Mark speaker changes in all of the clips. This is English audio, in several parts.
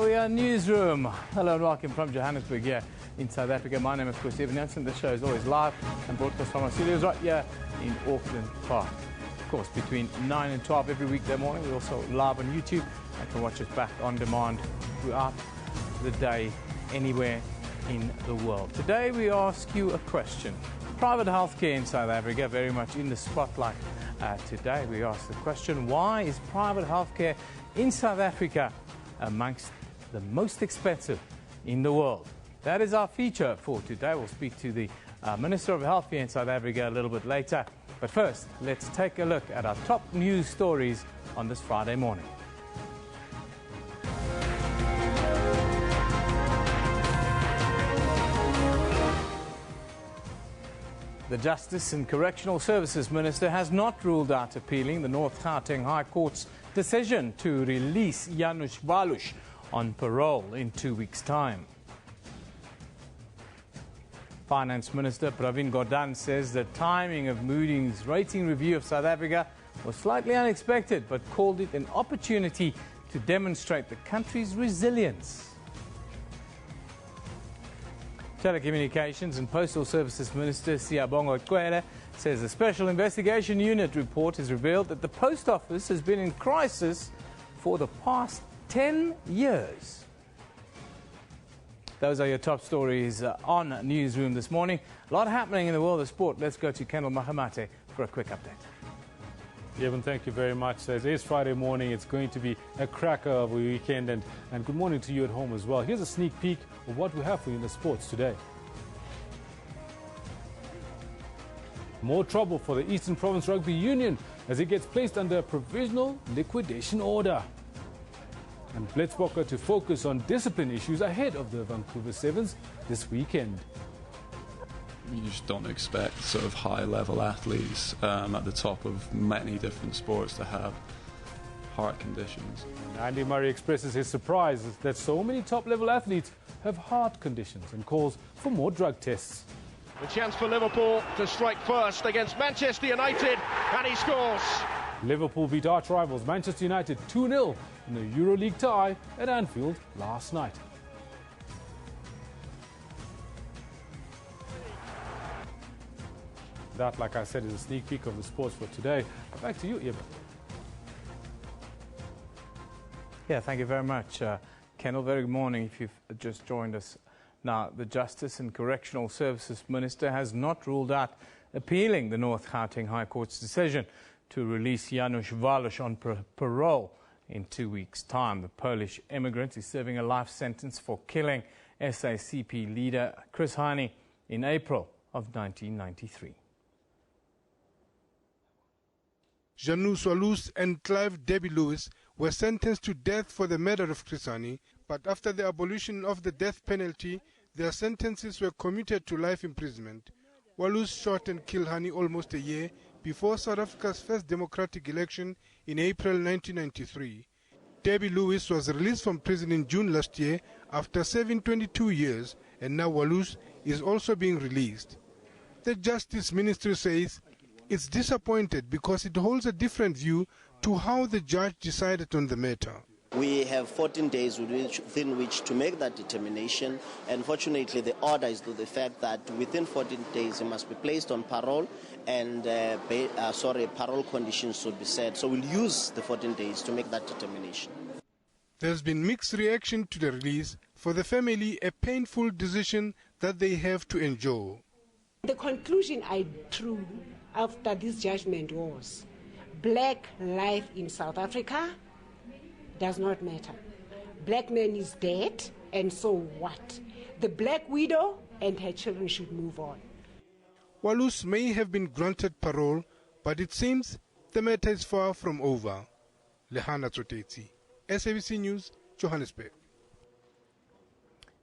Speaker 1: we are Newsroom. Hello and welcome from Johannesburg here in South Africa. My name is Evan Jansen. The show is always live and broadcast from our studios right here in Auckland Park. Of course, between 9 and 12 every weekday morning. We're also live on YouTube and can watch us back on demand throughout the day, anywhere in the world. Today we ask you a question. Private healthcare in South Africa, very much in the spotlight today. We ask the question, why is private healthcare in South Africa amongst the most expensive in the world? That is our feature for today. We'll speak to the Minister of Health here in South Africa a little bit later. But first, let's take a look at our top news stories on this Friday morning. The Justice and Correctional Services Minister has not ruled out appealing the North Gauteng High Court's decision to release Janusz Walusz on parole in 2 weeks' time. Finance Minister Pravin Gordhan says the timing of Moody's rating review of South Africa was slightly unexpected, but called it an opportunity to demonstrate the country's resilience. Telecommunications and Postal Services Minister Siyabonga Cwele says a special investigation unit report has revealed that the post office has been in crisis for the past 10 years. Those are your top stories on Newsroom this morning. A lot happening in the world of sport. Let's go to Kendall Mahamate for a quick update.
Speaker 2: Evan, thank you very much. It is Friday morning. It's going to be a cracker of a weekend. And good morning to you at home as well. Here's a sneak peek of what we have for you in the sports today. More trouble for the Eastern Province Rugby Union as it gets placed under a provisional liquidation order. And Blitzbokker to focus on discipline issues ahead of the Vancouver Sevens this weekend.
Speaker 3: You just don't expect sort of high-level athletes at the top of many different sports to have heart conditions.
Speaker 2: Andy Murray expresses his surprise that so many top-level athletes have heart conditions and calls for more drug tests.
Speaker 4: The chance for Liverpool to strike first against Manchester United, and he scores.
Speaker 2: Liverpool beat arch rivals Manchester United 2-0 in the EuroLeague tie at Anfield last night. That, like I said, is a sneak peek of the sports for today. Back to you, Evan.
Speaker 1: Yeah, thank you very much, Kendall. Very good morning if you've just joined us. Now, the Justice and Correctional Services Minister has not ruled out appealing the North Gauteng High Court's decision to release Janusz Walusz on parole in 2 weeks' time. The Polish immigrant is serving a life sentence for killing SACP leader Chris Hani in April of 1993.
Speaker 5: Janusz Walusz and Clive Debbie Lewis were sentenced to death for the murder of Chris Hani, but after the abolition of the death penalty, their sentences were commuted to life imprisonment. Walusz shot and killed Hani almost a year before South Africa's first democratic election in April 1993. Debbie Lewis was released from prison in June last year after serving 22 years, and now Walusz is also being released. The Justice Ministry says it's disappointed because it holds a different view to how the judge decided on the matter.
Speaker 6: We have 14 days within which to make that determination. Unfortunately, the order is to the fact that within 14 days he must be placed on parole and parole conditions should be set. So we'll use the 14 days to make that determination.
Speaker 5: There's been mixed reaction to the release. For the family, a painful decision that they have to endure.
Speaker 7: The conclusion I drew after this judgment was black life in South Africa does not matter. Black man is dead, and so what? The black widow and her children should move on.
Speaker 5: Walusz may have been granted parole, but it seems the matter is far from over. Lehana Tsotetsi, SABC News, Johannesburg.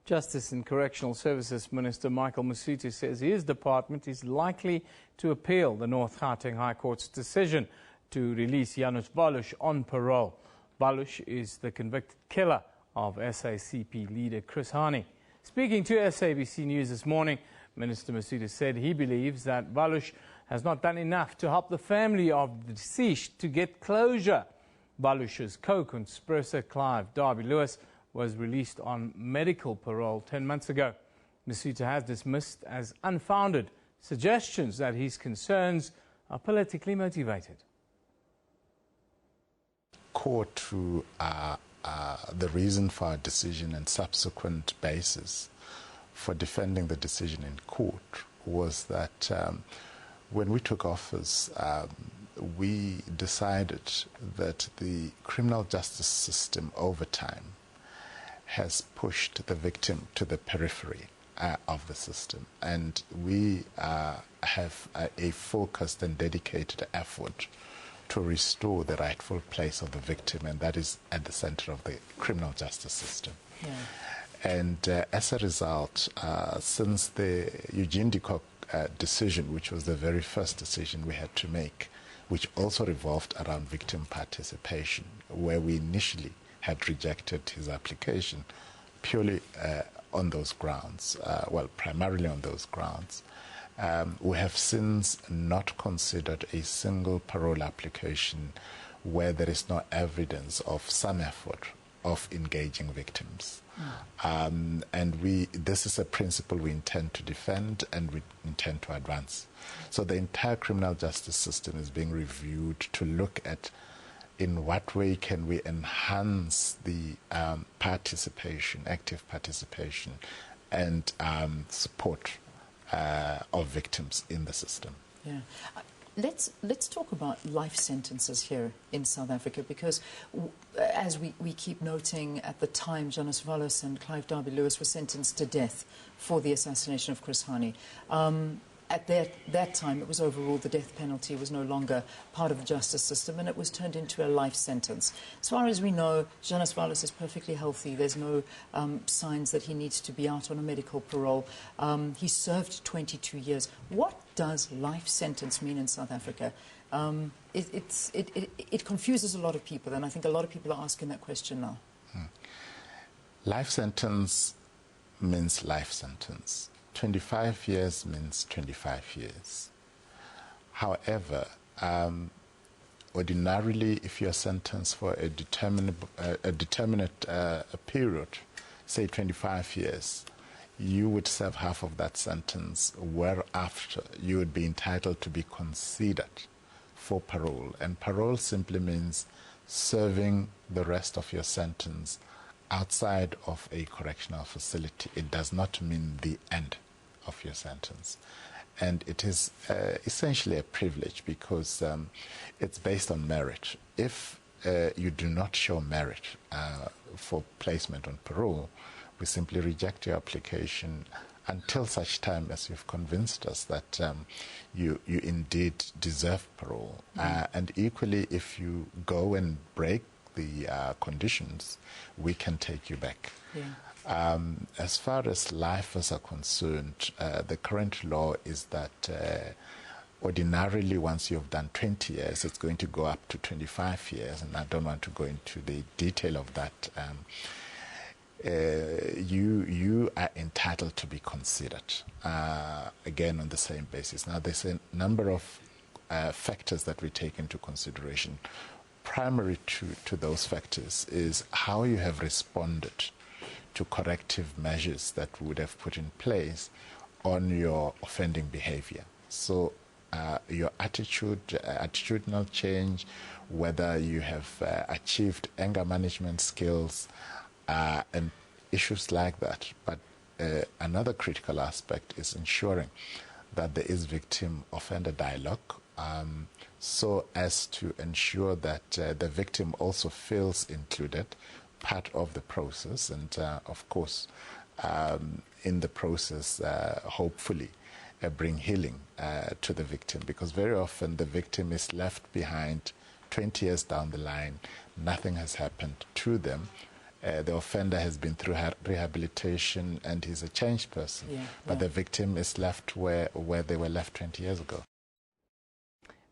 Speaker 1: Justice and Correctional Services Minister Michael Masutu says his department is likely to appeal the North Gauteng High Court's decision to release Janusz Walusz on parole. Walusz is the convicted killer of SACP leader Chris Hani. Speaking to SABC News this morning, Minister Masutu said he believes that Walusz has not done enough to help the family of the deceased to get closure. Walusz's co-conspirator Clive Derby Lewis was released on medical parole 10 months ago. Masita has dismissed as unfounded suggestions that his concerns are politically motivated.
Speaker 8: Core to the reason for our decision and subsequent basis for defending the decision in court was that when we took office, we decided that the criminal justice system over time has pushed the victim to the periphery of the system, and we have a focused and dedicated effort to restore the rightful place of the victim, and that is at the center of the criminal justice system. Yeah. And as a result, since the Eugene de Kock decision, which was the very first decision we had to make, which also revolved around victim participation, where we initially had rejected his application purely on those grounds, primarily on those grounds. We have since not considered a single parole application where there is no evidence of some effort of engaging victims. And this is a principle we intend to defend and we intend to advance. So the entire criminal justice system is being reviewed to look at in what way can we enhance the participation, active participation, and support of victims in the system.
Speaker 9: Yeah. Let's talk about life sentences here in South Africa, because as we keep noting, at the time Janus Valus and Clive Derby-Lewis were sentenced to death for the assassination of Chris Hani. At that time, it was overruled. The death penalty was no longer part of the justice system, and it was turned into a life sentence. As far as we know, Janus Valus is perfectly healthy. There's no signs that he needs to be out on a medical parole. He served 22 years. What does life sentence mean in South Africa? It confuses a lot of people, and I think a lot of people are asking that question now.
Speaker 8: Life sentence means life sentence. 25 years means 25 years. However, ordinarily, if you are sentenced for a determinate period, say 25 years, you would serve half of that sentence, whereafter you would be entitled to be considered for parole. And parole simply means serving the rest of your sentence outside of a correctional facility. It does not mean the end of your sentence. And it is essentially a privilege because it's based on merit. If you do not show merit for placement on parole, we simply reject your application until such time as you've convinced us that you indeed deserve parole. And equally, if you go and break the conditions, we can take you back. Yeah. As far as lifers are concerned, the current law is that ordinarily once you've done 20 years, it's going to go up to 25 years, and I don't want to go into the detail of that. You are entitled to be considered, again on the same basis. Now, there's a number of factors that we take into consideration. Primary to those factors is how you have responded to corrective measures that we would have put in place on your offending behavior. So your attitudinal change, whether you have achieved anger management skills, and issues like that. But another critical aspect is ensuring that there is victim-offender dialogue, so as to ensure that the victim also feels included, part of the process, and of course, in the process, hopefully, bring healing to the victim, because very often the victim is left behind 20 years down the line, nothing has happened to them. The offender has been through rehabilitation and he's a changed person, but the victim is left where they were left 20 years ago.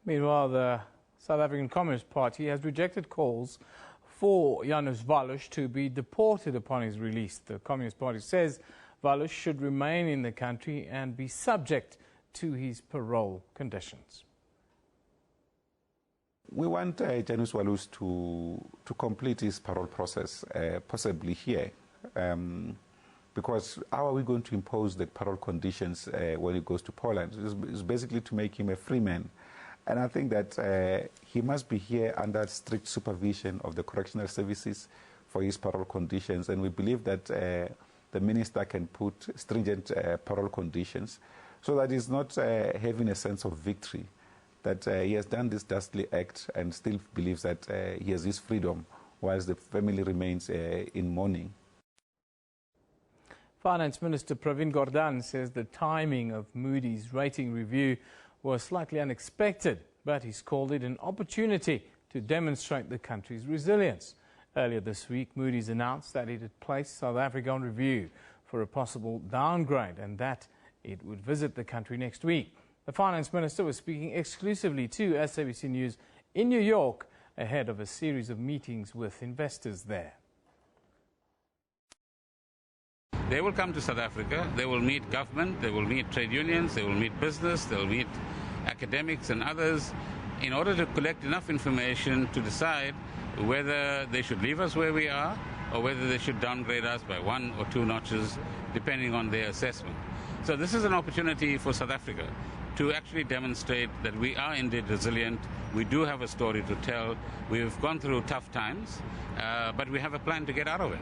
Speaker 1: Meanwhile, the South African Communist Party has rejected calls for Janus Valus to be deported upon his release. The Communist Party says Valus should remain in the country and be subject to his parole conditions.
Speaker 10: We want Janus Walus to complete his parole process, possibly here, because how are we going to impose the parole conditions when he goes to Poland? It's basically to make him a free man. And I think that he must be here under strict supervision of the correctional services for his parole conditions. And we believe that the minister can put stringent parole conditions so that he's not having a sense of victory, that he has done this dastardly act and still believes that he has his freedom whilst the family remains in mourning.
Speaker 1: Finance Minister Pravin Gordhan says the timing of Moody's rating review was slightly unexpected, but he's called it an opportunity to demonstrate the country's resilience. Earlier this week, Moody's announced that it had placed South Africa on review for a possible downgrade and that it would visit the country next week. The Finance Minister was speaking exclusively to SABC News in New York ahead of a series of meetings with investors there.
Speaker 11: They will come to South Africa, they will meet government, they will meet trade unions, they will meet business, they will meet academics and others in order to collect enough information to decide whether they should leave us where we are or whether they should downgrade us by 1 or 2 notches depending on their assessment. So this is an opportunity for South Africa to actually demonstrate that we are indeed resilient. We do have a story to tell. We've gone through tough times, but we have a plan to get out of it.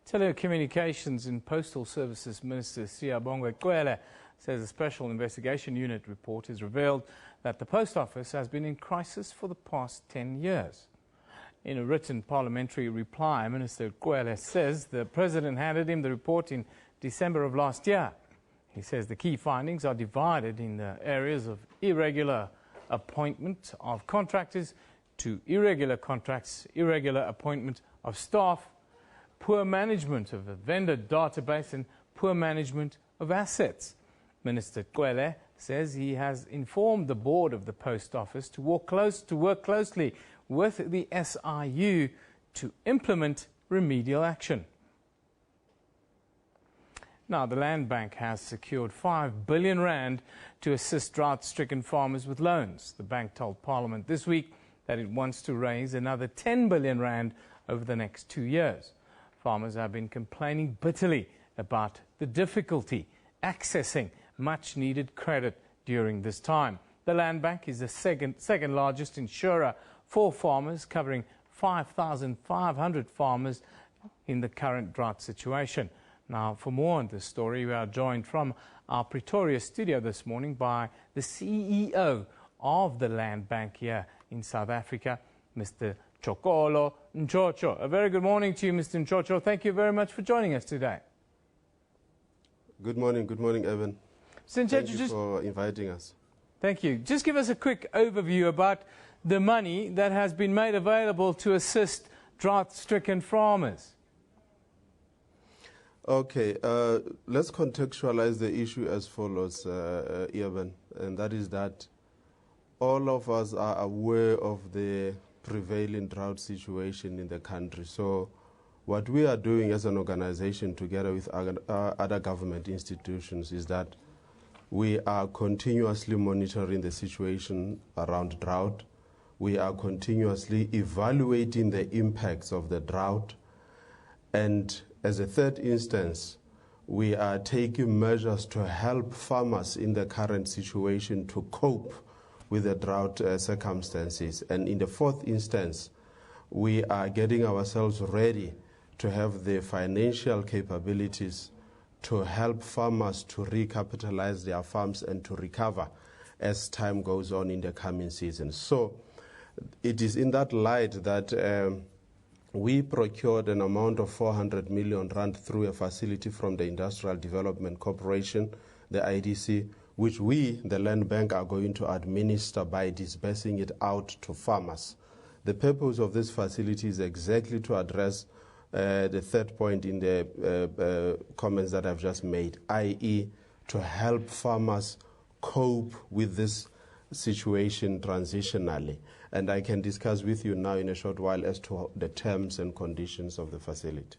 Speaker 1: Telecommunications and Postal Services Minister Siyabonga Cwele says a special investigation unit report has revealed that the Post Office has been in crisis for the past 10 years. In a written parliamentary reply, Minister Cwele says the President handed him the report in December of last year. He says the key findings are divided in the areas of irregular appointment of contractors to irregular contracts, irregular appointment of staff, poor management of a vendor database and poor management of assets. Minister Cwele says he has informed the board of the Post Office to work closely with the SIU to implement remedial action. Now, the Land Bank has secured 5 billion rand to assist drought-stricken farmers with loans. The bank told Parliament this week that it wants to raise another 10 billion rand over the next 2 years. Farmers have been complaining bitterly about the difficulty accessing much-needed credit during this time. The Land Bank is the second largest insurer for farmers, covering 5,500 farmers in the current drought situation. Now, for more on this story, we are joined from our Pretoria studio this morning by the CEO of the Land Bank here in South Africa, Mr. Chokolo Nchocho. A very good morning to you, Mr. Nchocho. Thank you very much for joining us today.
Speaker 12: Good morning, Evan. Thank you for inviting us.
Speaker 1: Thank you. Just give us a quick overview about the money that has been made available to assist drought-stricken farmers.
Speaker 12: Okay, let's contextualize the issue as follows, Evan, and that is that all of us are aware of the prevailing drought situation in the country. So what we are doing as an organization together with other government institutions is that we are continuously monitoring the situation around drought. We are continuously evaluating the impacts of the drought. And as a third instance, we are taking measures to help farmers in the current situation to cope with the drought circumstances. And in the fourth instance, we are getting ourselves ready to have the financial capabilities to help farmers to recapitalize their farms and to recover as time goes on in the coming season. So it is in that light that we procured an amount of 400 million rand through a facility from the Industrial Development Corporation, the IDC, which we, the Land Bank, are going to administer by disbursing it out to farmers. The purpose of this facility is exactly to address the third point in the comments that I've just made, i.e. to help farmers cope with this situation transitionally. And I can discuss with you now in a short while as to the terms and conditions of the facility.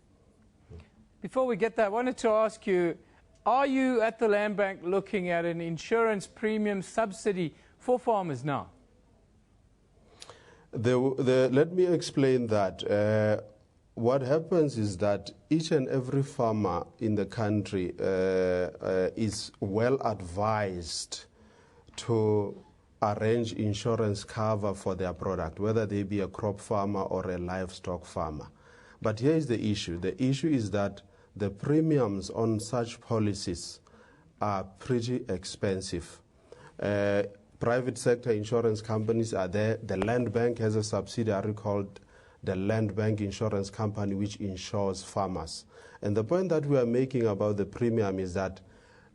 Speaker 1: Before we get that, I wanted to ask you, are you at the Land Bank looking at an insurance premium subsidy for farmers now?
Speaker 12: Let me explain that. What happens is that each and every farmer in the country is well advised to arrange insurance cover for their product, whether they be a crop farmer or a livestock farmer. But here is the issue. The issue is that the premiums on such policies are pretty expensive. Private sector insurance companies are there. The Land Bank has a subsidiary called the Land Bank Insurance Company, which insures farmers. And the point that we are making about the premium is that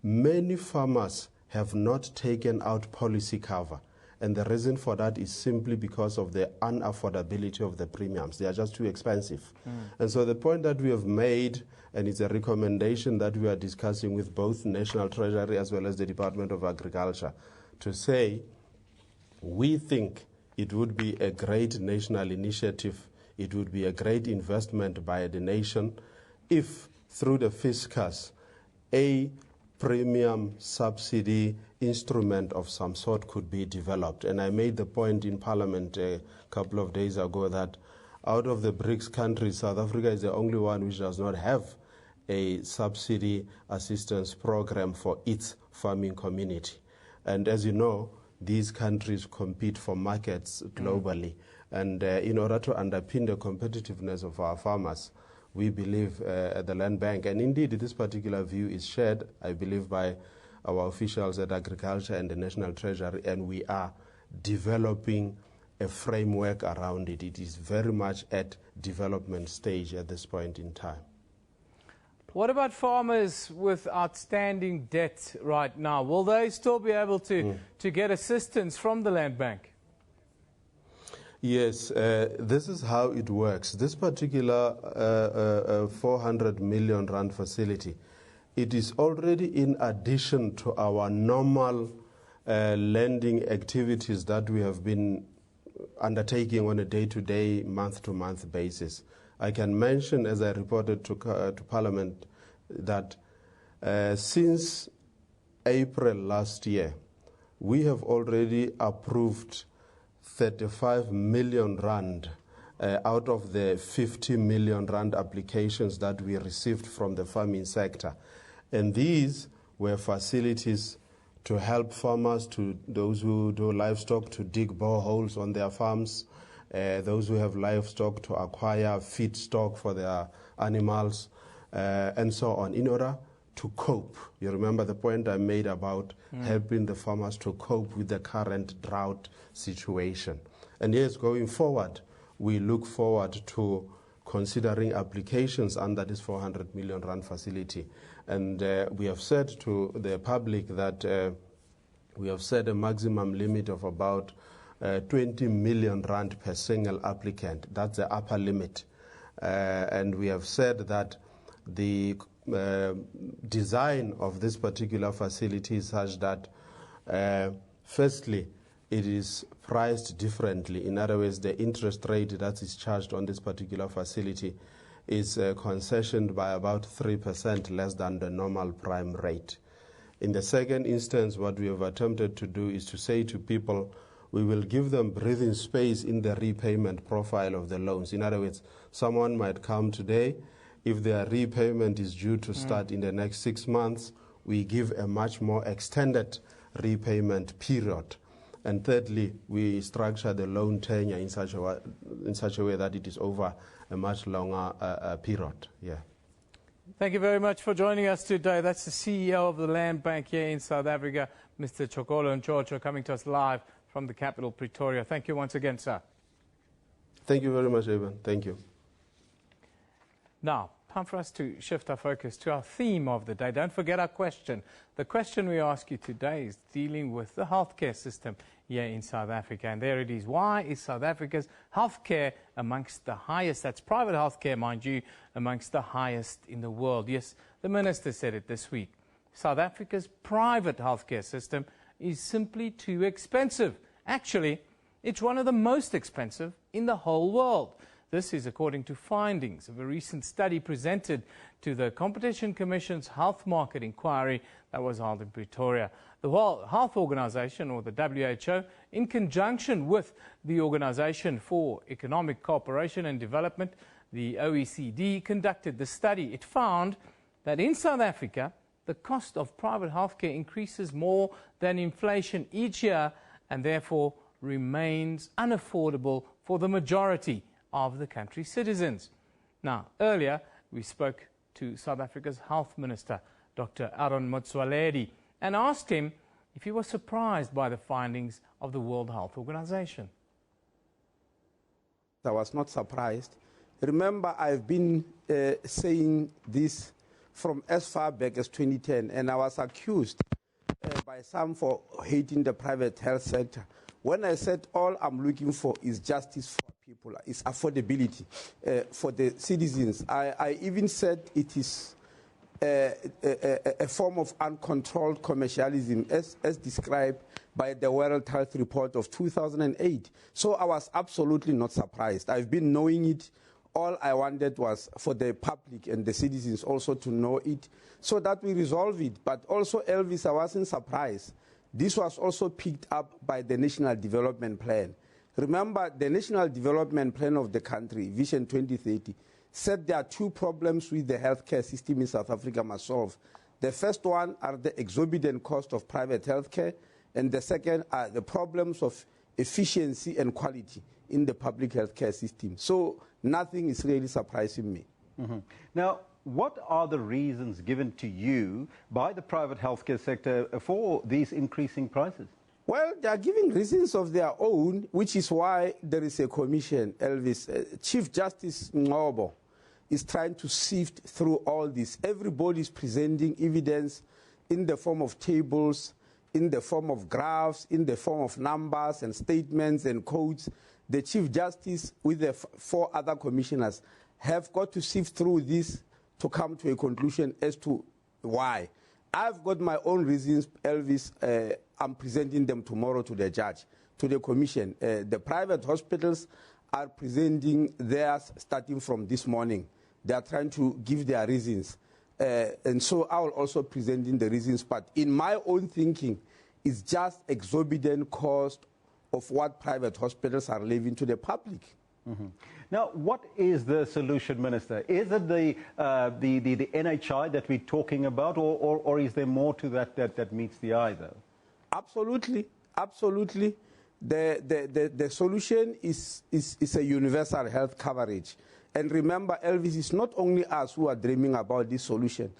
Speaker 12: many farmers have not taken out policy cover. And the reason for that is simply because of the unaffordability of the premiums. They are just too expensive. And so the point that we have made, and it's a recommendation that we are discussing with both National Treasury as well as the Department of Agriculture, to say we think it would be a great national initiative, it would be a great investment by the nation if through the fiscus a premium subsidy instrument of some sort could be developed. And I made the point in Parliament a couple of days ago that out of the BRICS countries, South Africa is the only one which does not have a subsidy assistance program for its farming community. And as you know, these countries compete for markets globally. And in order to underpin the competitiveness of our farmers, we believe at the Land Bank, and indeed this particular view is shared, I believe, by our officials at Agriculture and the National Treasury, and we are developing a framework around it. It is very much at development stage at this point in time.
Speaker 1: What about farmers with outstanding debt right now? Will they still be able to get assistance from the Land Bank?
Speaker 12: Yes, this is how it works. This particular 400 million rand facility, it is already in addition to our normal lending activities that we have been undertaking on a day-to-day, month-to-month basis. I can mention, as I reported to Parliament, that since April last year, we have already approved 35 million rand out of the 50 million rand applications that we received from the farming sector. And these were facilities to help farmers, to those who do livestock, to dig boreholes on their farms, those who have livestock to acquire feedstock for their animals, and so on, in order to cope. You remember the point I made about helping the farmers to cope with the current drought situation. And yes, going forward, we look forward to considering applications under this 400 million rand facility. And we have said to the public that we have set a maximum limit of about 20 million rand per single applicant. That's the upper limit. And we have said that the design of this particular facility is such that, firstly, it is priced differently. In other words, the interest rate that is charged on this particular facility is concessioned by about 3% less than the normal prime rate. In the second instance, what we have attempted to do is to say to people, we will give them breathing space in the repayment profile of the loans. In other words, someone might come today. If their repayment is due to start in the next 6 months, we give a much more extended repayment period. And thirdly, we structure the loan tenure in such a way that it is over a much longer period. Yeah.
Speaker 1: Thank you very much for joining us today. That's the CEO of the Land Bank here in South Africa, Mr. Chokolo Ntshotsho, coming to us live from the capital, Pretoria. Thank you once again, sir.
Speaker 12: Thank you very much, Evan. Thank you.
Speaker 1: Now, time for us to shift our focus to our theme of the day. Don't forget our question. The question we ask you today is dealing with the healthcare system here in South Africa. And there it is. Why is South Africa's healthcare amongst the highest? That's private healthcare, mind you, amongst the highest in the world. Yes, the minister said it this week. South Africa's private healthcare system is simply too expensive. Actually, it's one of the most expensive in the whole world. This is according to findings of a recent study presented to the Competition Commission's Health Market Inquiry that was held in Pretoria. The World Health Organization, or the WHO, in conjunction with the Organization for Economic Cooperation and Development, the OECD, conducted the study. It found that in South Africa, the cost of private healthcare increases more than inflation each year and therefore remains unaffordable for the majority of the country's citizens. Now, earlier we spoke to South Africa's Health Minister, Dr. Aaron Motsoaledi, and asked him if he was surprised by the findings of the World Health Organization.
Speaker 13: I was not surprised. Remember, I've been saying this from as far back as 2010, and I was accused by some for hating the private health sector. When I said all I'm looking for is justice for people, is affordability for the citizens, I even said it is a form of uncontrolled commercialism as described by the World Health Report of 2008. So I was absolutely not surprised. I've been knowing it. All I wanted was for the public and the citizens also to know it so that we resolve it. But also, Elvis, I wasn't surprised. This was also picked up by the National Development Plan. Remember, the National Development Plan of the country, Vision 2030, said there are two problems with the healthcare system in South Africa must solve. The first one are the exorbitant cost of private healthcare, and the second are the problems of efficiency and quality in the public healthcare system. So nothing is really surprising me.
Speaker 14: Mm-hmm. Now, what are the reasons given to you by the private healthcare sector for these increasing prices?
Speaker 13: Well, they are giving reasons of their own, which is why there is a commission, Elvis. Chief Justice Ngobo is trying to sift through all this. Everybody is presenting evidence in the form of tables, in the form of graphs, in the form of numbers and statements and codes. The Chief Justice with the four other commissioners have got to sift through this to come to a conclusion as to why. I've got my own reasons, Elvis. I'm presenting them tomorrow to the judge, to the commission. The private hospitals are presenting theirs starting from this morning. They are trying to give their reasons. And so I will also present in the reasons. But in my own thinking, it's just exorbitant cost of what private hospitals are leaving to the public.
Speaker 14: Mm-hmm. Now, what is the solution, Minister? Is it the NHI that we're talking about, or is there more to that meets the eye, though?
Speaker 13: Absolutely, absolutely. The solution is a universal health coverage. And remember, Elvis, it's not only us who are dreaming about this solution.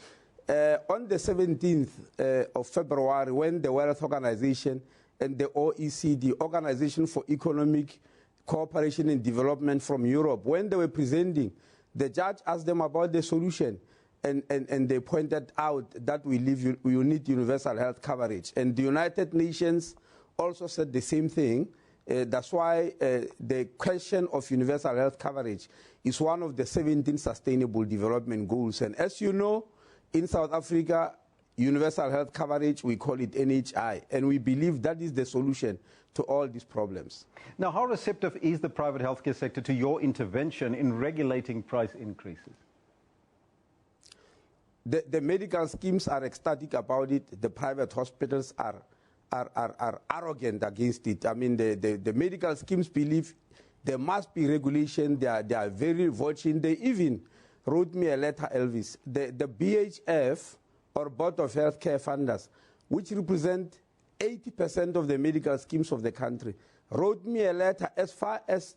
Speaker 13: On the 17th of February, when the World Health Organization and the OECD, Organization for Economic Cooperation and Development from Europe, when they were presenting, the judge asked them about the solution, and they pointed out that we need universal health coverage. And the United Nations also said the same thing. That's why the question of universal health coverage is one of the 17 Sustainable Development Goals. And as you know, in South Africa, universal health coverage, we call it NHI, and we believe that is the solution to all these problems.
Speaker 14: Now, how receptive is the private healthcare sector to your intervention in regulating price increases?
Speaker 13: The medical schemes are ecstatic about it. The private hospitals are arrogant against it. I mean, the medical schemes believe there must be regulation. They are very watching. They even wrote me a letter, Elvis. The BHF, or Board of Healthcare Funders, which represent 80% of the medical schemes of the country, wrote me a letter as far as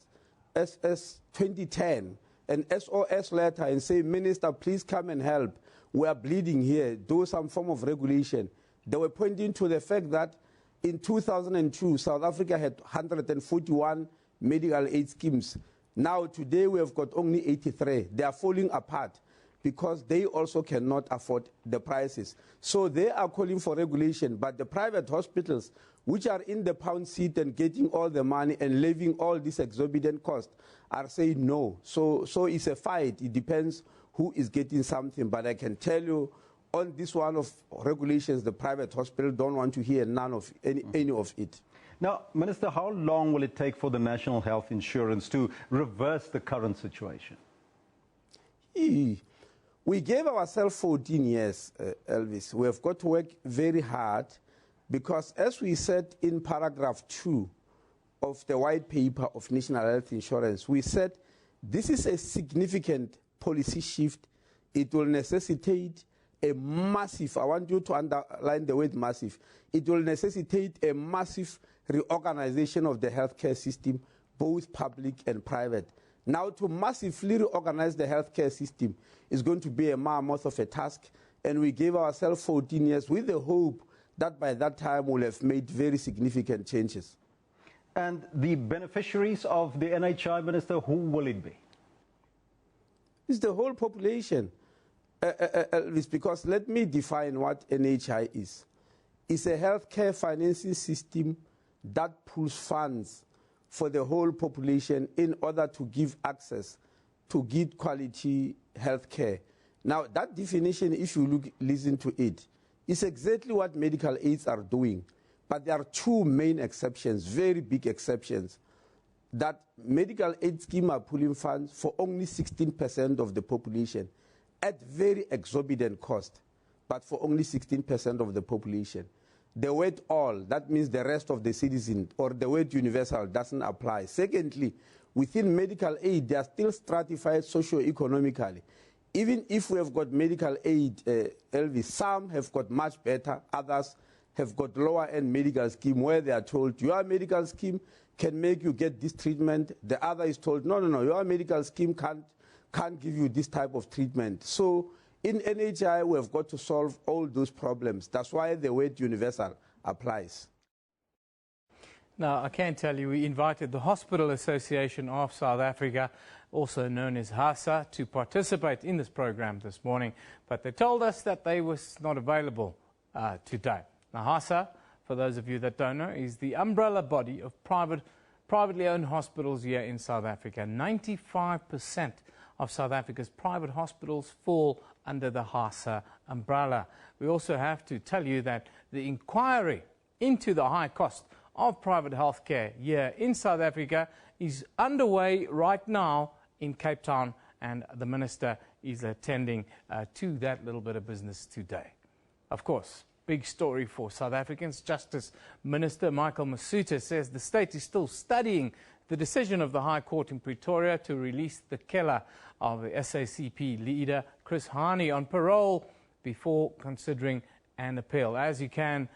Speaker 13: 2010, an SOS letter, and say, Minister, please come and help. We are bleeding here. Do some form of regulation. They were pointing to the fact that in 2002, South Africa had 141 medical aid schemes. Now, today, we have got only 83. They are falling apart because they also cannot afford the prices. So they are calling for regulation, but the private hospitals, which are in the pound seat and getting all the money and leaving all this exorbitant cost, are saying no. So it's a fight. It depends who is getting something. But I can tell you, on this one of regulations, the private hospital don't want to hear none of any of it.
Speaker 14: Now, Minister, how long will it take for the National Health Insurance to reverse the current situation?
Speaker 13: We gave ourselves 14 years, Elvis. We have got to work very hard because, as we said in paragraph 2 of the white paper of National Health Insurance, we said this is a significant policy shift. It will necessitate a massive, I want you to underline the word massive, it will necessitate a massive reorganization of the healthcare system, both public and private. Now, to massively reorganize the healthcare system is going to be a mammoth of a task, and we gave ourselves 14 years with the hope that by that time we'll have made very significant changes.
Speaker 14: And the beneficiaries of the NHI, Minister, who will it be?
Speaker 13: It's the whole population. Elvis, because let me define what NHI is. It's a healthcare financing system that pools funds for the whole population in order to give access to good quality health care. Now, that definition, if you listen to it, is exactly what medical aids are doing. But there are two main exceptions, very big exceptions, that medical aid scheme are pooling funds for only 16% of the population at very exorbitant cost, but for only 16% of the population. The word all, that means the rest of the citizens, or the word universal doesn't apply. Secondly, within medical aid, they are still stratified socio-economically. Even if we have got medical aid, Elvis, some have got much better, others have got lower-end medical scheme where they are told, your medical scheme can make you get this treatment. The other is told, no, your medical scheme can't give you this type of treatment. So in NHI, we have got to solve all those problems. That's why the word universal applies.
Speaker 1: Now, I can tell you we invited the Hospital Association of South Africa, also known as HASA, to participate in this program this morning, but they told us that they was not available today. Now, HASA, for those of you that don't know, is the umbrella body of privately owned hospitals here in South Africa. 95% of South Africa's private hospitals fall under the HASA umbrella. We also have to tell you that the inquiry into the high cost of private healthcare here in South Africa is underway right now in Cape Town, and the Minister is attending to that little bit of business today. Of course, big story for South Africans. Justice Minister Michael Masuta says the state is still studying the decision of the High Court in Pretoria to release the killer of the SACP leader Chris Hani on parole before considering an appeal. As you can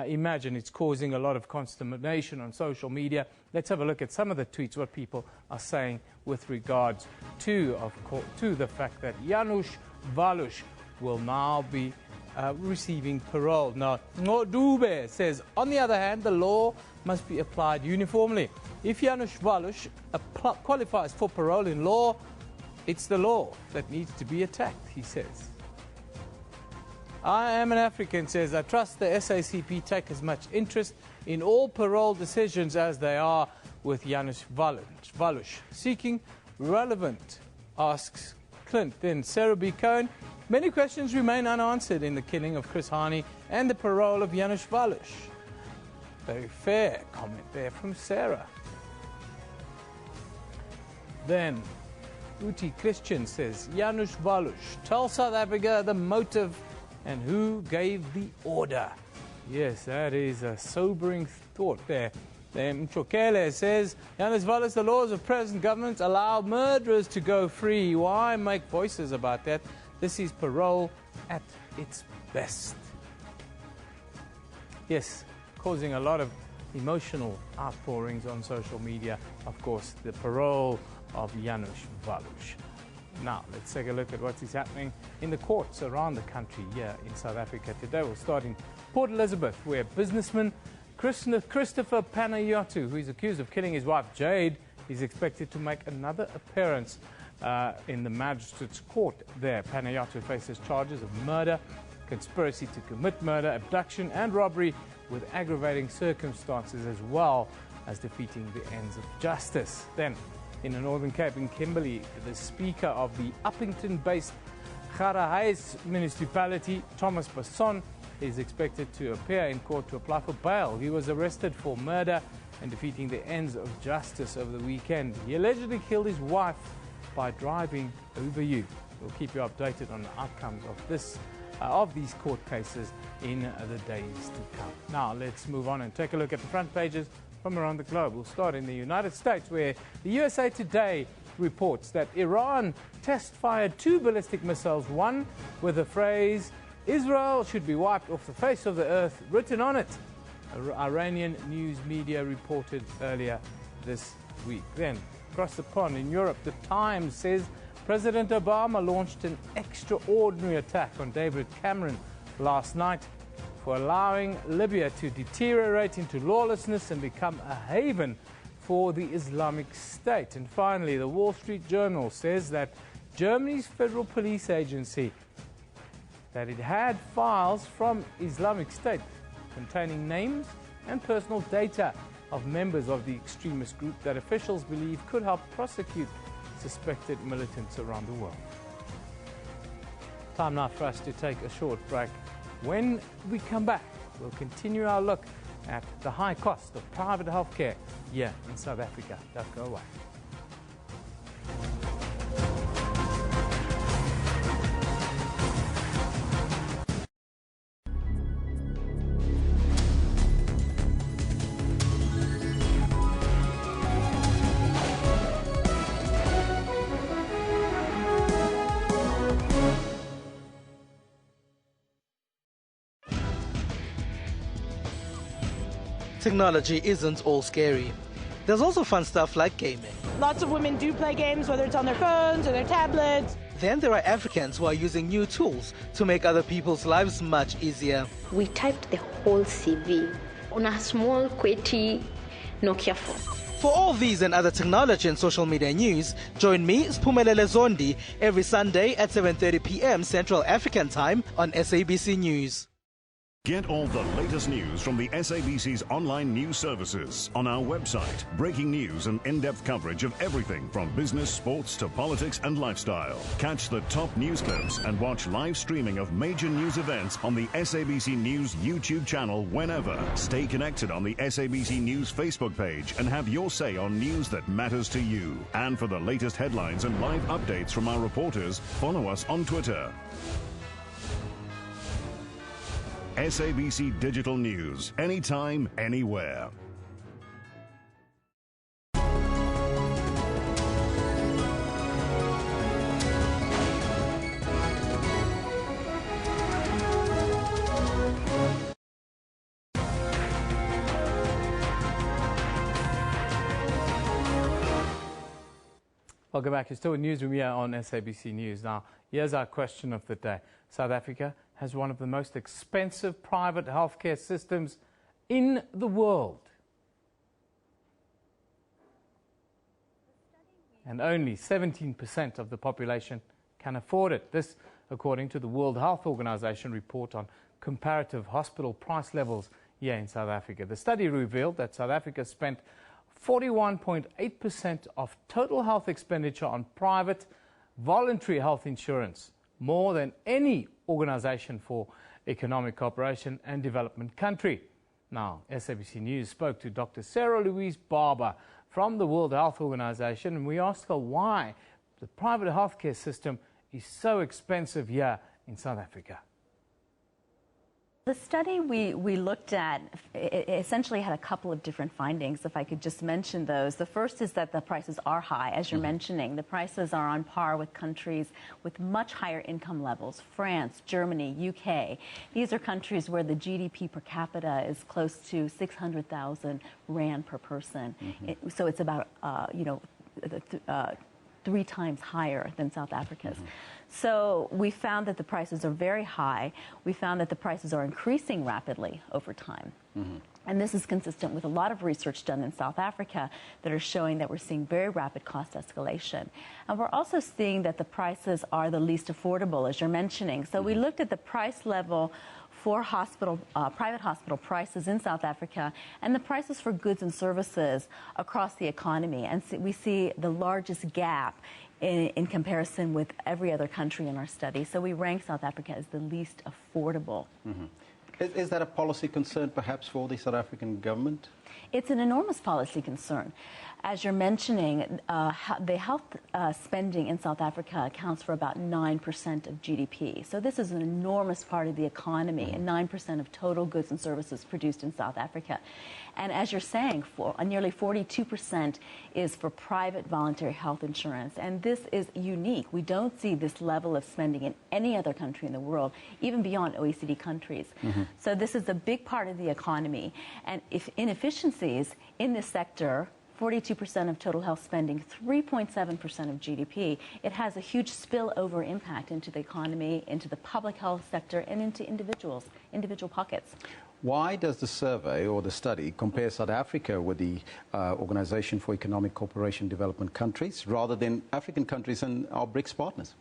Speaker 1: imagine, it's causing a lot of consternation on social media. Let's have a look at some of the tweets, what people are saying with regards to the fact that Janusz Walusz will now be receiving parole. Now, Dube says, on the other hand, the law must be applied uniformly. If Janusz Walusz qualifies for parole in law, it's the law that needs to be attacked, he says. I am an African, says, I trust the SACP take as much interest in all parole decisions as they are with Janusz Walusz. Seeking relevant, asks Clint. Then Sarah B. Cohen, many questions remain unanswered in the killing of Chris Hani and the parole of Janusz Walusz. Very fair comment there from Sarah. Then Uti Christian says, Janusz Walusz, tell South Africa the motive and who gave the order. Yes, that is a sobering thought there. Then Mchokele says, Janusz Walusz, the laws of present governments allow murderers to go free. Why make voices about that? This is parole at its best. Yes, causing a lot of emotional outpourings on social media. Of course, the parole of Janusz Walusz. Now, let's take a look at what is happening in the courts around the country here in South Africa today. We'll start in Port Elizabeth, where businessman Christopher Panayiotou, who is accused of killing his wife Jade, is expected to make another appearance in the magistrate's court there. Panayiotou faces charges of murder, conspiracy to commit murder, abduction and robbery with aggravating circumstances, as well as defeating the ends of justice. Then, in the Northern Cape, in Kimberley, the Speaker of the Uppington-based Garahais municipality, Thomas Basson, is expected to appear in court to apply for bail. He was arrested for murder and defeating the ends of justice over the weekend. He allegedly killed his wife by driving over you. We'll keep you updated on the outcomes of these court cases in the days to come. Now let's move on and take a look at the front pages from around the globe. We'll start in the United States, where the USA Today reports that Iran test-fired 2 ballistic missiles, one with the phrase, "Israel should be wiped off the face of the earth," written on it. Iranian news media reported earlier this week. Then, across the pond in Europe, The Times says President Obama launched an extraordinary attack on David Cameron last night for allowing Libya to deteriorate into lawlessness and become a haven for the Islamic State. And finally, the Wall Street Journal says that Germany's federal police agency, that it had files from Islamic State containing names and personal data of members of the extremist group that officials believe could help prosecute suspected militants around the world. Time now for us to take a short break. When we come back, we'll continue our look at the high cost of private healthcare here in South Africa. Don't go away.
Speaker 15: Technology isn't all scary. There's also fun stuff like gaming.
Speaker 16: Lots of women do play games, whether it's on their phones or their tablets.
Speaker 15: Then there are Africans who are using new tools to make other people's lives much easier.
Speaker 17: We typed the whole CV on a small, QWERTY Nokia phone.
Speaker 15: For all these and other technology and social media news, join me, Spumelele Zondi, every Sunday at 7:30 p.m. Central African Time on SABC News.
Speaker 18: Get all the latest news from the SABC's online news services on our website. Breaking news and in-depth coverage of everything from business, sports to politics and lifestyle. Catch the top news clips and watch live streaming of major news events on the SABC News YouTube channel whenever. Stay connected on the SABC News Facebook page and have your say on news that matters to you. And for the latest headlines and live updates from our reporters, follow us on Twitter. SABC Digital News, anytime, anywhere.
Speaker 1: Welcome back. You're still in Newsroom here on SABC News. Now, here's our question of the day. South Africa has one of the most expensive private healthcare systems in the world. And only 17% of the population can afford it. This, according to the World Health Organization report on comparative hospital price levels here in South Africa. The study revealed that South Africa spent 41.8% of total health expenditure on private voluntary health insurance, more than any organization for economic cooperation and development country. Now, SABC News spoke to Dr. Sarah Louise Barber from the World Health Organization, and we asked her why the private healthcare system is so expensive here in South Africa.
Speaker 19: The study we looked at essentially had a couple of different findings, if I could just mention those. The first is that the prices are high, as you're mentioning. The prices are on par with countries with much higher income levels, France, Germany, UK. These are countries where the GDP per capita is close to 600,000 rand per person. So it's about, 3 times higher than South Africa's. So we found that the prices are very high. We found that the prices are increasing rapidly over time. And this is consistent with a lot of research done in South Africa that are showing that we're seeing very rapid cost escalation. And we're also seeing that the prices are the least affordable, as you're mentioning. So we looked at the price level for private hospital prices in South Africa and the prices for goods and services across the economy. And we see the largest gap in comparison with every other country in our study. So we rank South Africa as the least affordable.
Speaker 14: Is that a policy concern perhaps for the South African government?
Speaker 19: It's an enormous policy concern. As you're mentioning, the health spending in South Africa accounts for about 9% of GDP. So this is an enormous part of the economy, and 9% of total goods and services produced in South Africa. And as you're saying, nearly 42% is for private voluntary health insurance. And this is unique. We don't see this level of spending in any other country in the world, even beyond OECD countries. So this is a big part of the economy. And if inefficiencies in this sector, 42% of total health spending, 3.7% of GDP, it has a huge spillover impact into the economy, into the public health sector, and into individual pockets.
Speaker 14: Why does the survey or the study compare South Africa with the Organization for Economic Cooperation and Development countries rather than African countries and our BRICS partners?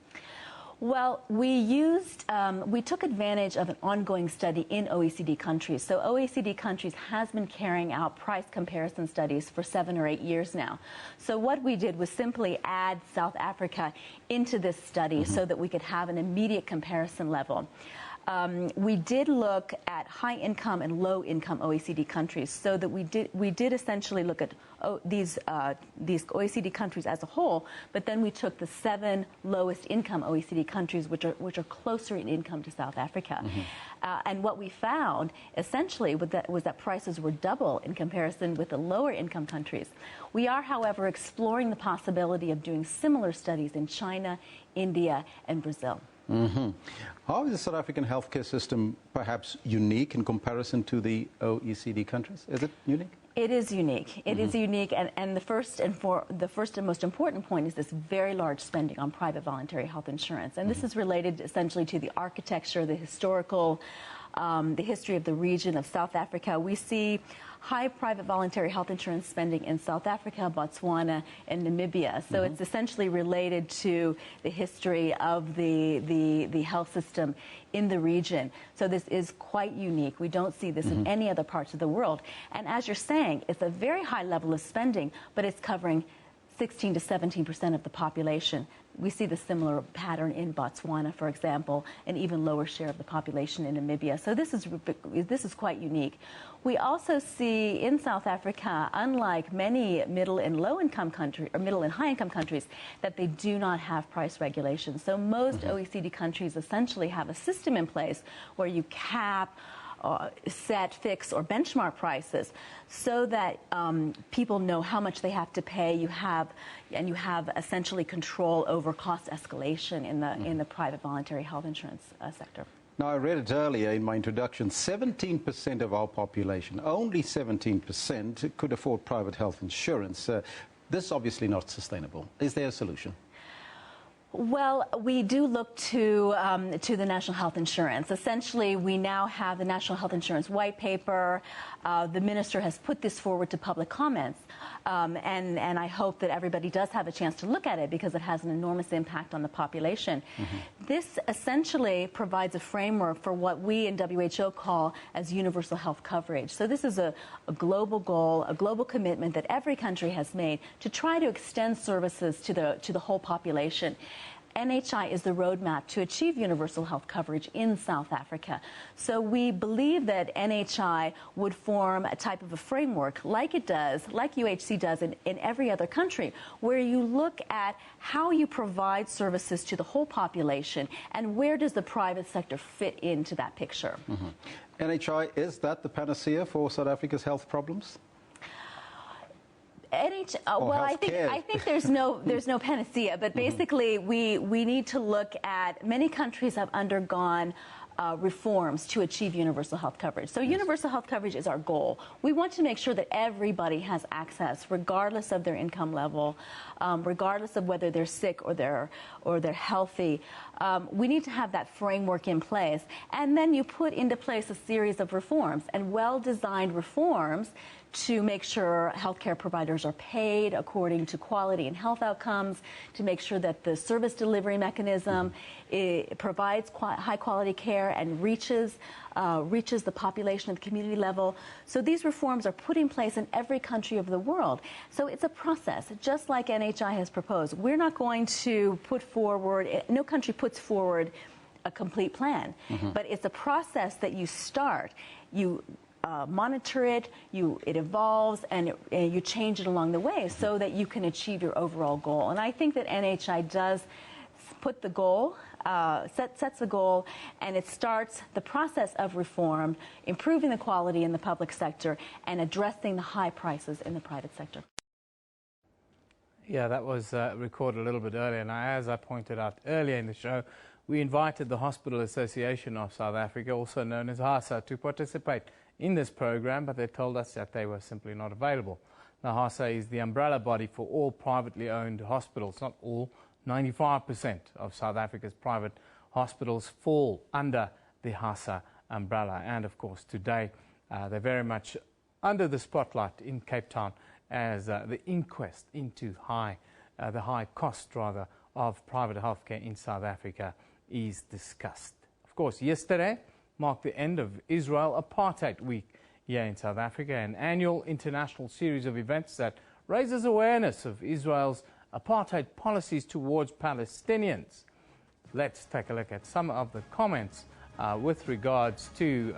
Speaker 19: Well, we took advantage of an ongoing study in OECD countries. So OECD countries has been carrying out price comparison studies for 7 or 8 years now. So what we did was simply add South Africa into this study so that we could have an immediate comparison level. We did look at high-income and low-income OECD countries, so that we did essentially look at these OECD countries as a whole. But then we took the 7 lowest-income OECD countries, which are closer in income to South Africa. And what we found essentially was that prices were double in comparison with the lower-income countries. We are, however, exploring the possibility of doing similar studies in China, India, and Brazil.
Speaker 14: How is the South African healthcare system perhaps unique in comparison to the OECD countries? Is it unique?
Speaker 19: It is unique. It is unique, and the first and most important point is this very large spending on private voluntary health insurance, and this is related essentially to the architecture, the historical, the history of the region of South Africa. We see high private voluntary health insurance spending in South Africa, Botswana, and Namibia. So it's essentially related to the history of the health system in the region. So this is quite unique. We don't see this in any other parts of the world. And as you're saying, it's a very high level of spending, but it's covering 16 to 17% of the population. We see the similar pattern in Botswana, for example, an even lower share of the population in Namibia. So this is quite unique. We also see in South Africa, unlike many middle and low-income countries, or middle and high-income countries, that they do not have price regulation. So most OECD countries essentially have a system in place where you cap, set, fix, or benchmark prices, so that people know how much they have to pay. You have essentially control over cost escalation in the private voluntary health insurance sector.
Speaker 14: Now, I read it earlier in my introduction, 17% of our population, only 17%, could afford private health insurance. This is obviously not sustainable. Is there a solution?
Speaker 19: Well, we do look to the National Health Insurance. Essentially, we now have the National Health Insurance white paper. The minister has put this forward to public comments, and I hope that everybody does have a chance to look at it, because it has an enormous impact on the population. This essentially provides a framework for what we in WHO call as universal health coverage. So this is a global goal, a global commitment that every country has made to try to extend services to the whole population. NHI is the roadmap to achieve universal health coverage in South Africa. So we believe that NHI would form a type of a framework like UHC does in every other country, where you look at how you provide services to the whole population and where does the private sector fit into that picture.
Speaker 14: NHI, is that the panacea for South Africa's health problems?
Speaker 19: Well, I think there's no panacea, but basically we need to look at, many countries have undergone reforms to achieve universal health coverage. So universal health coverage is our goal. We want to make sure that everybody has access, regardless of their income level, regardless of whether they're sick or they're healthy. We need to have that framework in place, and then you put into place a series of reforms, and well-designed reforms to make sure healthcare providers are paid according to quality and health outcomes, to make sure that the service delivery mechanism provides high-quality care and reaches the population at the community level. So these reforms are put in place in every country of the world. So it's a process, just like NHI has proposed. We're not going to put forward, no country puts forward a complete plan. But it's a process that you start. You monitor it, it evolves, and you change it along the way so that you can achieve your overall goal. And I think that NHI does put the goal, sets the goal, and it starts the process of reform, improving the quality in the public sector, and addressing the high prices in the private sector.
Speaker 1: Yeah, that was recorded a little bit earlier. Now, as I pointed out earlier in the show, we invited the Hospital Association of South Africa, also known as HASA, to participate in this program, but they told us that they were simply not available. Now, HASA is the umbrella body for all privately owned hospitals. Not all, 95% of South Africa's private hospitals fall under the HASA umbrella. And, of course, today they're very much under the spotlight in Cape Town as the inquest into the high cost, rather, of private healthcare in South Africa is discussed. Of course, yesterday marked the end of Israel Apartheid Week here in South Africa, an annual international series of events that raises awareness of Israel's apartheid policies towards Palestinians. Let's take a look at some of the comments with regards to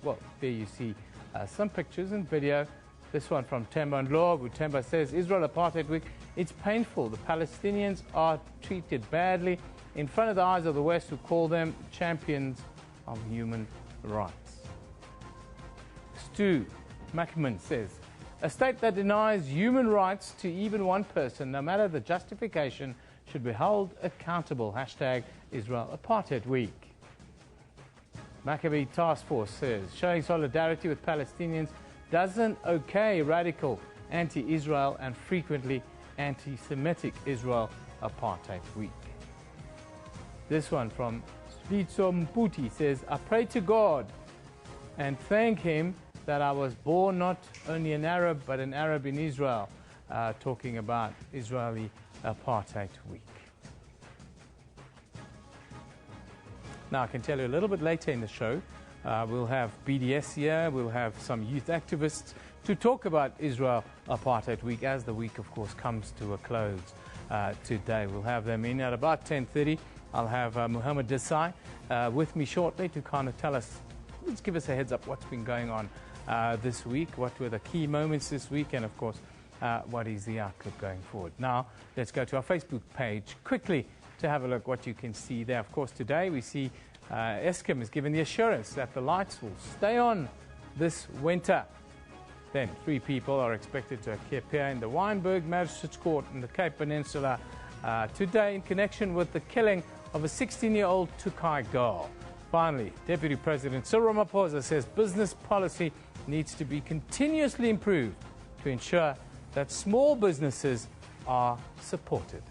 Speaker 1: well, there you see some pictures and video. This one from Temba Ndlovu. Temba says, Israel Apartheid Week, it's painful. The Palestinians are treated badly in front of the eyes of the West, who call them champions of human rights. Stu Macman says, a state that denies human rights to even one person, no matter the justification, should be held accountable. Hashtag Israel Apartheid Week. Maccabee Task Force says, showing solidarity with Palestinians doesn't okay radical anti-Israel and frequently anti-Semitic Israel Apartheid Week. This one from Spitzo Mputi says, I pray to God and thank him that I was born not only an Arab but an Arab in Israel, talking about Israeli Apartheid Week. Now, I can tell you a little bit later in the show, we'll have BDS here, we'll have some youth activists to talk about Israel Apartheid Week as the week, of course, comes to a close today. We'll have them in at about 10:30. I'll have Muhammad Desai with me shortly to kind of tell us, let's give us a heads up what's been going on this week, what were the key moments this week, and of course, what is the outlook going forward. Now, let's go to our Facebook page quickly to have a look what you can see there. Of course, today we see Eskom is given the assurance that the lights will stay on this winter. Then 3 people are expected to appear in the Wynberg Magistrates Court in the Cape Peninsula today in connection with the killing of a 16-year-old Tukai girl. Finally, Deputy President Cyril Ramaphosa says business policy needs to be continuously improved to ensure that small businesses are supported.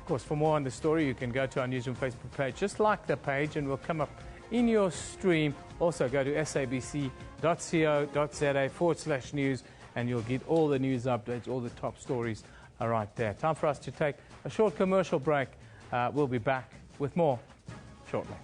Speaker 1: Of course, for more on the story, you can go to our Newsroom Facebook page. Just like the page, and we'll come up in your stream. Also, go to sabc.co.za/news, and you'll get all the news updates, all the top stories are right there. Time for us to take a short commercial break. We'll be back with more shortly.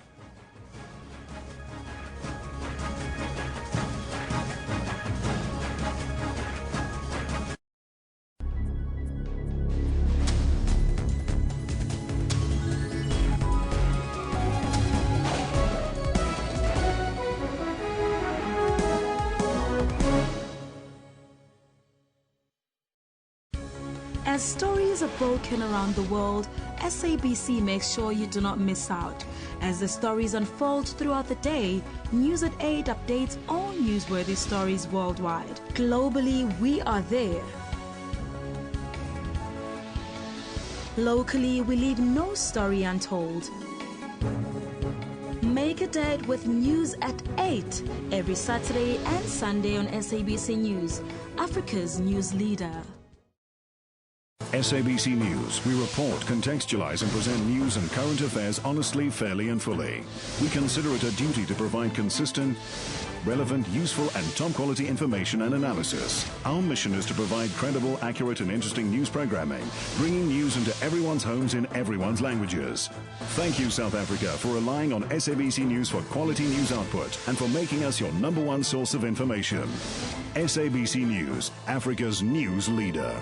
Speaker 20: As stories are broken around the world, SABC makes sure you do not miss out. As the stories unfold throughout the day, News at 8 updates all newsworthy stories worldwide. Globally, we are there. Locally, we leave no story untold. Make a date with News at 8 every Saturday and Sunday on SABC News, Africa's news leader.
Speaker 18: SABC News. We report, contextualize and present news and current affairs honestly, fairly and fully. We consider it a duty to provide consistent, relevant, useful and top quality information and analysis. Our mission is to provide credible, accurate and interesting news programming, bringing news into everyone's homes in everyone's languages. Thank you, South Africa, for relying on SABC News for quality news output and for making us your #1 source of information. SABC News, Africa's news leader.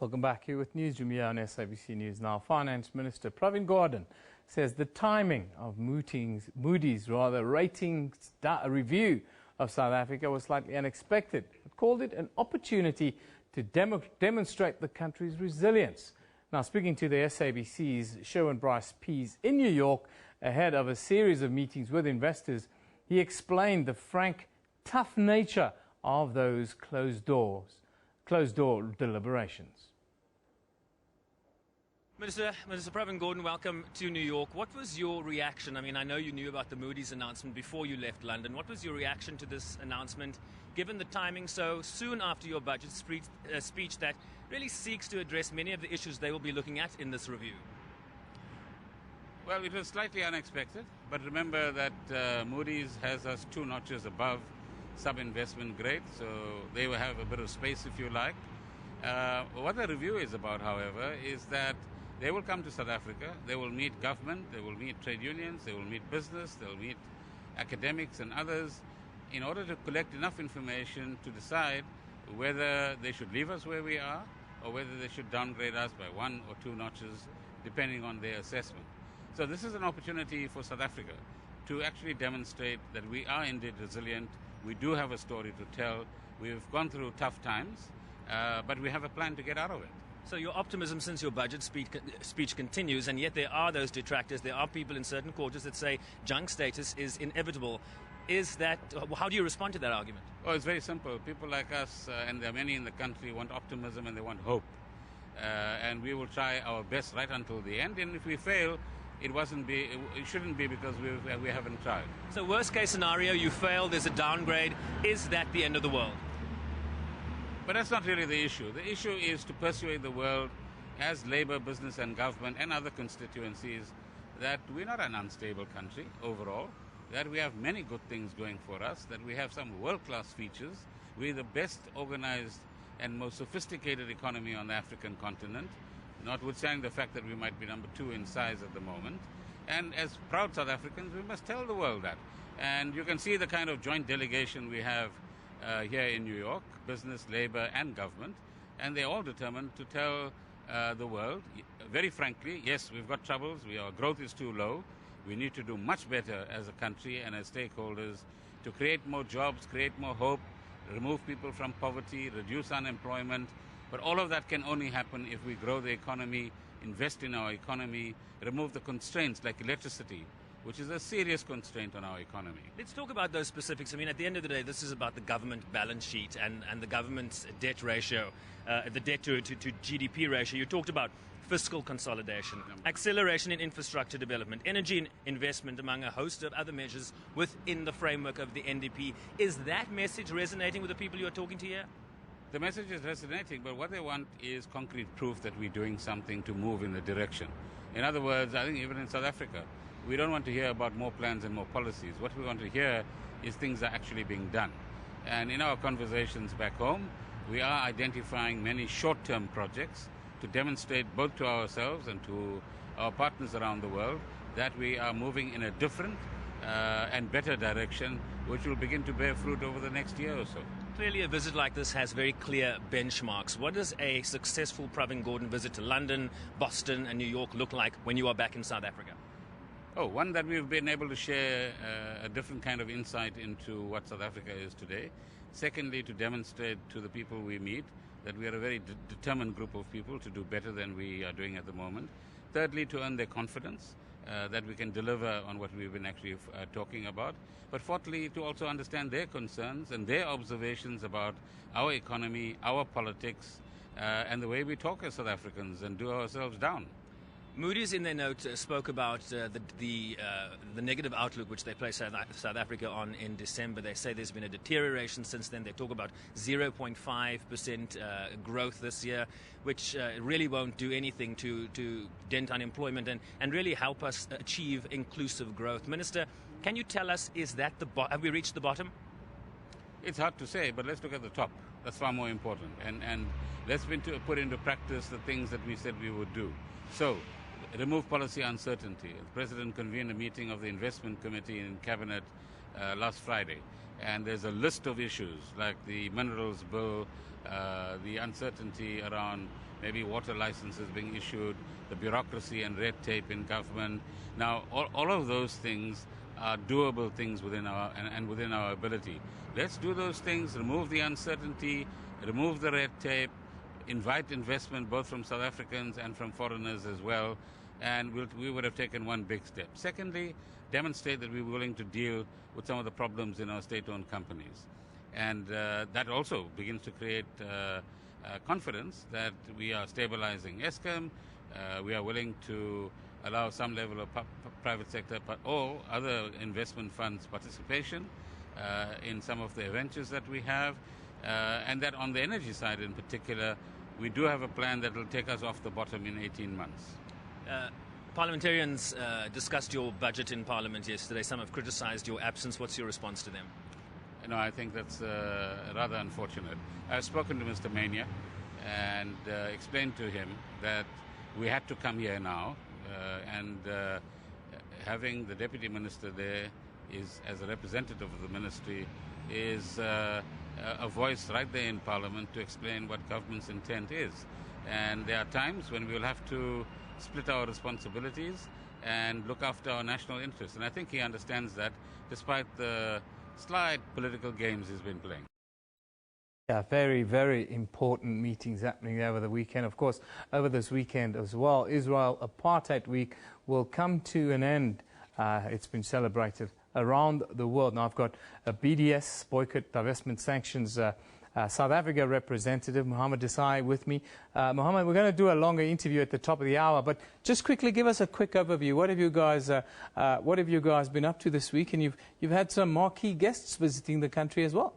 Speaker 1: Welcome back here with Newsroom here on SABC News Now. Finance Minister Pravin Gordhan says the timing of Moody's ratings review of South Africa was slightly unexpected, but called it an opportunity to demonstrate the country's resilience. Now, speaking to the SABC's Sherwin Bryce Pease in New York ahead of a series of meetings with investors, he explained the frank, tough nature of those closed-door deliberations.
Speaker 21: Minister Pravin Gordhan, welcome to New York. What was your reaction? I mean, I know you knew about the Moody's announcement before you left London. What was your reaction to this announcement, given the timing so soon after your budget speech that really seeks to address many of the issues they will be looking at in this review?
Speaker 11: Well, it was slightly unexpected, but remember that Moody's has us 2 notches above sub-investment grade, so they will have a bit of space if you like. What the review is about, however, is that they will come to South Africa, they will meet government, they will meet trade unions, they will meet business, they will meet academics and others in order to collect enough information to decide whether they should leave us where we are or whether they should downgrade us by 1 or 2 notches depending on their assessment. So this is an opportunity for South Africa to actually demonstrate that we are indeed resilient, we do have a story to tell, we've gone through tough times, but we have a plan to get out of it.
Speaker 21: So your optimism since your budget speech continues, and yet there are those detractors. There are people in certain quarters that say junk status is inevitable. How do you respond to that argument?
Speaker 11: Oh, it's very simple. People like us, and there are many in the country, want optimism and they want hope. And we will try our best right until the end. And if we fail, it shouldn't be because we haven't tried.
Speaker 21: So worst case scenario, you fail, there's a downgrade. Is that the end of the world?
Speaker 11: But that's not really the issue. The issue is to persuade the world, as Labour, business and government and other constituencies, that we're not an unstable country overall, that we have many good things going for us, that we have some world-class features. We're the best organized and most sophisticated economy on the African continent, notwithstanding the fact that we might be number 2 in size at the moment. And as proud South Africans, we must tell the world that. And you can see the kind of joint delegation we have here in New York, business, labor and government, and they're all determined to tell the world, very frankly, yes, we've got troubles, our growth is too low, we need to do much better as a country and as stakeholders to create more jobs, create more hope, remove people from poverty, reduce unemployment, but all of that can only happen if we grow the economy, invest in our economy, remove the constraints like electricity, which is a serious constraint on our economy.
Speaker 21: Let's talk about those specifics. I mean, at the end of the day, this is about the government balance sheet and the government's debt ratio, the debt to GDP ratio. You talked about fiscal consolidation, acceleration in infrastructure development, energy investment, among a host of other measures within the framework of the NDP. Is that message resonating with the people you're talking to here?
Speaker 11: The message is resonating, but what they want is concrete proof that we're doing something to move in the direction. In other words, I think even in South Africa, we don't want to hear about more plans and more policies. What we want to hear is things are actually being done. And in our conversations back home, we are identifying many short-term projects to demonstrate both to ourselves and to our partners around the world that we are moving in a different and better direction, which will begin to bear fruit over the next year or so.
Speaker 21: Clearly a visit like this has very clear benchmarks. What does a successful Pravin Gordhan visit to London, Boston and New York look like when you are back in South Africa?
Speaker 11: Oh, one, that we've been able to share a different kind of insight into what South Africa is today. Secondly, to demonstrate to the people we meet that we are a very determined group of people to do better than we are doing at the moment. Thirdly, to earn their confidence that we can deliver on what we've been actually talking about. But fourthly, to also understand their concerns and their observations about our economy, our politics, and the way we talk as South Africans and do ourselves down.
Speaker 21: Moody's, in their note, spoke about the negative outlook which they placed South Africa on in December. They say there's been a deterioration since then. They talk about 0.5% growth this year, which really won't do anything to dent unemployment and really help us achieve inclusive growth. Minister, can you tell us, have we reached the bottom?
Speaker 11: It's hard to say, but let's look at the top. That's far more important. And let's put into practice the things that we said we would do. So, remove policy uncertainty. The President convened a meeting of the Investment Committee in Cabinet last Friday. And there's a list of issues like the minerals bill, the uncertainty around maybe water licenses being issued, the bureaucracy and red tape in government. Now, all of those things are doable things within our ability. Let's do those things, remove the uncertainty, remove the red tape, invite investment both from South Africans and from foreigners as well, and we would have taken one big step. Secondly, demonstrate that we're willing to deal with some of the problems in our state-owned companies. And that also begins to create confidence that we are stabilizing Eskom. We are willing to allow some level of private sector or other investment funds participation in some of the ventures that we have. And that on the energy side in particular, we do have a plan that will take us off the bottom in 18 months.
Speaker 21: Parliamentarians discussed your budget in Parliament yesterday. Some have criticized your absence. What's your response to them?
Speaker 11: No, I think that's rather unfortunate. I've spoken to Mr. Mania and explained to him that we had to come here now, and having the Deputy Minister there is, as a representative of the ministry, is a voice right there in Parliament to explain what government's intent is. And there are times when we will have to split our responsibilities and look after our national interests. And I think he understands that, despite the slight political games he's been playing.
Speaker 1: Yeah, very, very important meetings happening over the weekend. Of course, over this weekend as well, Israel Apartheid Week will come to an end. It's been celebrated around the world. Now, I've got a BDS, Boycott, Divestment Sanctions, South Africa representative, Mohammed Desai, with me. Mohammed, we're going to do a longer interview at the top of the hour, but just quickly give us a quick overview. What have you guys been up to this week? And you've had some marquee guests visiting the country as well.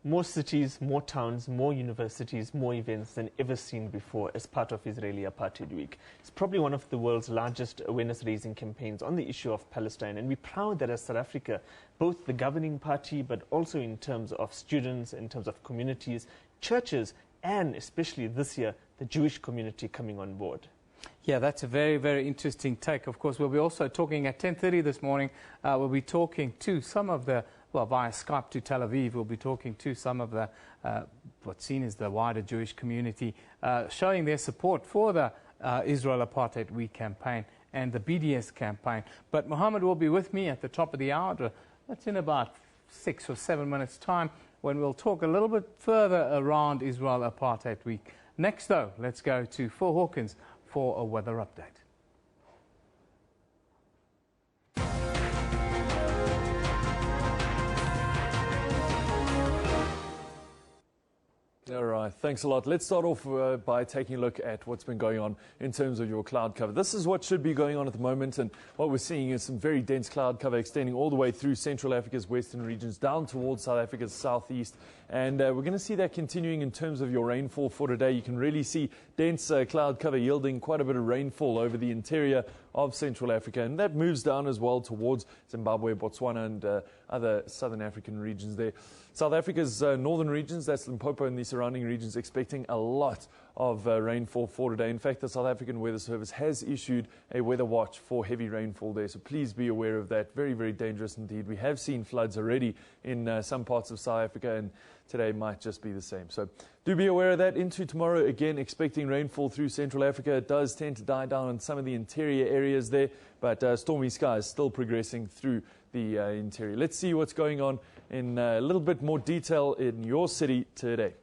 Speaker 3: More cities, more towns, more universities, more events than ever seen before as part of Israeli Apartheid Week. It's probably one of the world's largest awareness-raising campaigns on the issue of Palestine, and we're proud that as South Africa, both the governing party, but also in terms of students, in terms of communities, churches, and especially this year, the Jewish community coming on board.
Speaker 1: Yeah, that's a very, very interesting take. Of course, we'll be also talking at 10:30 this morning. We'll be talking to some of the, well, via Skype to Tel Aviv, we'll be talking to some of the, what's seen as the wider Jewish community, showing their support for the Israel Apartheid Week campaign and the BDS campaign. But Mohammed will be with me at the top of the hour. That's in about 6 or 7 minutes' time, when we'll talk a little bit further around Israel Apartheid Week. Next, though, let's go to Phil Hawkins for a weather update.
Speaker 22: All right, thanks a lot. Let's start off by taking a look at what's been going on in terms of your cloud cover. This is what should be going on at the moment, and what we're seeing is some very dense cloud cover extending all the way through Central Africa's western regions down towards South Africa's southeast. And we're going to see that continuing in terms of your rainfall for today. You can really see dense cloud cover yielding quite a bit of rainfall over the interior of Central Africa, and that moves down as well towards Zimbabwe, Botswana, and other southern African regions there. South Africa's northern regions, that's Limpopo and the surrounding regions, expecting a lot of rainfall for today. In fact, the South African Weather Service has issued a weather watch for heavy rainfall there, so please be aware of that. Very, very dangerous indeed. We have seen floods already in some parts of South Africa, and today might just be the same. So do be aware of that. Into tomorrow, again, expecting rainfall through Central Africa. It does tend to die down in some of the interior areas there, but stormy skies still progressing through the interior. Let's see what's going on in a little bit more detail in your city today.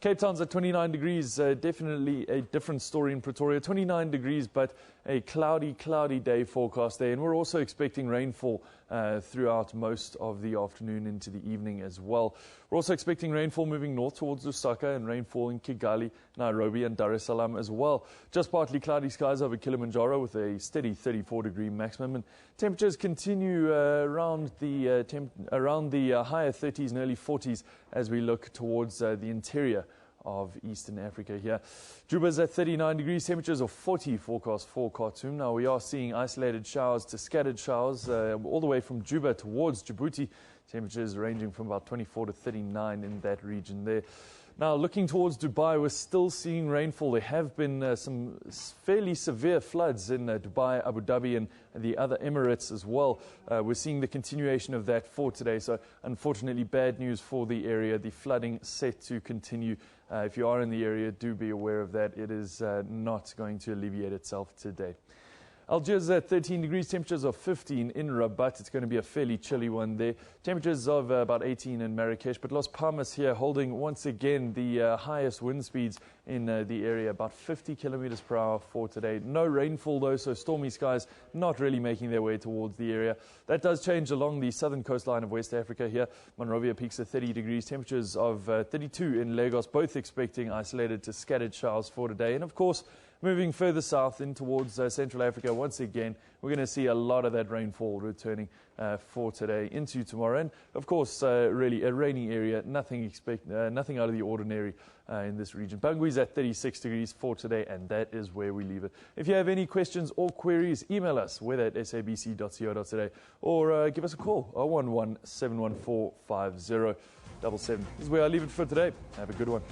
Speaker 22: Cape Town's at 29 degrees, definitely a different story in Pretoria. 29 degrees, but a cloudy day forecast there. And we're also expecting rainfall throughout most of the afternoon into the evening as well. We're also expecting rainfall moving north towards Lusaka, and rainfall in Kigali, Nairobi and Dar es Salaam as well. Just partly cloudy skies over Kilimanjaro with a steady 34-degree maximum. And temperatures continue around the higher 30s and early 40s as we look towards the interior of Eastern Africa here. Juba's at 39 degrees, temperatures of 40 forecast for Khartoum. Now we are seeing isolated showers to scattered showers all the way from Juba towards Djibouti. Temperatures ranging from about 24 to 39 in that region there. Now, looking towards Dubai, we're still seeing rainfall. There have been some fairly severe floods in Dubai, Abu Dhabi, and the other Emirates as well. We're seeing the continuation of that for today. So, unfortunately, bad news for the area. The flooding set to continue. If you are in the area, do be aware of that. It is not going to alleviate itself today. Algiers at 13 degrees, temperatures of 15 in Rabat. It's going to be a fairly chilly one there. Temperatures of about 18 in Marrakesh. But Las Palmas here holding once again the highest wind speeds in the area, about 50 kilometers per hour for today. No rainfall though, so stormy skies not really making their way towards the area. That does change along the southern coastline of West Africa here. Monrovia peaks at 30 degrees, temperatures of 32 in Lagos, both expecting isolated to scattered showers for today. And of course, moving further south in towards Central Africa, once again, we're going to see a lot of that rainfall returning for today into tomorrow. And, of course, really a rainy area, nothing out of the ordinary in this region. Bangui's at 36 degrees for today, and that is where we leave it. If you have any questions or queries, email us, whether at sabc.co.za, or give us a call, 011-714-5077. This is where I leave it for today. Have a good one.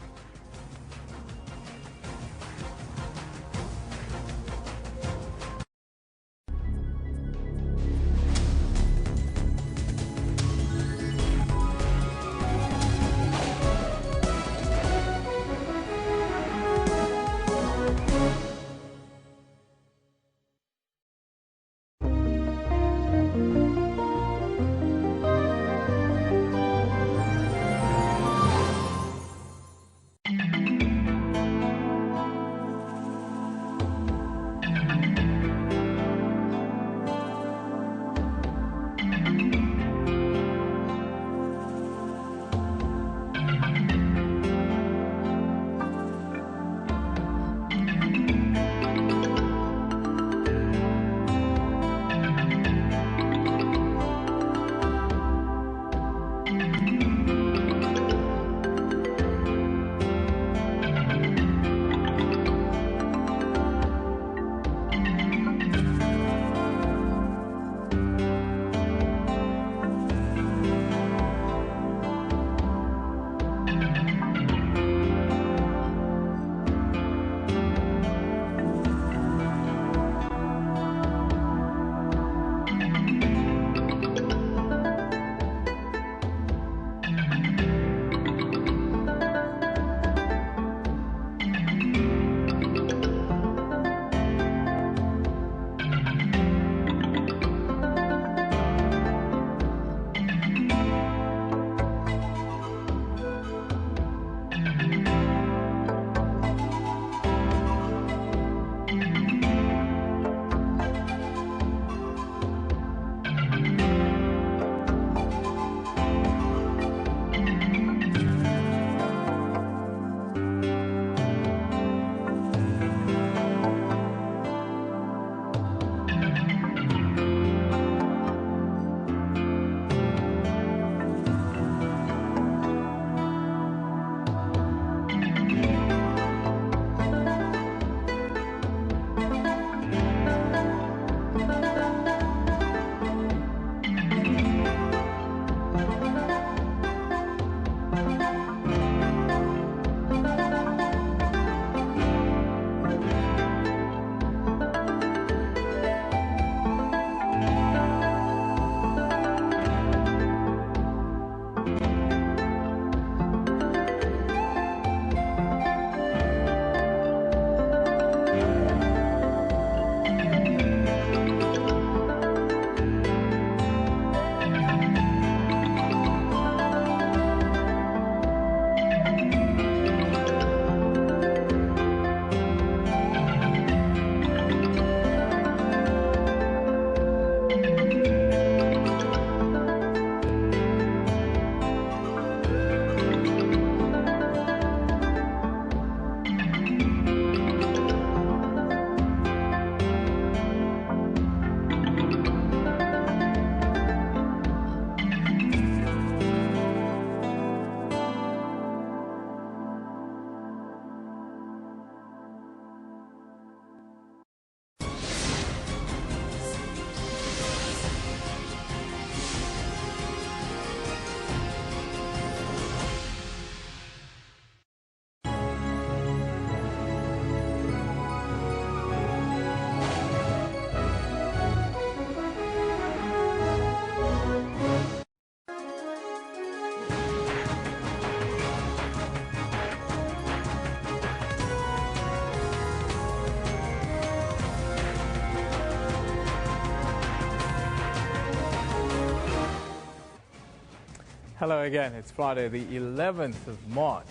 Speaker 1: Hello again. It's Friday, the 11th of March.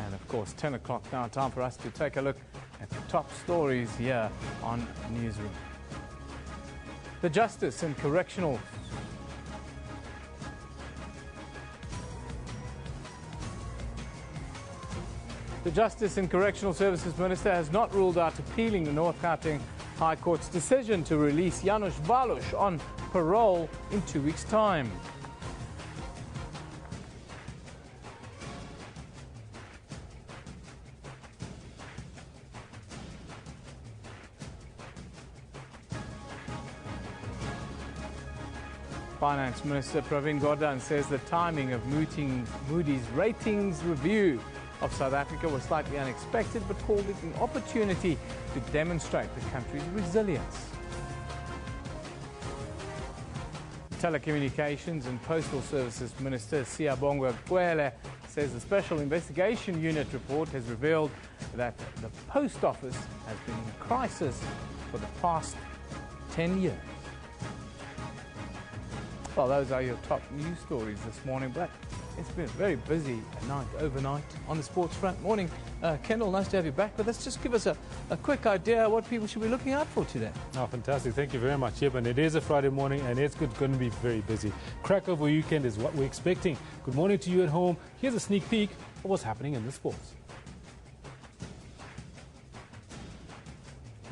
Speaker 1: And of course, 10 o'clock now. Time for us to take a look at the top stories here on Newsroom. The Justice and Correctional Services Minister has not ruled out appealing the North Gauteng High Court's decision to release Janusz Walusz on parole in 2 weeks' time. Finance Minister Pravin Gordhan says the timing of Moody's ratings review of South Africa was slightly unexpected, but called it an opportunity to demonstrate the country's resilience. Telecommunications and Postal Services Minister Siyabonga Kwele says the Special Investigation Unit report has revealed that the Post Office has been in a crisis for the past 10 years. Well, those are your top news stories this morning, but it's been a very busy night overnight on the sports front. Morning, Kendall, nice to have you back with us. Just give us a quick idea what people should be looking out for today.
Speaker 2: Oh, fantastic. Thank you very much. Yeah, but it is a Friday morning and it's going to be very busy. Crackover weekend is what we're expecting. Good morning to you at home. Here's a sneak peek of what's happening in the sports.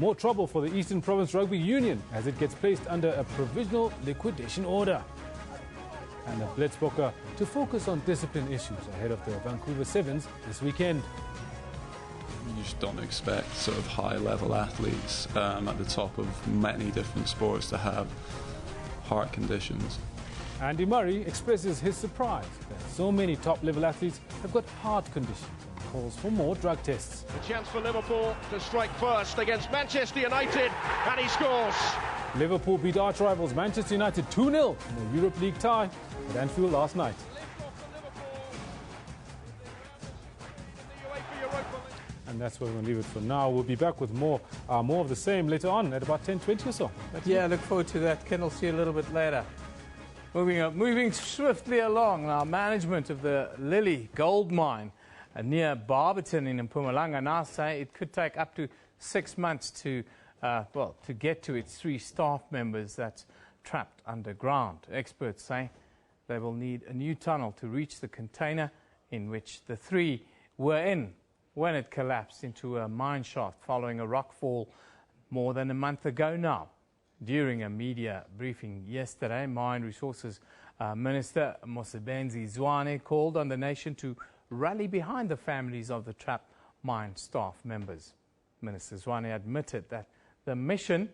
Speaker 2: More trouble for the Eastern Province Rugby Union as it gets placed under a provisional liquidation order. And a Blitzbokker to focus on discipline issues ahead of the Vancouver Sevens this weekend.
Speaker 4: You just don't expect sort of high-level athletes at the top of many different sports to have heart conditions.
Speaker 2: Andy Murray expresses his surprise that so many top-level athletes have got heart conditions and calls for more drug tests.
Speaker 23: A chance for Liverpool to strike first against Manchester United, and he scores.
Speaker 2: Liverpool beat arch rivals Manchester United 2-0 in a Europe League tie at Anfield last night. And that's where we're going to leave it for now. We'll be back with more of the same later on at about 10:20 or so.
Speaker 1: Yeah, look forward to that. Ken will see you a little bit later. Moving swiftly along, now management of the Lily gold mine near Barberton in Mpumalanga now say it could take up to 6 months to get to its 3 staff members that's trapped underground. Experts say they will need a new tunnel to reach the container in which the 3 were in when it collapsed into a mine shaft following a rockfall more than a month ago now. During a media briefing yesterday, Mine Resources Minister Mosebenzi Zwane called on the nation to rally behind the families of the trapped mine staff members. Minister Zwane admitted that the mission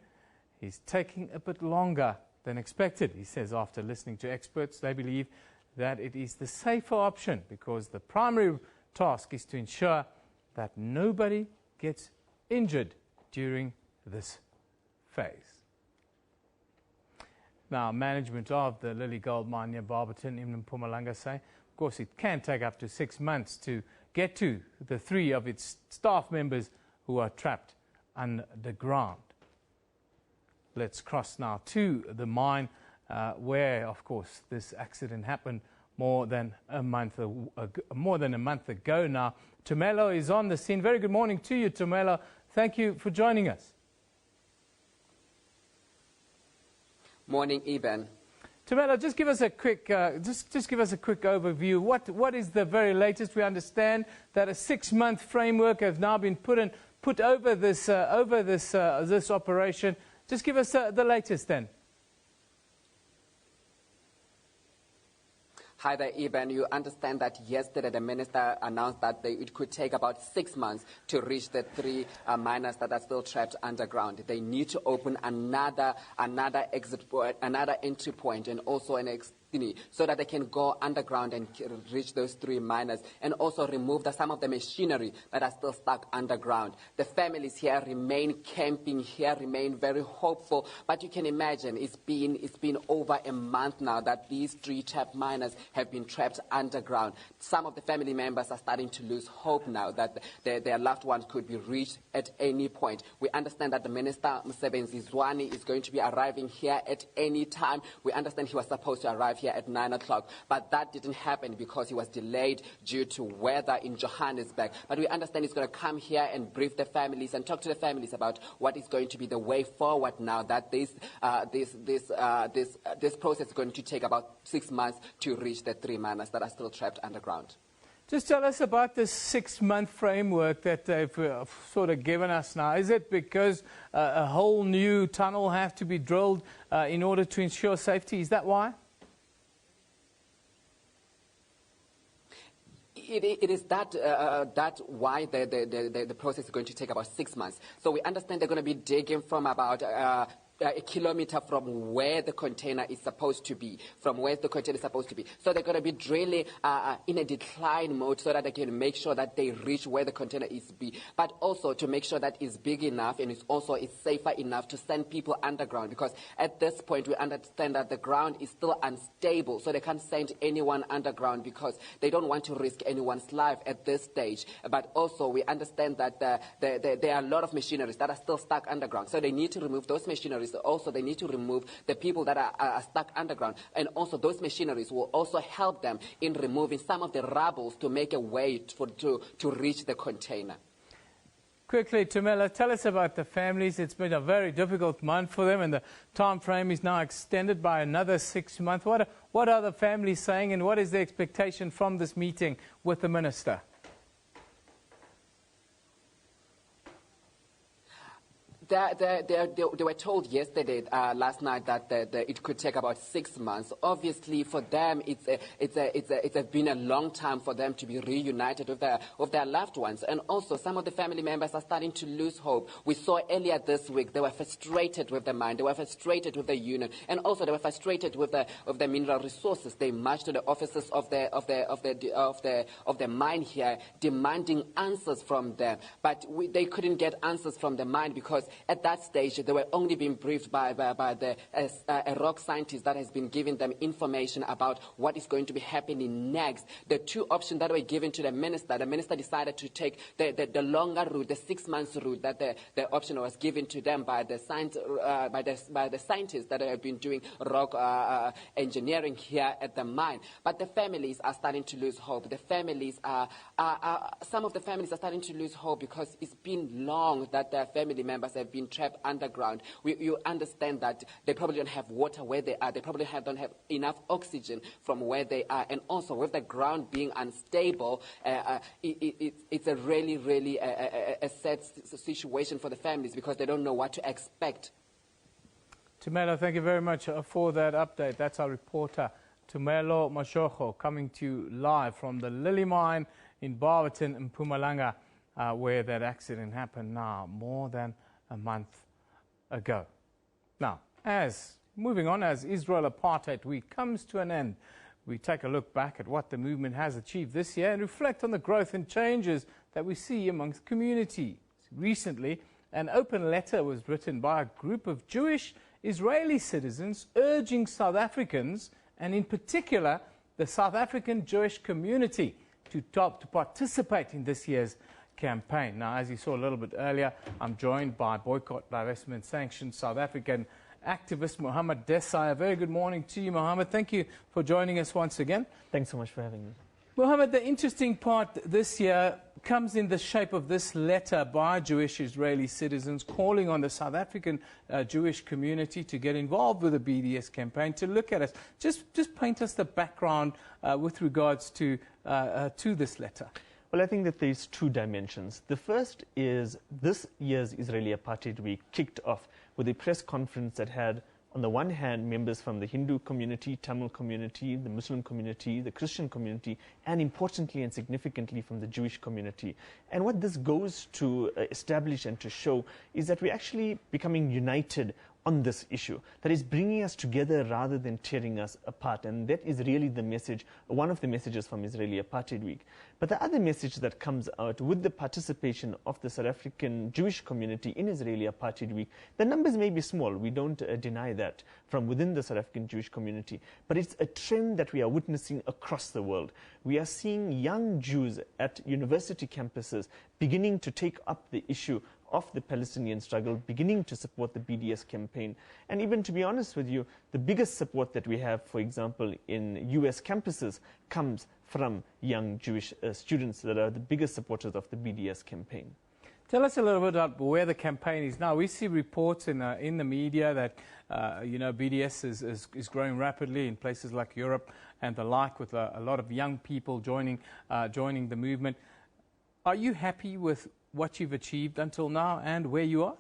Speaker 1: is taking a bit longer than expected. He says after listening to experts, they believe that it is the safer option because the primary task is to ensure that nobody gets injured during this phase. Now, management of the Lily Gold Mine near Barberton in Mpumalanga say, of course, it can take up to 6 months to get to the 3 of its staff members who are trapped underground. Let's cross now to the mine where, of course, this accident happened more than a month ago now. Tumelo is on the scene. Very good morning to you, Tumelo. Thank you for joining us.
Speaker 24: Morning, Eben.
Speaker 1: Tumelo, just give us a quick, just give us a quick overview. What is the very latest? We understand that a 6-month framework has now been put over this this operation. Just give us the latest then.
Speaker 24: Hi there, Eben. You understand that yesterday the minister announced that it could take about 6 months to reach the 3 miners that are still trapped underground. They need to open another exit point, another entry point, and also an so that they can go underground and reach those 3 miners and also remove some of the machinery that are still stuck underground. The families here remain camping here, remain very hopeful, but you can imagine it's been over a month now that these 3 trapped miners have been trapped underground. Some of the family members are starting to lose hope now that their loved ones could be reached at any point. We understand that the Minister Mosebenzi Zwane is going to be arriving here at any time. We understand he was supposed to arrive here here at 9 o'clock. But that didn't happen because he was delayed due to weather in Johannesburg. But we understand he's going to come here and brief the families and talk to the families about what is going to be the way forward now that this process is going to take about 6 months to reach the 3 miners that are still trapped underground.
Speaker 1: Just tell us about this 6-month framework that they've sort of given us now. Is it because a whole new tunnel has to be drilled in order to ensure safety? Is that why?
Speaker 24: It is that why the process is going to take about 6 months. So we understand they're going to be digging from about a kilometer from where the container is supposed to be, So they're going to be drilling in a decline mode so that they can make sure that they reach where the container is but also to make sure that it's big enough and it's safer enough to send people underground, because at this point we understand that the ground is still unstable, so they can't send anyone underground because they don't want to risk anyone's life at this stage. But also we understand that there are a lot of machineries that are still stuck underground, so they need to remove those machineries. Also, they need to remove the people that are stuck underground. And also, those machineries will also help them in removing some of the rubble to make a way to reach the container.
Speaker 1: Quickly, Tumelo, tell us about the families. It's been a very difficult month for them, and the time frame is now extended by another 6 months. What are the families saying, and what is the expectation from this meeting with the minister?
Speaker 24: They were told yesterday, last night, that it could take about 6 months. Obviously, for them, it's been a long time for them to be reunited with their loved ones. And also, some of the family members are starting to lose hope. We saw earlier this week they were frustrated with the mine, they were frustrated with the union, and also they were frustrated with the mineral resources. They marched to the offices of the mine here, demanding answers from them. But they couldn't get answers from the mine because at that stage, they were only being briefed by a rock scientist that has been giving them information about what is going to be happening next. The two options that were given to the minister decided to take the longer route, the 6 months route, that the option was given to them by the scientists that have been doing rock engineering here at the mine. But the families are starting to lose hope. The families some of the families are starting to lose hope because it's been long that their family members have been trapped underground. You understand that they probably don't have water where they are. They probably don't have enough oxygen from where they are. And also, with the ground being unstable, it's a really, really a sad situation for the families because they don't know what to expect.
Speaker 1: Tumelo, thank you very much for that update. That's our reporter, Tumelo Mashoko, coming to you live from the Lily Mine in Barberton in Mpumalanga, where that accident happened now more than a month ago. Now, moving on, as Israel Apartheid Week comes to an end, we take a look back at what the movement has achieved this year and reflect on the growth and changes that we see amongst communities. Recently, an open letter was written by a group of Jewish Israeli citizens urging South Africans, and in particular the South African Jewish community, to participate in this year's campaign. Now, as you saw a little bit earlier, I'm joined by Boycott, Divestment, Sanctions South African activist Mohammed Desai. A very good morning to you, Mohammed. Thank you for joining us once again.
Speaker 3: Thanks so much for having me.
Speaker 1: Mohammed, the interesting part this year comes in the shape of this letter by Jewish Israeli citizens calling on the South African Jewish community to get involved with the BDS campaign, to look at us. Just paint us the background with regards to this letter.
Speaker 3: Well, I think that there's two dimensions. The first is this year's Israeli Apartheid Week kicked off with a press conference that had, on the one hand, members from the Hindu community, Tamil community, the Muslim community, the Christian community, and importantly and significantly from the Jewish community. And what this goes to establish and to show is that we're actually becoming united on this issue, that is bringing us together rather than tearing us apart. And that is really the message, one of the messages from Israeli Apartheid Week. But the other message that comes out with the participation of the South African Jewish community in Israeli Apartheid Week, the numbers may be small, we don't deny that, from within the South African Jewish community, but it's a trend that we are witnessing across the world. We are seeing young Jews at university campuses beginning to take up the issue of the Palestinian struggle beginning to support the BDS campaign. And even to be honest with you, the biggest support that we have, for example, in US campuses comes from young Jewish students that are the biggest supporters of the BDS campaign.
Speaker 1: Tell us a little bit about where the campaign is now. We see reports in the media that BDS is growing rapidly in places like Europe and the like, with a lot of young people joining the movement. Are you happy with what you've achieved until now and where you are?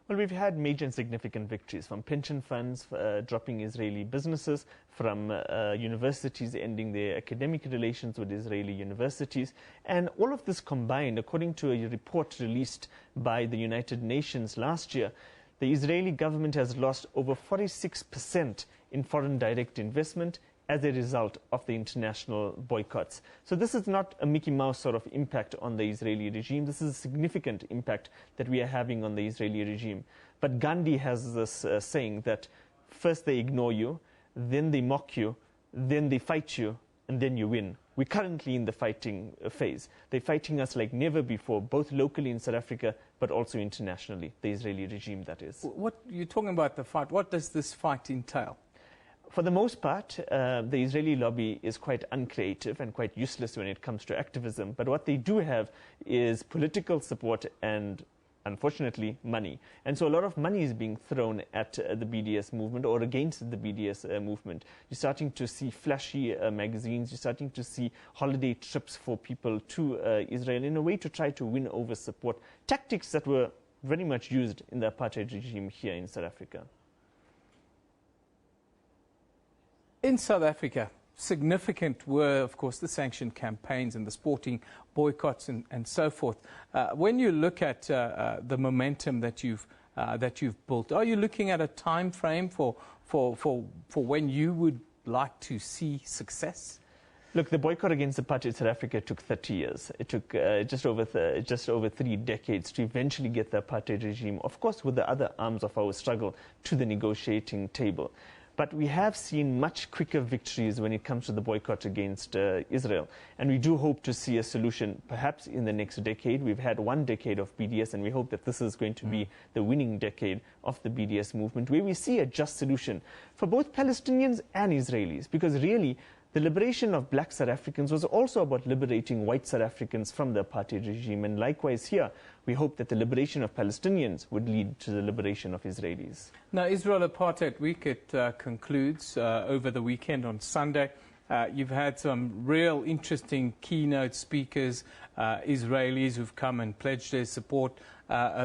Speaker 3: Well, we've had major and significant victories, from pension funds dropping Israeli businesses, from universities ending their academic relations with Israeli universities. And all of this combined, according to a report released by the United Nations last year, the Israeli government has lost over 46% in foreign direct investment as a result of the international boycotts. So this is not a Mickey Mouse sort of impact on the Israeli regime. This is a significant impact that we are having on the Israeli regime. But Gandhi has this saying that first they ignore you, then they mock you, then they fight you, and then you win. We're currently in the fighting phase. They're fighting us like never before, both locally in South Africa, but also internationally, the Israeli regime, that is.
Speaker 1: What you're talking about, the fight, what does this fight entail?
Speaker 3: For the most part, the Israeli lobby is quite uncreative and quite useless when it comes to activism. But what they do have is political support and, unfortunately, money. And so a lot of money is being thrown at the BDS movement or against the BDS movement. You're starting to see flashy magazines. You're starting to see holiday trips for people to Israel in a way to try to win over support. Tactics that were very much used in the apartheid regime here in South Africa.
Speaker 1: In South Africa, significant were, of course, the sanctioned campaigns and the sporting boycotts and so forth. When you look at the momentum that you've built, are you looking at a time frame for when you would like to see success?
Speaker 3: Look, the boycott against apartheid South Africa took 30 years. It took just over 3 decades to eventually get the apartheid regime, of course, with the other arms of our struggle, to the negotiating table. But we have seen much quicker victories when it comes to the boycott against Israel. And we do hope to see a solution perhaps in the next decade. We've had 1 decade of BDS, and we hope that this is going to be the winning decade of the BDS movement, where we see a just solution for both Palestinians and Israelis. Because really, the liberation of black South Africans was also about liberating white South Africans from the apartheid regime. And likewise here, we hope that the liberation of Palestinians would lead to the liberation of Israelis.
Speaker 1: Now, Israel Apartheid Week, it concludes over the weekend on Sunday. You've had some real interesting keynote speakers, Israelis who've come and pledged their support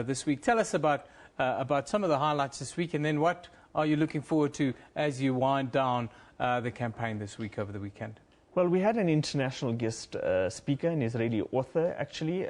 Speaker 1: this week. Tell us about some of the highlights this week, and then what are you looking forward to as you wind down the campaign this week over the weekend?
Speaker 3: Well, we had an international guest speaker, an Israeli author, actually,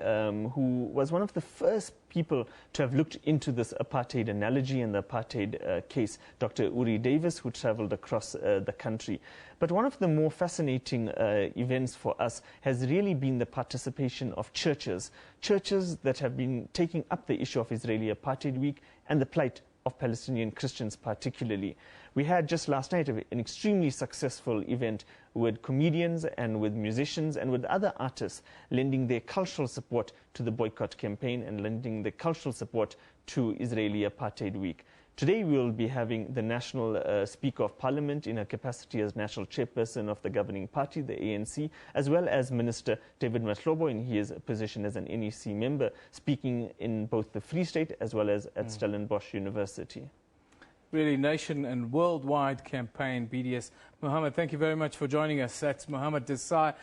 Speaker 3: who was one of the first people to have looked into this apartheid analogy and the apartheid case, Dr. Uri Davis, who traveled across the country. But one of the more fascinating events for us has really been the participation of churches that have been taking up the issue of Israeli Apartheid Week and the plight of Palestinian Christians particularly. We had just last night an extremely successful event with comedians and with musicians and with other artists lending their cultural support to the boycott campaign and lending their cultural support to Israeli Apartheid Week. Today we will be having the National Speaker of Parliament in her capacity as National Chairperson of the governing party, the ANC, as well as Minister David Mahlobo in his position as an NEC member, speaking in both the Free State as well as at Stellenbosch University.
Speaker 1: Really nation and worldwide campaign, BDS. Mohammed, thank you very much for joining us. That's Mohammed Desai.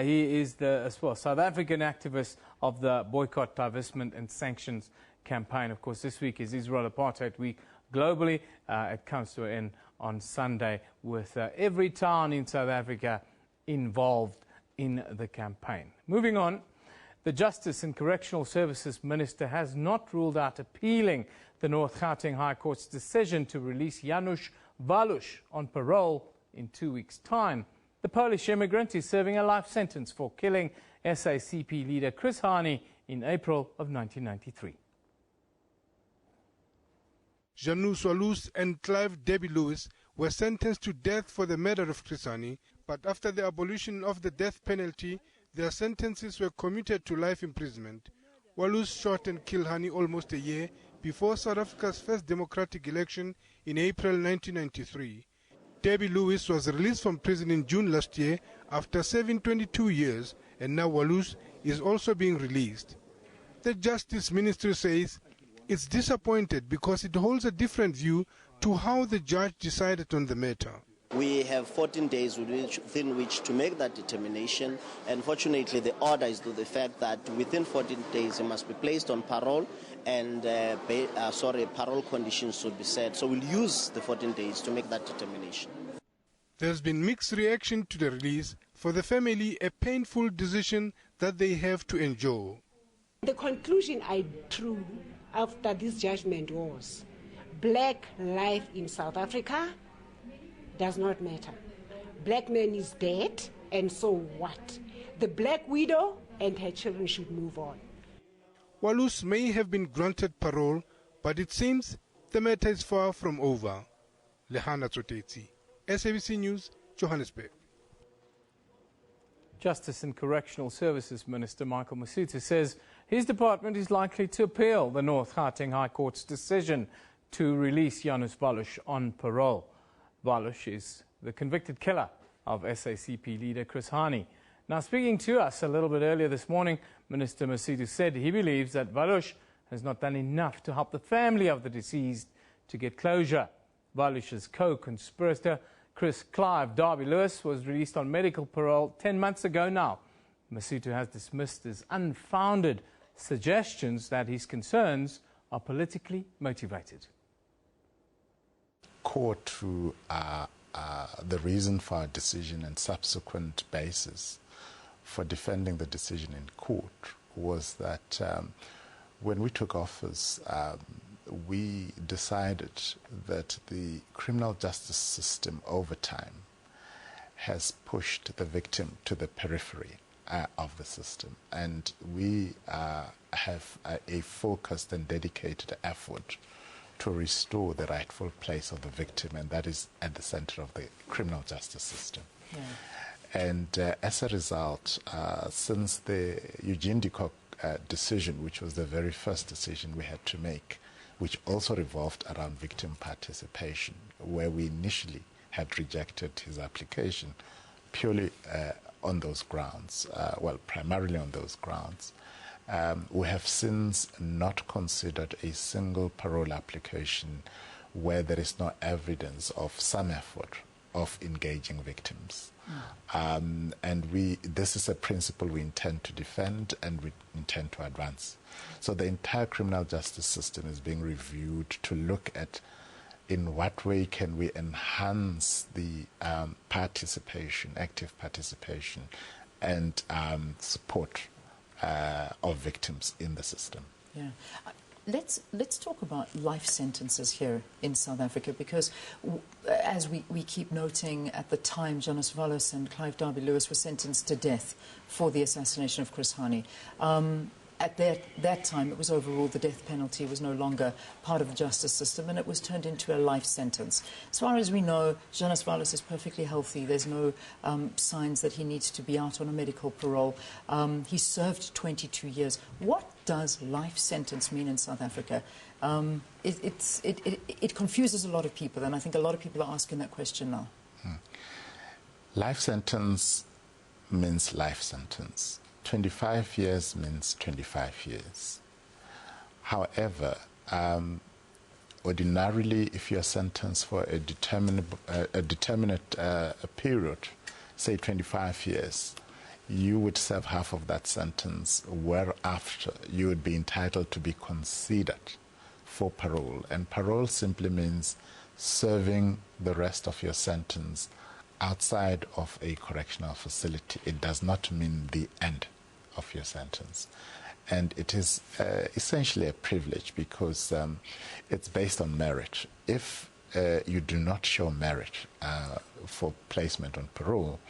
Speaker 1: He is the South African activist of the Boycott, Divestment and Sanctions campaign. Of course, this week is Israel Apartheid Week globally. It comes to an end on Sunday with every town in South Africa involved in the campaign. Moving on, the Justice and Correctional Services Minister has not ruled out appealing the North Gauteng High Court's decision to release Janusz Walusz on parole in 2 weeks' time. The Polish immigrant is serving a life sentence for killing SACP leader Chris Hani in April of 1993.
Speaker 5: Janusz Walusz and Clive Debbie Lewis were sentenced to death for the murder of Chris Hani, but after the abolition of the death penalty, their sentences were commuted to life imprisonment. Walus shot and killed Hani almost a year before South Africa's first democratic election in April 1993. Debbie Lewis was released from prison in June last year after serving 22 years, and now Walus is also being released. The Justice Ministry says it's disappointed because it holds a different view to how the judge decided on the matter.
Speaker 6: We have 14 days within which to make that determination. Unfortunately, the order is to the fact that within 14 days he must be placed on parole and parole conditions should be set. So we'll use the 14 days to make that determination.
Speaker 5: There's been mixed reaction to the release. For the family, a painful decision that they have to endure.
Speaker 7: The conclusion I drew after this judgment was black life in South Africa does not matter. Black man is dead, and so what? The black widow and her children should move on.
Speaker 5: Walus may have been granted parole, but it seems the matter is far from over. Lehana Tsotetsi, SABC News, Johannesburg.
Speaker 1: Justice and Correctional Services Minister Michael Masutu says his department is likely to appeal the North Gauteng High Court's decision to release Janus Walus on parole. Walus is the convicted killer of SACP leader Chris Hani. Now, speaking to us a little bit earlier this morning, Minister Masutu said he believes that Walus has not done enough to help the family of the deceased to get closure. Walus's co-conspirator, Chris Clive Darby-Lewis, was released on medical parole 10 months ago now. Masutu has dismissed as unfounded suggestions that his concerns are politically motivated.
Speaker 8: Core to the reason for our decision and subsequent basis for defending the decision in court was that when we took office, we decided that the criminal justice system over time has pushed the victim to the periphery of the system, and we have a focused and dedicated effort to restore the rightful place of the victim, and that is at the center of the criminal justice system. Yeah. And as a result, since the Eugene de Kock decision, which was the very first decision we had to make, which also revolved around victim participation, where we initially had rejected his application purely on those grounds, primarily on those grounds, we have since not considered a single parole application where there is no evidence of some effort of engaging victims. And this is a principle we intend to defend and we intend to advance. So the entire criminal justice system is being reviewed to look at in what way can we enhance the participation, active participation, and support of victims in the system.
Speaker 9: Yeah. Let's talk about life sentences here in South Africa, because as we keep noting, at the time Janus Walus and Clive Darby-Lewis were sentenced to death for the assassination of Chris Hani. At that time, it was overruled. The death penalty was no longer part of the justice system, and it was turned into a life sentence. As far as we know, Janus Walus is perfectly healthy. There's no signs that he needs to be out on a medical parole. He served 22 years. What does life sentence mean in South Africa? It confuses a lot of people, and I think a lot of people are asking that question now.
Speaker 8: Life sentence means life sentence. 25 years means 25 years. However, ordinarily, if you are sentenced for a determinate period, say 25 years, you would serve half of that sentence, whereafter you would be entitled to be considered for parole. And parole simply means serving the rest of your sentence outside of a correctional facility. It does not mean the end of your sentence. And it is essentially a privilege because it's based on merit. If you do not show merit for placement on parole,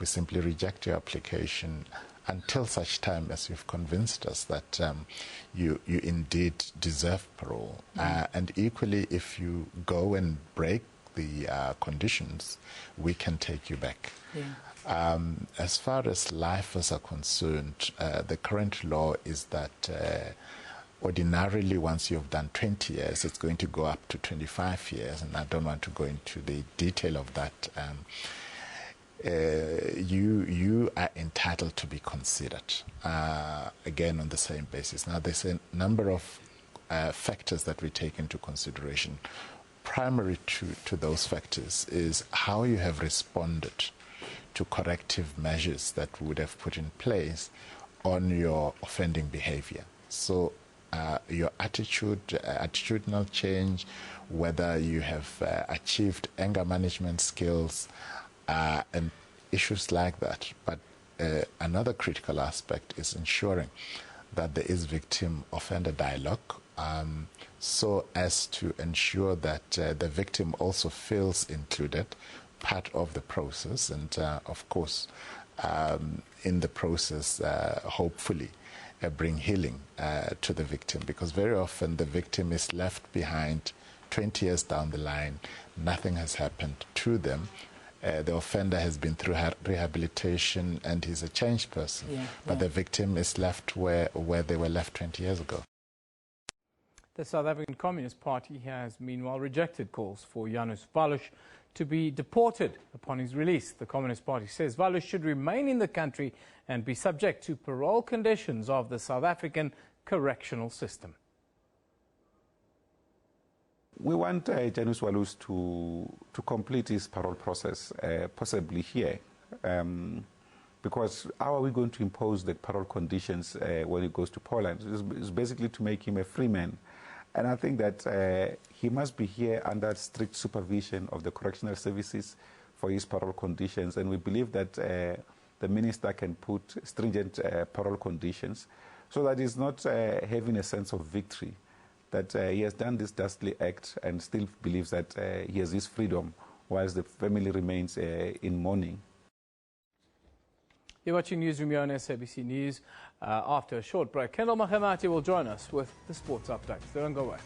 Speaker 8: we simply reject your application until such time as you've convinced us that you indeed deserve parole. And equally, if you go and break the conditions, we can take you back. As far as lifers are concerned, the current law is that ordinarily once you've done 20 years, it's going to go up to 25 years, and I don't want to go into the detail of that. You are entitled to be considered, again, on the same basis. Now, there's a number of factors that we take into consideration. Primary to those factors is how you have responded to corrective measures that we would have put in place on your offending behavior. So your attitudinal change, whether you have achieved anger management skills, and issues like that. But another critical aspect is ensuring that there is victim-offender dialogue, so as to ensure that the victim also feels included, part of the process, and of course, in the process, hopefully, bring healing to the victim, because very often the victim is left behind 20 years down the line, nothing has happened to them. The offender has been through rehabilitation and he's a changed person, but the victim is left where they were left 20 years ago.
Speaker 1: The South African Communist Party has meanwhile rejected calls for Janus Valush to be deported upon his release. The Communist Party says Valush should remain in the country and be subject to parole conditions of the South African correctional system.
Speaker 10: We want Janus Valush to complete his parole process, possibly here, because how are we going to impose the parole conditions when he goes to Poland? It's basically to make him a free man. And I think that he must be here under strict supervision of the correctional services for his parole conditions. And we believe that the minister can put stringent parole conditions so that he's not having a sense of victory, that he has done this dastardly act and still believes that he has his freedom whilst the family remains in mourning.
Speaker 1: You're watching Newsroom here on SABC News. After a short break, Kendall Mahamati will join us with the sports updates. Don't go away.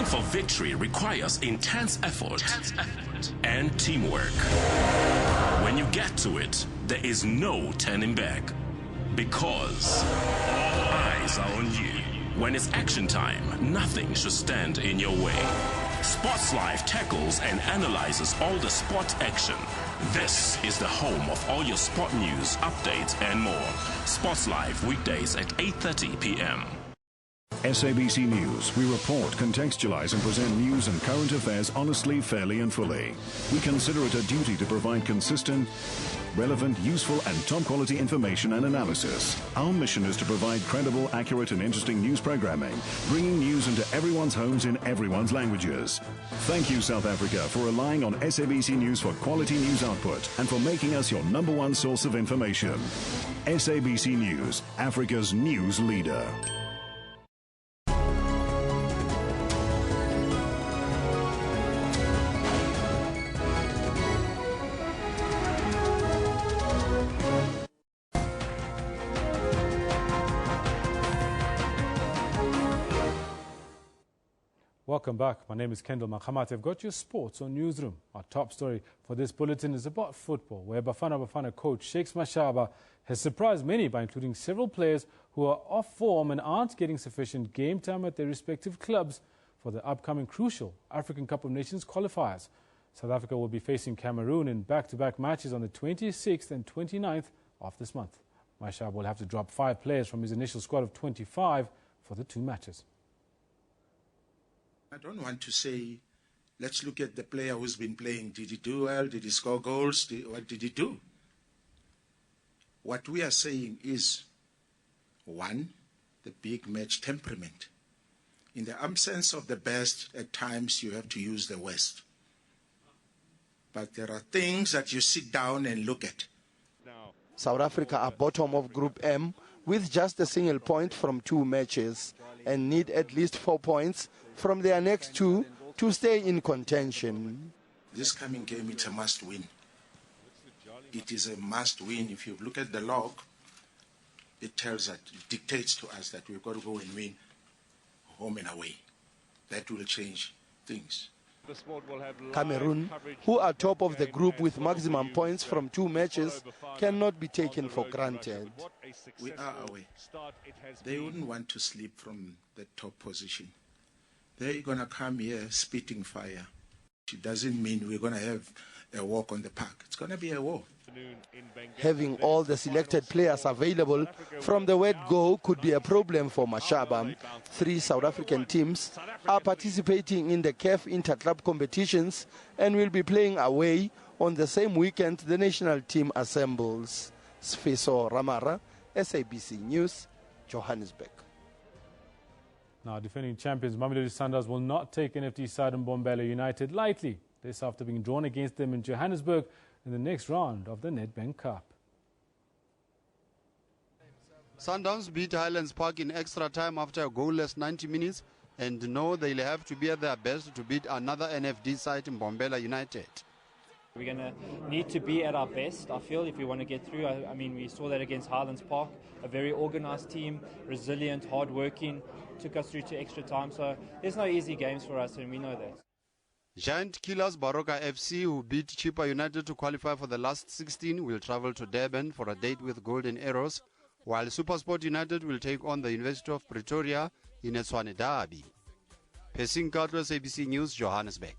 Speaker 12: For victory requires intense effort and teamwork. When you get to it, there is no turning back, because all eyes are on you. When it's action time, nothing should stand in your way. Sports Live tackles and analyzes all the sport action. This is the home of all your sport news, updates, and more. Sports Live weekdays at 8:30 p.m.
Speaker 18: SABC News. We report, contextualize, and present news and current affairs honestly, fairly, and fully. We consider it a duty to provide consistent, relevant, useful, and top-quality information and analysis. Our mission is to provide credible, accurate, and interesting news programming, bringing news into everyone's homes in everyone's languages. Thank you, South Africa, for relying on SABC News for quality news output and for making us your #1 source of information. SABC News, Africa's news leader.
Speaker 2: Welcome back. My name is Kendall Mahamati. I've got your sports on Newsroom. Our top story for this bulletin is about football, where Bafana coach Shakes Mashaba has surprised many by including several players who are off form and aren't getting sufficient game time at their respective clubs for the upcoming crucial African Cup of Nations qualifiers. South Africa will be facing Cameroon in back-to-back matches on the 26th and 29th of this month. Mashaba will have to drop 5 players from his initial squad of 25 for the 2 matches.
Speaker 13: I don't want to say, let's look at the player who's been playing. Did he do well? Did he score goals? What did he do? What we are saying is, 1, the big match temperament. In the absence of the best, at times you have to use the worst. But there are things that you sit down and look at.
Speaker 14: South Africa are bottom of Group M with just a single point from 2 matches and need at least 4 points from their next 2 to stay in contention.
Speaker 13: This coming game, it's a must-win. It is a must-win. If you look at the log, it dictates to us that we've got to go and win home and away. That will change things.
Speaker 14: Cameroon, who are top of the group with maximum points from 2 matches, cannot be taken for granted.
Speaker 13: We are away. They wouldn't want to sleep from the top position. They're going to come here spitting fire. It doesn't mean we're going to have a walk on the park. It's going to be a war.
Speaker 14: Having all the selected players available from the word go could be a problem for Mashaba. 3 South African teams are participating in the CAF Interclub competitions and will be playing away on the same weekend the national team assembles. Sfiso Ramara, SABC News, Johannesburg.
Speaker 2: Now, defending champions Mamelodi Sundowns will not take NFD side Mbombela United lightly. This after being drawn against them in Johannesburg in the next round of the Nedbank Cup.
Speaker 15: Sundowns beat Highlands Park in extra time after a goalless 90 minutes and know they'll have to be at their best to beat another NFD side in Mbombela United.
Speaker 16: We're going to need to be at our best, I feel, if we want to get through. I mean, we saw that against Highlands Park, a very organised team, resilient, hard-working, took us through to extra time. So there's no easy games for us, and we know that.
Speaker 15: Giant killers Baroka FC, who beat Chippa United to qualify for the last 16, will travel to Durban for a date with Golden Arrows, while SuperSport United will take on the University of Pretoria in a Tshwane derby. Pessing Katlo, SABC News, Johannesburg.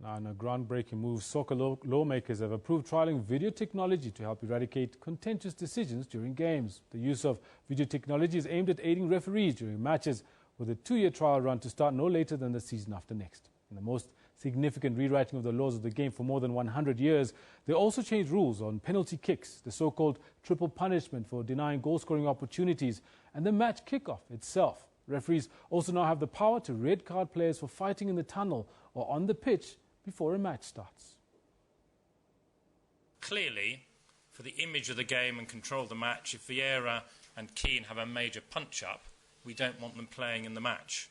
Speaker 2: Now, in a groundbreaking move, soccer lawmakers have approved trialling video technology to help eradicate contentious decisions during games. The use of video technology is aimed at aiding referees during matches, with a 2-year trial run to start no later than the season after next. In the most significant rewriting of the laws of the game for more than 100 years, they also changed rules on penalty kicks, the so-called triple punishment for denying goal-scoring opportunities, and the match kickoff itself. Referees also now have the power to red card players for fighting in the tunnel or on the pitch before a match starts.
Speaker 17: Clearly, for the image of the game and control of the match, if Vieira and Keane have a major punch-up, we don't want them playing in the match.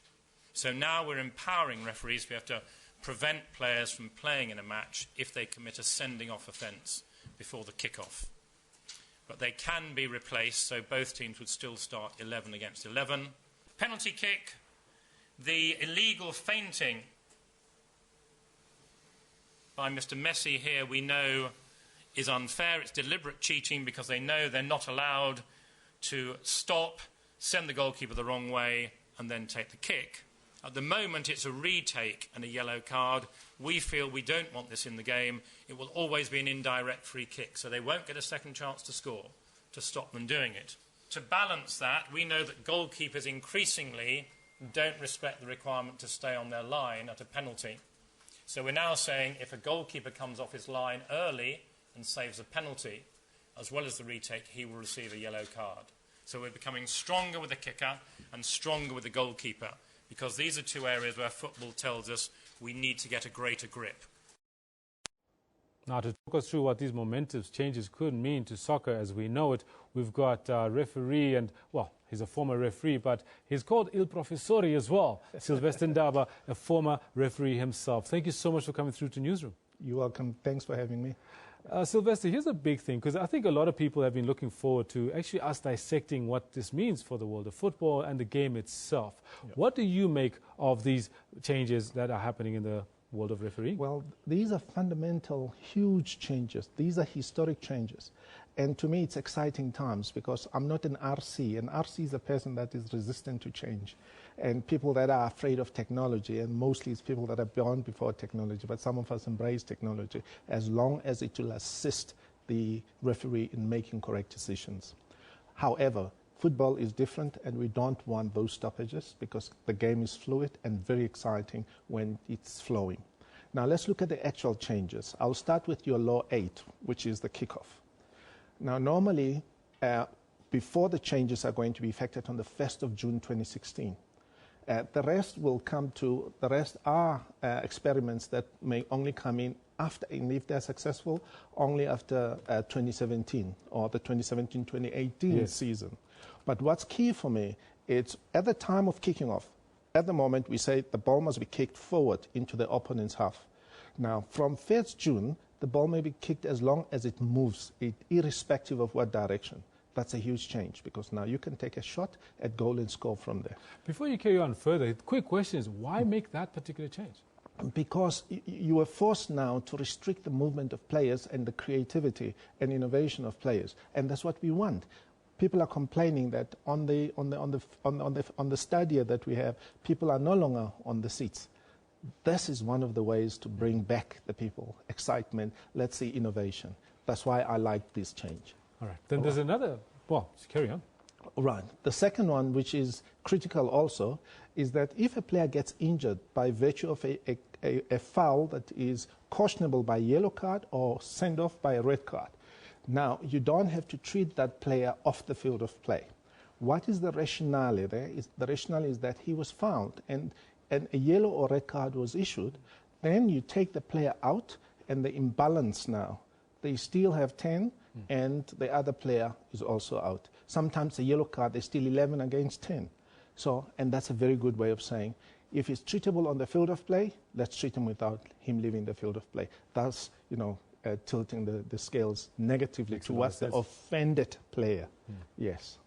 Speaker 17: So now we're empowering referees. We have to prevent players from playing in a match if they commit a sending-off offence before the kick-off. But they can be replaced, so both teams would still start 11 against 11. Penalty kick, the illegal feinting by Mr. Messi here, we know, is unfair. It's deliberate cheating because they know they're not allowed to stop, send the goalkeeper the wrong way, and then take the kick. At the moment, it's a retake and a yellow card. We feel we don't want this in the game. It will always be an indirect free kick, so they won't get a second chance to score to stop them doing it. To balance that, we know that goalkeepers increasingly don't respect the requirement to stay on their line at a penalty. So we're now saying if a goalkeeper comes off his line early and saves a penalty, as well as the retake, he will receive a yellow card. So we're becoming stronger with the kicker and stronger with the goalkeeper, because these are 2 areas where football tells us we need to get a greater grip.
Speaker 2: Now, to talk us through what these momentous changes could mean to soccer as we know it, we've got a referee and, well, he's a former referee, but he's called Il Professore as well. Sylvester Ndaba, a former referee himself. Thank you so much for coming through to Newsroom.
Speaker 25: You're welcome. Thanks for having me.
Speaker 2: Sylvester, here's a big thing, because I think a lot of people have been looking forward to actually us dissecting what this means for the world of football and the game itself. Yep. What do you make of these changes that are happening in the world of refereeing?
Speaker 25: Well, these are fundamental, huge changes. These are historic changes. And to me, it's exciting times because I'm not an RC. An RC is a person that is resistant to change. And people that are afraid of technology, and mostly it's people that are born before technology, but some of us embrace technology as long as it will assist the referee in making correct decisions. However, football is different, and we don't want those stoppages because the game is fluid and very exciting when it's flowing. Now let's look at the actual changes. I'll start with your Law 8, which is the kickoff. Now normally, before the changes are going to be effected on the 1st of June 2016, The rest will come to, the rest are experiments that may only come in after, and if they're successful, only after 2017 or the 2017-2018 season. But what's key for me, it's at the time of kicking off, at the moment we say the ball must be kicked forward into the opponent's half. Now, from 1st June, the ball may be kicked as long as it moves, irrespective of what direction. That's a huge change, because now you can take a shot at goal and score from there.
Speaker 2: Before you carry on further, the quick question is, why make that particular change?
Speaker 25: Because you are forced now to restrict the movement of players and the creativity and innovation of players, and that's what we want. People are complaining that on the stadia that we have, people are no longer on the seats. This is one of the ways to bring back the people, excitement, let's see innovation. That's why I like this change.
Speaker 2: All right. Then there's another, well, carry on.
Speaker 25: Right. The second one, which is critical also, is that if a player gets injured by virtue of a foul that is cautionable by yellow card or sent off by a red card, now you don't have to treat that player off the field of play. What is the rationale there? The rationale is that he was fouled and a yellow or red card was issued. Then you take the player out and the imbalance now. They still have 10 and the other player is also out. Sometimes a yellow card, there's still 11 against 10. So, and that's a very good way of saying, if he's treatable on the field of play, let's treat him without him leaving the field of play. Thus, you know, tilting the scales negatively towards the offended player. Yes.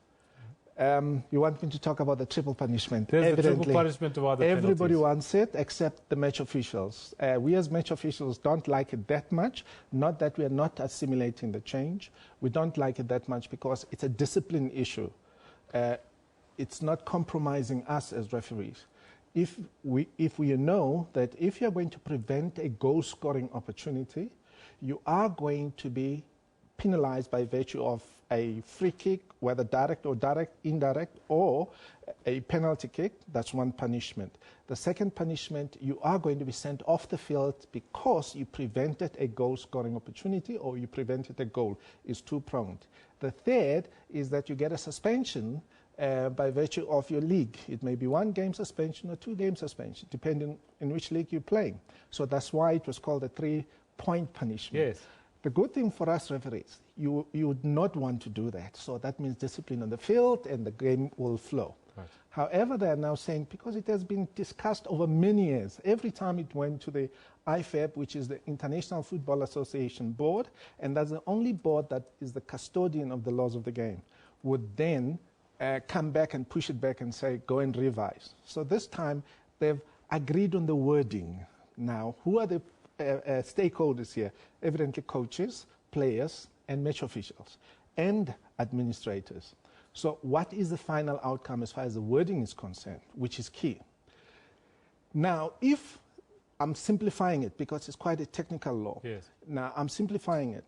Speaker 25: You want me to talk about the triple punishment?
Speaker 2: There's the triple punishment about the
Speaker 25: Everybody
Speaker 2: penalties.
Speaker 25: wants it, except the match officials. We as match officials don't like it that much. Not that we are not assimilating the change. We don't like it that much because it's a discipline issue. It's not compromising us as referees. If we know that if you're going to prevent a goal-scoring opportunity, you are going to be penalized by virtue of a free kick, whether direct or indirect, or a penalty kick. That's one punishment. The second punishment, you are going to be sent off the field because you prevented a goal-scoring opportunity or you prevented a goal. It's two-pronged. The third is that you get a suspension by virtue of your league. It may be 1 game suspension or 2 game suspension, depending in which league you're playing. So that's why it was called a 3-point punishment.
Speaker 2: Yes.
Speaker 25: The good thing for us referees, you would not want to do that. So that means discipline on the field and the game will flow.
Speaker 2: Right.
Speaker 25: However, they are now saying, because it has been discussed over many years, every time it went to the IFAB, which is the International Football Association board, and that's the only board that is the custodian of the laws of the game, would then come back and push it back and say, go and revise. So this time, they've agreed on the wording. Now, who are the stakeholders here? Evidently coaches, players, and match officials, and administrators. So what is the final outcome as far as the wording is concerned, which is key? Now, if I'm simplifying it, because it's quite a technical law.
Speaker 2: Yes.
Speaker 25: Now, I'm simplifying it.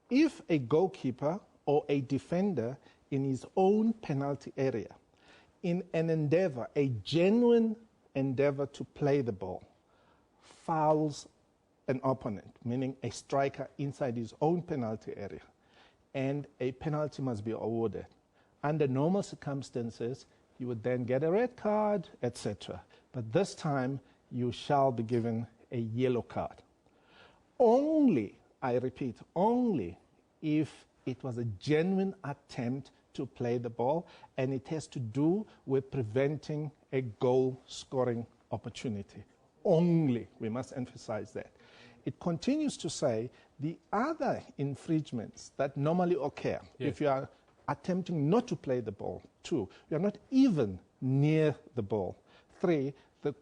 Speaker 25: If a goalkeeper or a defender in his own penalty area, in an endeavor, a genuine endeavor to play the ball, fouls an opponent, meaning a striker inside his own penalty area, and a penalty must be awarded. Under normal circumstances, you would then get a red card, etc. But this time, you shall be given a yellow card. Only, I repeat, only if it was a genuine attempt to play the ball, and it has to do with preventing a goal-scoring opportunity. Only, we must emphasize that. It continues to say the other infringements that normally occur, if you are attempting not to play the ball. 2, you are not even near the ball. 3, the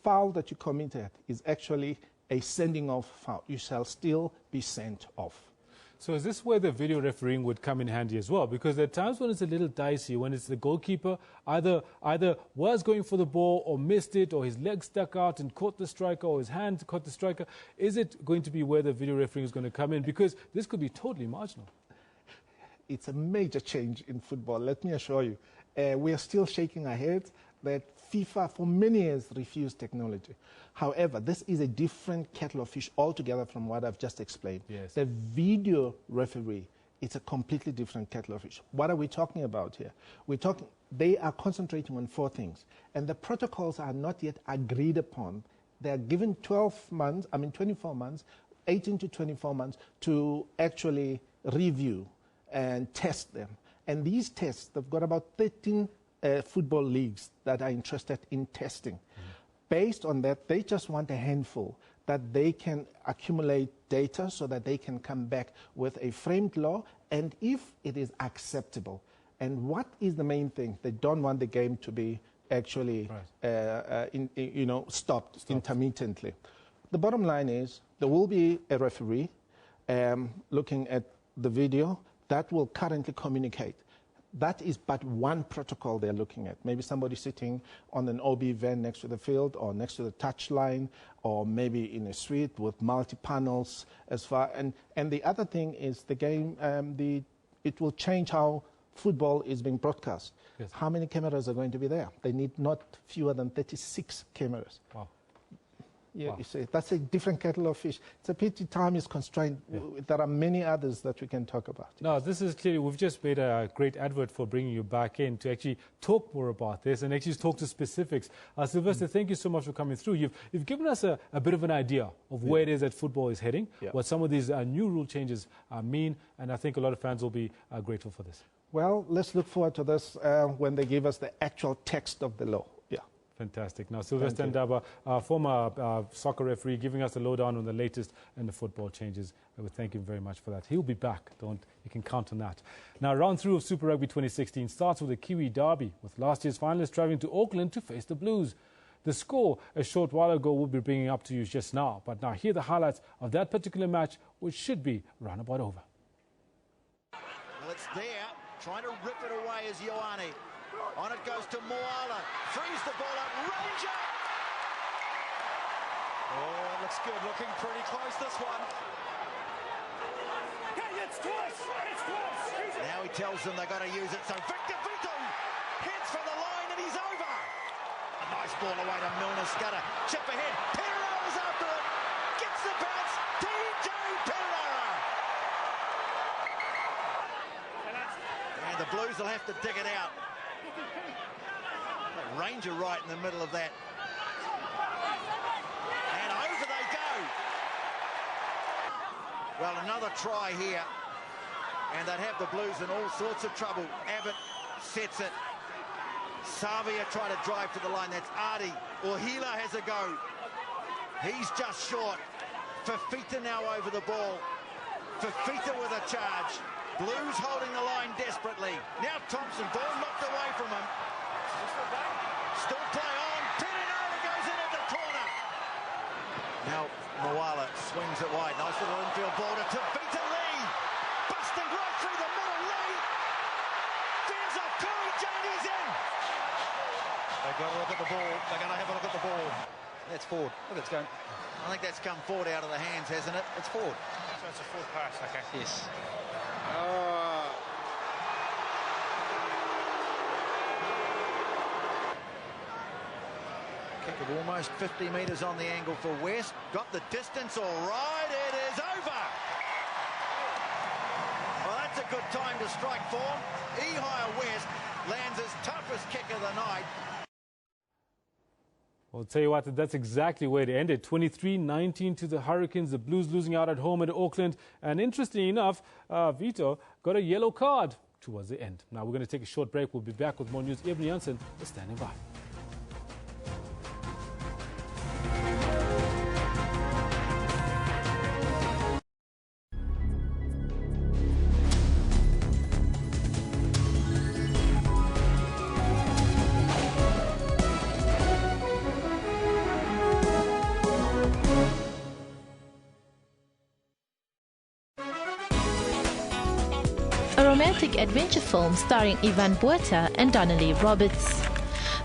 Speaker 25: foul that you committed is actually a sending off foul. You shall still be sent off.
Speaker 2: So is this where the video refereeing would come in handy as well? Because there are times when it's a little dicey, when it's the goalkeeper either was going for the ball or missed it, or his leg stuck out and caught the striker, or his hand caught the striker. Is it going to be where the video refereeing is going to come in? Because this could be totally marginal.
Speaker 25: It's a major change in football, let me assure you. We are still shaking our heads that FIFA for many years refused technology. However, this is a different kettle of fish altogether from what I've just explained.
Speaker 2: Yes.
Speaker 25: The video referee it's a completely different kettle of fish. What are we talking about here? They are concentrating on 4 things, and the protocols are not yet agreed upon. They are given 24 months, 18 to 24 months to actually review and test them. And these tests, they've got about 13 football leagues that are interested in testing. Based on that, they just want a handful that they can accumulate data so that they can come back with a framed law, and if it is acceptable. And what is the main thing? They don't want the game to be actually stopped intermittently. The bottom line is there will be a referee looking at the video that will currently communicate. That is but one protocol they're looking at. Maybe somebody sitting on an OB van next to the field or next to the touchline, or maybe in a suite with multi-panels and the other thing is the game, it will change how football is being broadcast. Yes. How many cameras are going to be there? They need not fewer than 36 cameras. Wow. Yeah, wow. You see, that's a different kettle of fish. It's a pity time is constrained. Yeah. There are many others that we can talk about.
Speaker 2: No, this is clearly, we've just made a great advert for bringing you back in to actually talk more about this and actually talk to specifics. Sylvester, thank you so much for coming through. You've given us a bit of an idea of where it is that football is heading, what some of these new rule changes mean, and I think a lot of fans will be grateful for this.
Speaker 25: Well, let's look forward to this when they give us the actual text of the law.
Speaker 2: Fantastic. Now, Sylvester Ndaba, former soccer referee, giving us a lowdown on the latest in the football changes. I would thank him very much for that. He'll be back. You can count on that. Now, round 3 of Super Rugby 2016 starts with a Kiwi derby, with last year's finalists travelling to Auckland to face the Blues. The score a short while ago we'll be bringing up to you just now. But now, here are the highlights of that particular match, which should be roundabout over.
Speaker 11: Well, it's there. Trying to rip it away is Ioane. On it goes to Moala. Frees the ball up. Ranger! Oh, it looks good. Looking pretty close, this one. Hey, it's close! It's close! Now he tells them they've got to use it. So Victor Vito heads for the line and he's over. A nice ball away to Milner. Scudder. Chip ahead. Pereira's after it. Gets the bounce. DJ Pereira. And the Blues will have to dig it out. Ranger right in the middle of that. And over they go. Well, another try here. And they'd have the Blues in all sorts of trouble. Abbott sets it. Savia tried to drive to the line. That's Artie. Orhila has a go. He's just short. Fafita now over the ball. Fafita with a charge. Blues holding the line desperately. Now Thompson, ball knocked away from him. Still play on. Pereira goes in at the corner. Now Moala swings it wide. Nice little infield ball to Tavita Lee. Busting right through the middle. Lee fears off Curry. Jody's in. They've got to look at the ball. They're going to have a look at the ball. That's forward. Look, it's going. I think that's come forward out of the hands, hasn't it? It's forward.
Speaker 19: So it's a forward pass, okay.
Speaker 11: Yes. Kick of almost 50 metres on the angle for West. Got the distance all right. It is over. Well, that's a good time to strike form. Ehire West lands his toughest kick of the night.
Speaker 2: I'll tell you what, that's exactly where it ended. 23-19 to the Hurricanes, the Blues losing out at home at Auckland. And interestingly enough, Vito got a yellow card towards the end. Now we're going to take a short break. We'll be back with more news. Ebony Janssen is standing by.
Speaker 20: A romantic adventure film starring Ivan Buerta and Donnelly Roberts.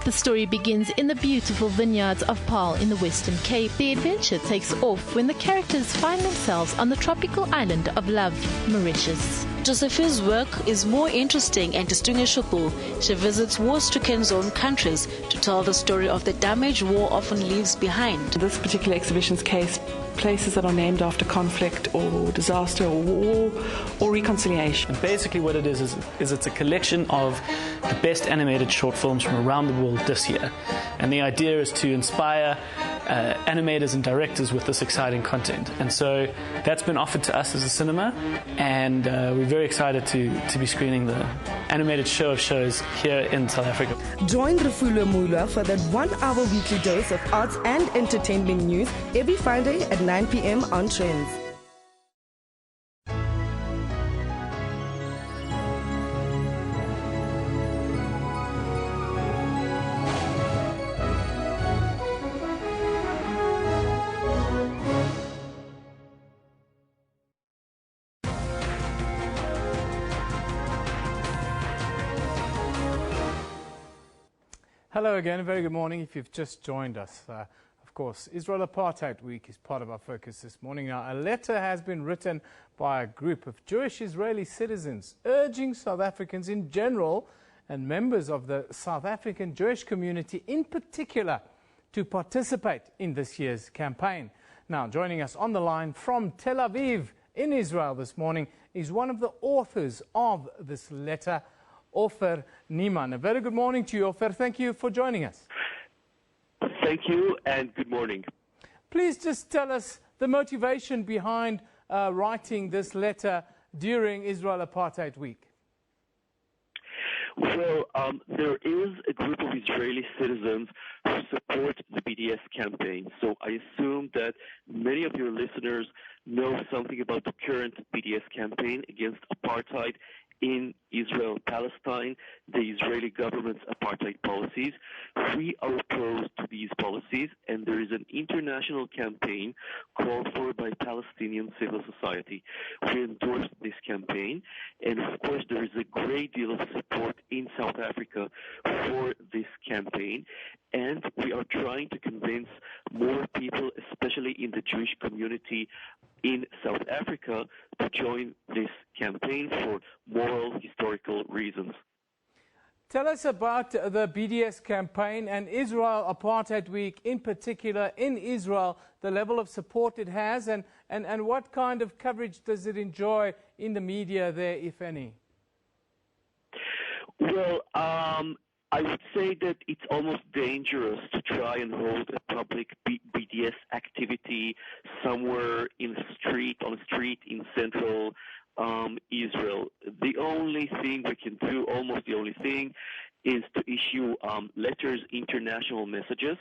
Speaker 4: The story begins in the beautiful vineyards of Paarl in the Western Cape. The adventure takes off when the characters find themselves on the tropical island of Love, Mauritius.
Speaker 20: Josephine's work is more interesting and distinguishable. She visits war-stricken zone countries to tell the story of the damage war often leaves behind.
Speaker 21: This particular exhibition's case, places that are named after conflict or disaster or war or reconciliation.
Speaker 22: And basically what it is it's a collection of the best animated short films from around the world this year. And the idea is to inspire animators and directors with this exciting content. And so that's been offered to us as a cinema, and we're very excited to be screening the animated show of shows here in South Africa.
Speaker 23: Join Refulo Mula for that 1 hour weekly dose of arts and entertainment news every Friday at 9 p.m. on Trends.
Speaker 1: Hello again, a very good morning if you've just joined us. Of course, Israel Apartheid Week is part of our focus this morning. Now, a letter has been written by a group of Jewish Israeli citizens urging South Africans in general and members of the South African Jewish community in particular to participate in this year's campaign. Now, joining us on the line from Tel Aviv in Israel this morning is one of the authors of this letter, Ofer Niemann. A very good morning to you, Ofer. Thank you for joining us.
Speaker 26: Thank you and good morning.
Speaker 1: Please just tell us the motivation behind writing this letter during Israel Apartheid Week.
Speaker 26: Well, there is a group of Israeli citizens who support the BDS campaign. So I assume that many of your listeners know something about the current BDS campaign against apartheid in Israel and Palestine, the Israeli government's apartheid policies. We are opposed to these policies, and there is an international campaign called for by Palestinian civil society. We endorse this campaign, and of course there is a great deal of support in South Africa for this campaign, and we are trying to convince more people, especially in the Jewish community in South Africa, to join this campaign for moral, historical reasons.
Speaker 1: Tell us about the BDS campaign and Israel Apartheid Week in particular in Israel, the level of support it has, and what kind of coverage does it enjoy in the media there, if any?
Speaker 26: Well, I would say that it's almost dangerous to try and hold a public BDS activity somewhere in the street, on a street in central Israel. The only thing we can do, almost the only thing, is to issue letters, international messages,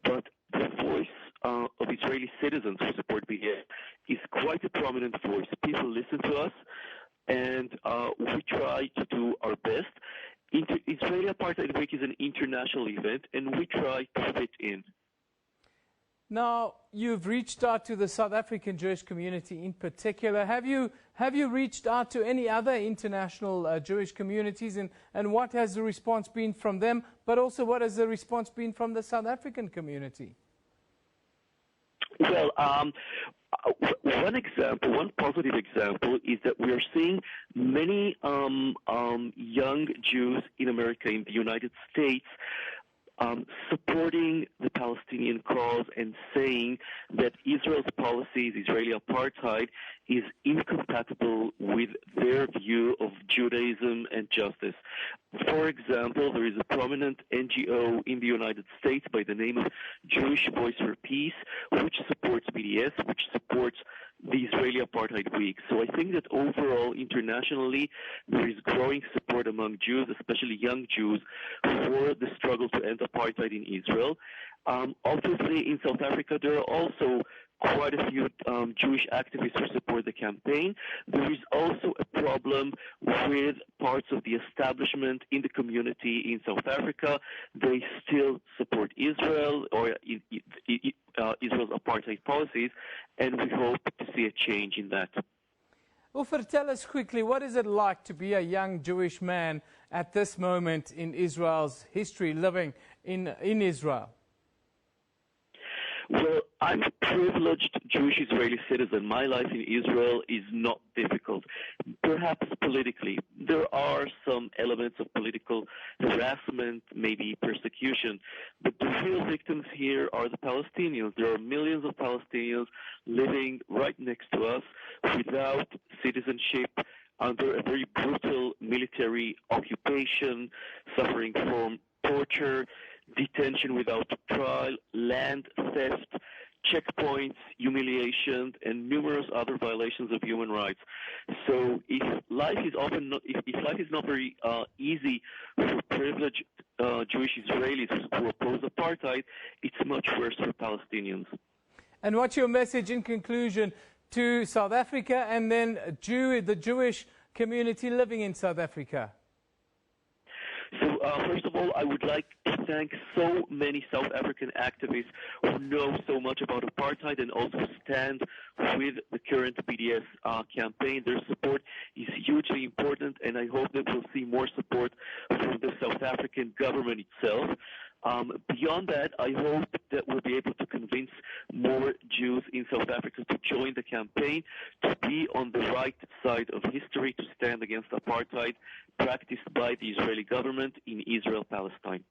Speaker 26: but the voice of Israeli citizens who support BDS is quite a prominent voice. People listen to us, and we try to do our best. Israeli Apartheid Week is an international event, and we try to fit in.
Speaker 1: Now, you've reached out to the South African Jewish community in particular. Have you reached out to any other international Jewish communities, and what has the response been from them, but also what has the response been from the South African community?
Speaker 26: Well, one positive example is that we are seeing many young Jews in America, in the United States, supporting the Palestinian cause and saying that Israel's policies, Israeli apartheid, is incompatible with their view of Judaism and justice. For example, there is a prominent NGO in the United States by the name of Jewish Voice for Peace, which supports BDS, which supports the Israeli Apartheid Week. So I think that overall, internationally, there is growing support among Jews, especially young Jews, for the struggle to end apartheid in Israel. Obviously, in South Africa, there are also quite a few Jewish activists who support the campaign. There is also a problem with parts of the establishment in the community in South Africa. They still support Israel or Israel's apartheid policies, and we hope to see a change in that.
Speaker 1: Ufer, tell us quickly, what is it like to be a young Jewish man at this moment in Israel's history, living in Israel?
Speaker 26: Well, I'm a privileged Jewish Israeli citizen. My life in Israel is not difficult. Perhaps politically, there are some elements of political harassment, maybe persecution, but the real victims here are the Palestinians. There are millions of Palestinians living right next to us without citizenship, under a very brutal military occupation, suffering from torture, detention without trial, land theft, checkpoints, humiliation, and numerous other violations of human rights. So if life is if life is not very easy for privileged Jewish Israelis who oppose apartheid, it's much worse for Palestinians.
Speaker 1: And what's your message in conclusion to South Africa and then the Jewish community living in South Africa?
Speaker 26: So, first of all, I would like to thank so many South African activists who know so much about apartheid and also stand with the current BDS campaign. Their support is hugely important, and I hope that we'll see more support from the South African government itself. Beyond that, I hope that we'll be able to convince more Jews in South Africa to join the campaign, to be on the right side of history, to stand against apartheid practiced by the Israeli government in Israel-Palestine.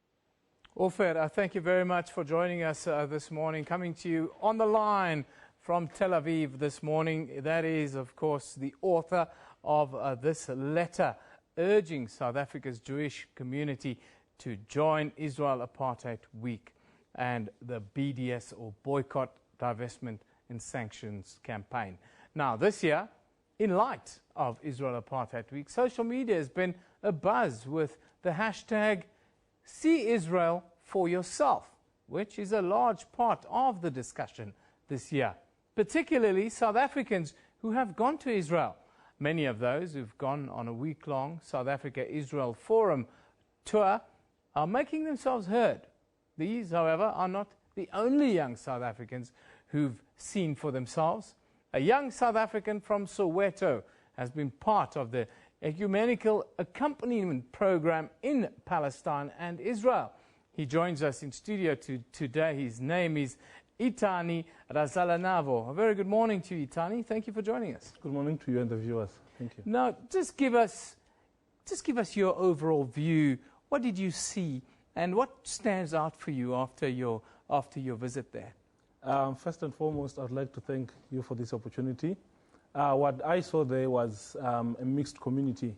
Speaker 1: Ofer, thank you very much for joining us this morning, coming to you on the line from Tel Aviv this morning. That is, of course, the author of this letter urging South Africa's Jewish community to join Israel Apartheid Week and the BDS, or Boycott, Divestment and Sanctions campaign. Now, this year, in light of Israel Apartheid Week, social media has been abuzz with the hashtag See Israel for Yourself, which is a large part of the discussion this year, particularly South Africans who have gone to Israel. Many of those who've gone on a week-long South Africa-Israel Forum tour are making themselves heard. These, however, are not the only young South Africans who've seen for themselves. A young South African from Soweto has been part of the ecumenical accompaniment program in Palestine and Israel. He joins us in studio today. His name is Itani Razalanavo. A very good morning to you, Itani. Thank you for joining us.
Speaker 3: Good morning to you and the viewers. Thank you.
Speaker 1: Now, just give us your overall view. What did you see, and what stands out for you after your visit there?
Speaker 3: First and foremost, I'd like to thank you for this opportunity. What I saw there was a mixed community,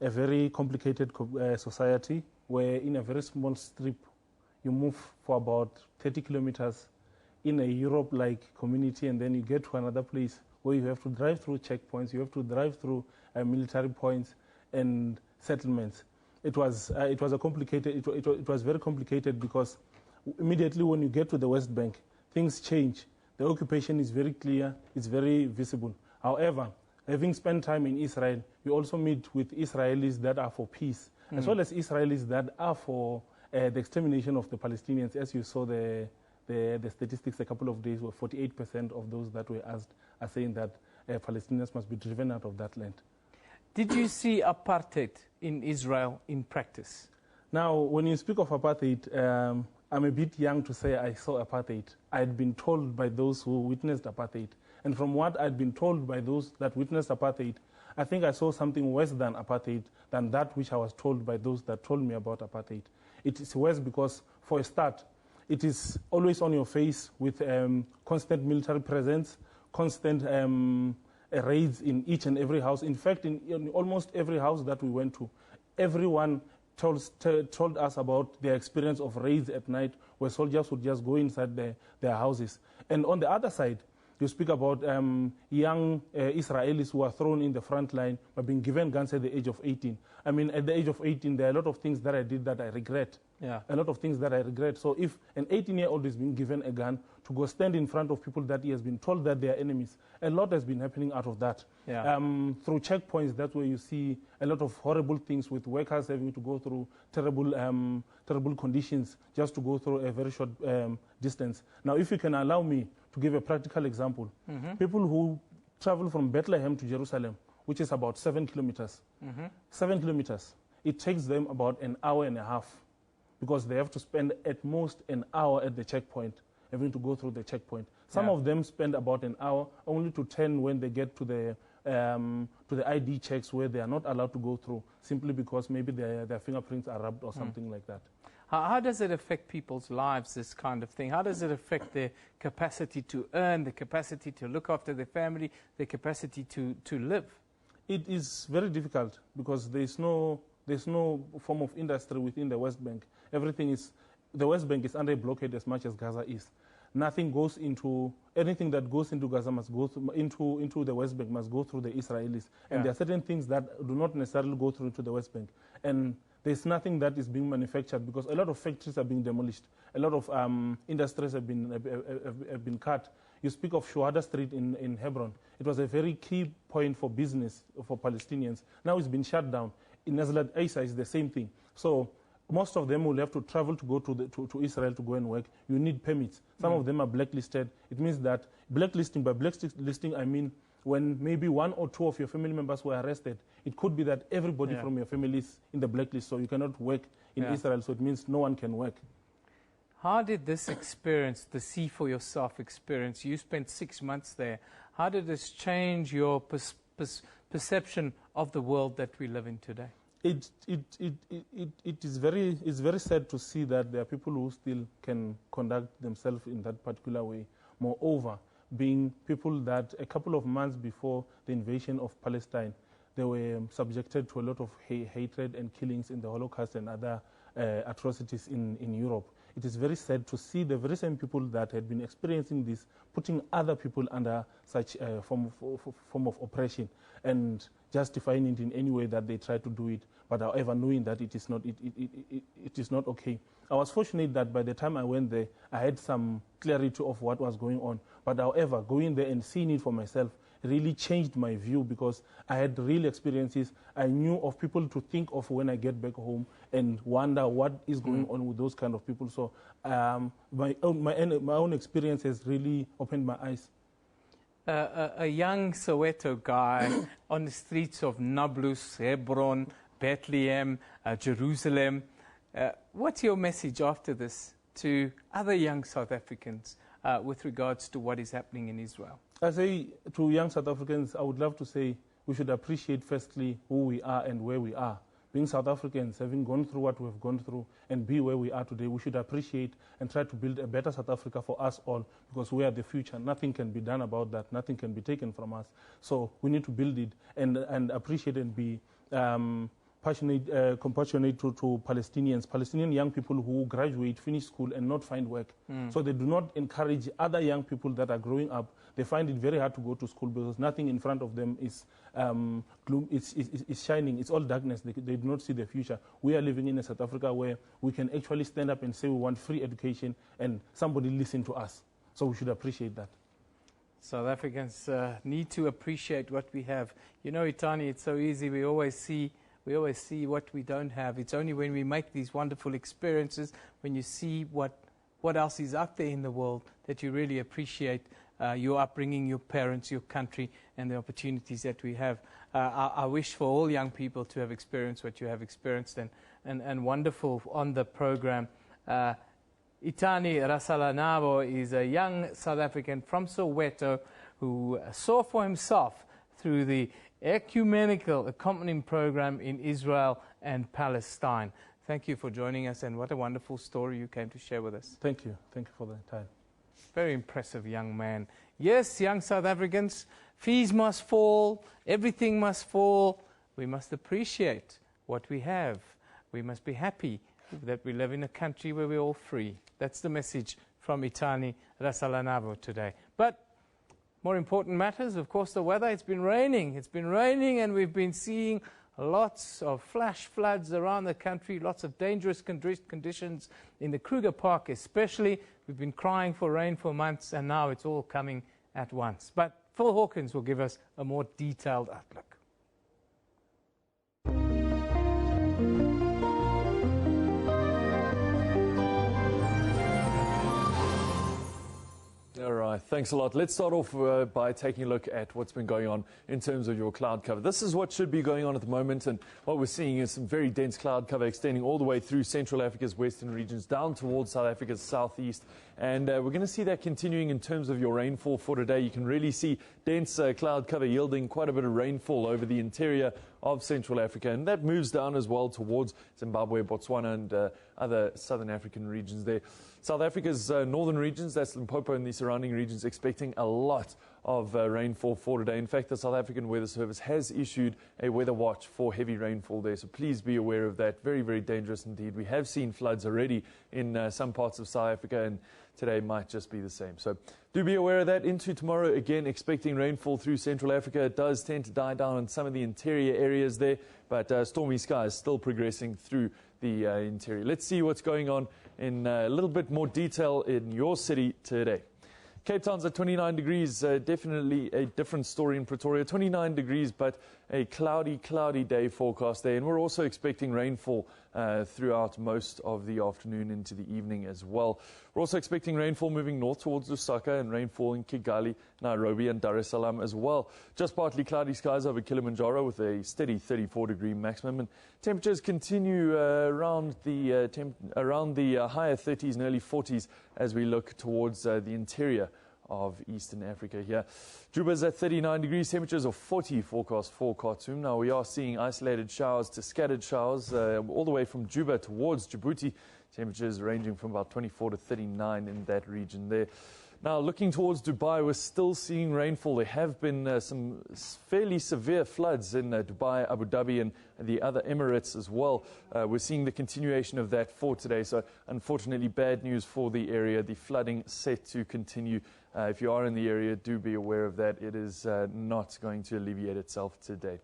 Speaker 3: a very complicated society, where in a very small strip, you move for about 30 kilometers in a Europe-like community, and then you get to another place where you have to drive through checkpoints, you have to drive through military points and settlements. It was very complicated because immediately when you get to the West Bank, things change. The occupation is very clear, it's very visible. However, having spent time in Israel, you also meet with Israelis that are for peace, as well as Israelis that are for the extermination of the Palestinians. As you saw the statistics a couple of days, where 48% of those that were asked are saying that Palestinians must be driven out of that land.
Speaker 1: Did you see apartheid in Israel in practice?
Speaker 3: Now, when you speak of apartheid, I'm a bit young to say I saw apartheid. I had been told by those who witnessed apartheid. And from what I'd been told by those that witnessed apartheid, I think I saw something worse than apartheid, than that which I was told by those that told me about apartheid. It is worse because, for a start, it is always on your face with constant military presence, constant raids in each and every house. In fact, in almost every house that we went to, everyone told us about their experience of raids at night, where soldiers would just go inside their houses. And on the other side, you speak about young Israelis who are thrown in the front line by being given guns at the age of 18. I mean, at the age of 18, there are a lot of things that I did that I regret.
Speaker 1: Yeah.
Speaker 3: A lot of things that I regret. So if an 18-year-old is being given a gun to go stand in front of people that he has been told that they are enemies, a lot has been happening out of that.
Speaker 1: Yeah.
Speaker 3: Through checkpoints, that's where you see a lot of horrible things, with workers having to go through terrible conditions just to go through a very short distance. Now, if you can allow me to give a practical example, people who travel from Bethlehem to Jerusalem which is about 7 kilometers.
Speaker 1: Mm-hmm.
Speaker 3: 7 kilometers. It takes them about an hour and a half because they have to spend at most an hour at the checkpoint, having to go through the checkpoint. Some of them spend about an hour, only to 10 when they get to the ID checks where they are not allowed to go through, simply because maybe their fingerprints are rubbed or something like that.
Speaker 1: How does it affect people's lives, this kind of thing? How does it affect their capacity to earn, the capacity to look after their family, their capacity to live?
Speaker 3: It is very difficult because there's no form of industry within the West Bank. The West Bank is under blockade as much as Gaza is. Anything that goes into Gaza must go through, into the West Bank must go through the Israelis. And there are certain things that do not necessarily go through into the West Bank. And there's nothing that is being manufactured because a lot of factories are being demolished. A lot of industries have been cut. You speak of Shuhada Street in Hebron. It was a very key point for business for Palestinians. Now it's been shut down. In Nazlat Isa is the same thing. So most of them will have to travel to go to Israel to go and work. You need permits. Some of them are blacklisted. It means that blacklisting, by blacklisting I mean when maybe 1 or 2 of your family members were arrested, it could be that everybody from your family is in the blacklist, so you cannot work in Israel, so it means no one can work.
Speaker 1: How did this experience, the See for Yourself experience, you spent 6 months there, how did this change your perception of the world that we live in today?
Speaker 3: It is very sad to see that there are people who still can conduct themselves in that particular way. Moreover, being people that a couple of months before the invasion of Palestine, they were subjected to a lot of hatred and killings in the Holocaust and other atrocities in Europe. It is very sad to see the very same people that had been experiencing this putting other people under such a form of oppression and justifying it in any way that they try to do it, but however knowing that it is not okay. I was fortunate that by the time I went there, I had some clarity of what was going on. But however, going there and seeing it for myself really changed my view because I had real experiences. I knew of people to think of when I get back home and wonder what is going on with those kind of people. So my own experience has really opened my eyes.
Speaker 1: A young Soweto guy on the streets of Nablus, Hebron, Bethlehem, Jerusalem. What's your message after this to other young South Africans with regards to what is happening in Israel?
Speaker 3: I say to young South Africans, I would love to say we should appreciate firstly who we are and where we are. Being South Africans, having gone through what we've gone through and be where we are today, we should appreciate and try to build a better South Africa for us all because we are the future. Nothing can be done about that. Nothing can be taken from us. So we need to build it and appreciate and be compassionate to Palestinians, Palestinian young people who graduate, finish school and not find work. So they do not encourage other young people that are growing up. They find it very hard to go to school because nothing in front of them is gloom. It's shining. It's all darkness. They do not see the future. We are living in a South Africa where we can actually stand up and say we want free education and somebody listen to us. So we should appreciate that.
Speaker 1: South Africans need to appreciate what we have. You know, Itani, it's so easy. We always see what we don't have. It's only when we make these wonderful experiences, when you see what else is out there in the world, that you really appreciate your upbringing, your parents, your country, and the opportunities that we have. I wish for all young people to have experienced what you have experienced, and wonderful on the program. Itani Rasalanavo is a young South African from Soweto who saw for himself through the ecumenical accompanying program in Israel and Palestine. Thank you for joining us, and what a wonderful story you came to share with us.
Speaker 3: Thank you. Thank you for the time.
Speaker 1: Very impressive young man. Yes, young South Africans, fees must fall, everything must fall. We must appreciate what we have. We must be happy that we live in a country where we're all free. That's the message from Itani Rasalanavo today. But more important matters, of course, the weather. It's been raining. It's been raining, and we've been seeing lots of flash floods around the country, lots of dangerous conditions in the Kruger Park especially. We've been crying for rain for months, and now it's all coming at once. But Phil Hawkins will give us a more detailed outlook.
Speaker 5: All right, Thanks a lot. Let's start off by taking a look at what's been going on in terms of your cloud cover. This is what should be going on at the moment, and what we're seeing is some very dense cloud cover extending all the way through Central Africa's western regions down towards South Africa's southeast. And we're going to see that continuing in terms of your rainfall for today. You can really see dense cloud cover yielding quite a bit of rainfall over the interior of Central Africa, and that moves down as well towards Zimbabwe, Botswana, and other southern African regions there. South Africa's northern regions, that's Limpopo and the surrounding regions, expecting a lot of rainfall for today. In fact, the South African Weather Service has issued a weather watch for heavy rainfall there, so please be aware of that. Very, very dangerous indeed. We have seen floods already in some parts of South Africa, and today might just be the same. So do be aware of that. Into tomorrow, again, expecting rainfall through Central Africa. It does tend to die down in some of the interior areas there, but stormy skies still progressing through the interior. Let's see what's going on in a little bit more detail in your city today. Cape Town's at 29 degrees, definitely a different story in Pretoria. 29 degrees, but a cloudy day forecast there. And we're also expecting rainfall throughout most of the afternoon into the evening as well. We're also expecting rainfall moving north towards Lusaka and rainfall in Kigali, Nairobi and Dar es Salaam as well. Just partly cloudy skies over Kilimanjaro with a steady 34-degree maximum. And temperatures continue around the higher 30s and early 40s as we look towards the interior of Eastern Africa here. Juba's at 39 degrees, temperatures of 40 forecast for Khartoum. Now we are seeing isolated showers to scattered showers all the way from Juba towards Djibouti. Temperatures ranging from about 24 to 39 in that region there. Now, looking towards Dubai, we're still seeing rainfall. There have been some fairly severe floods in Dubai, Abu Dhabi, and the other Emirates as well. We're seeing the continuation of that for today. So, unfortunately, bad news for the area. The flooding set to continue. If you are in the area, do be aware of that. It is not going to alleviate itself today.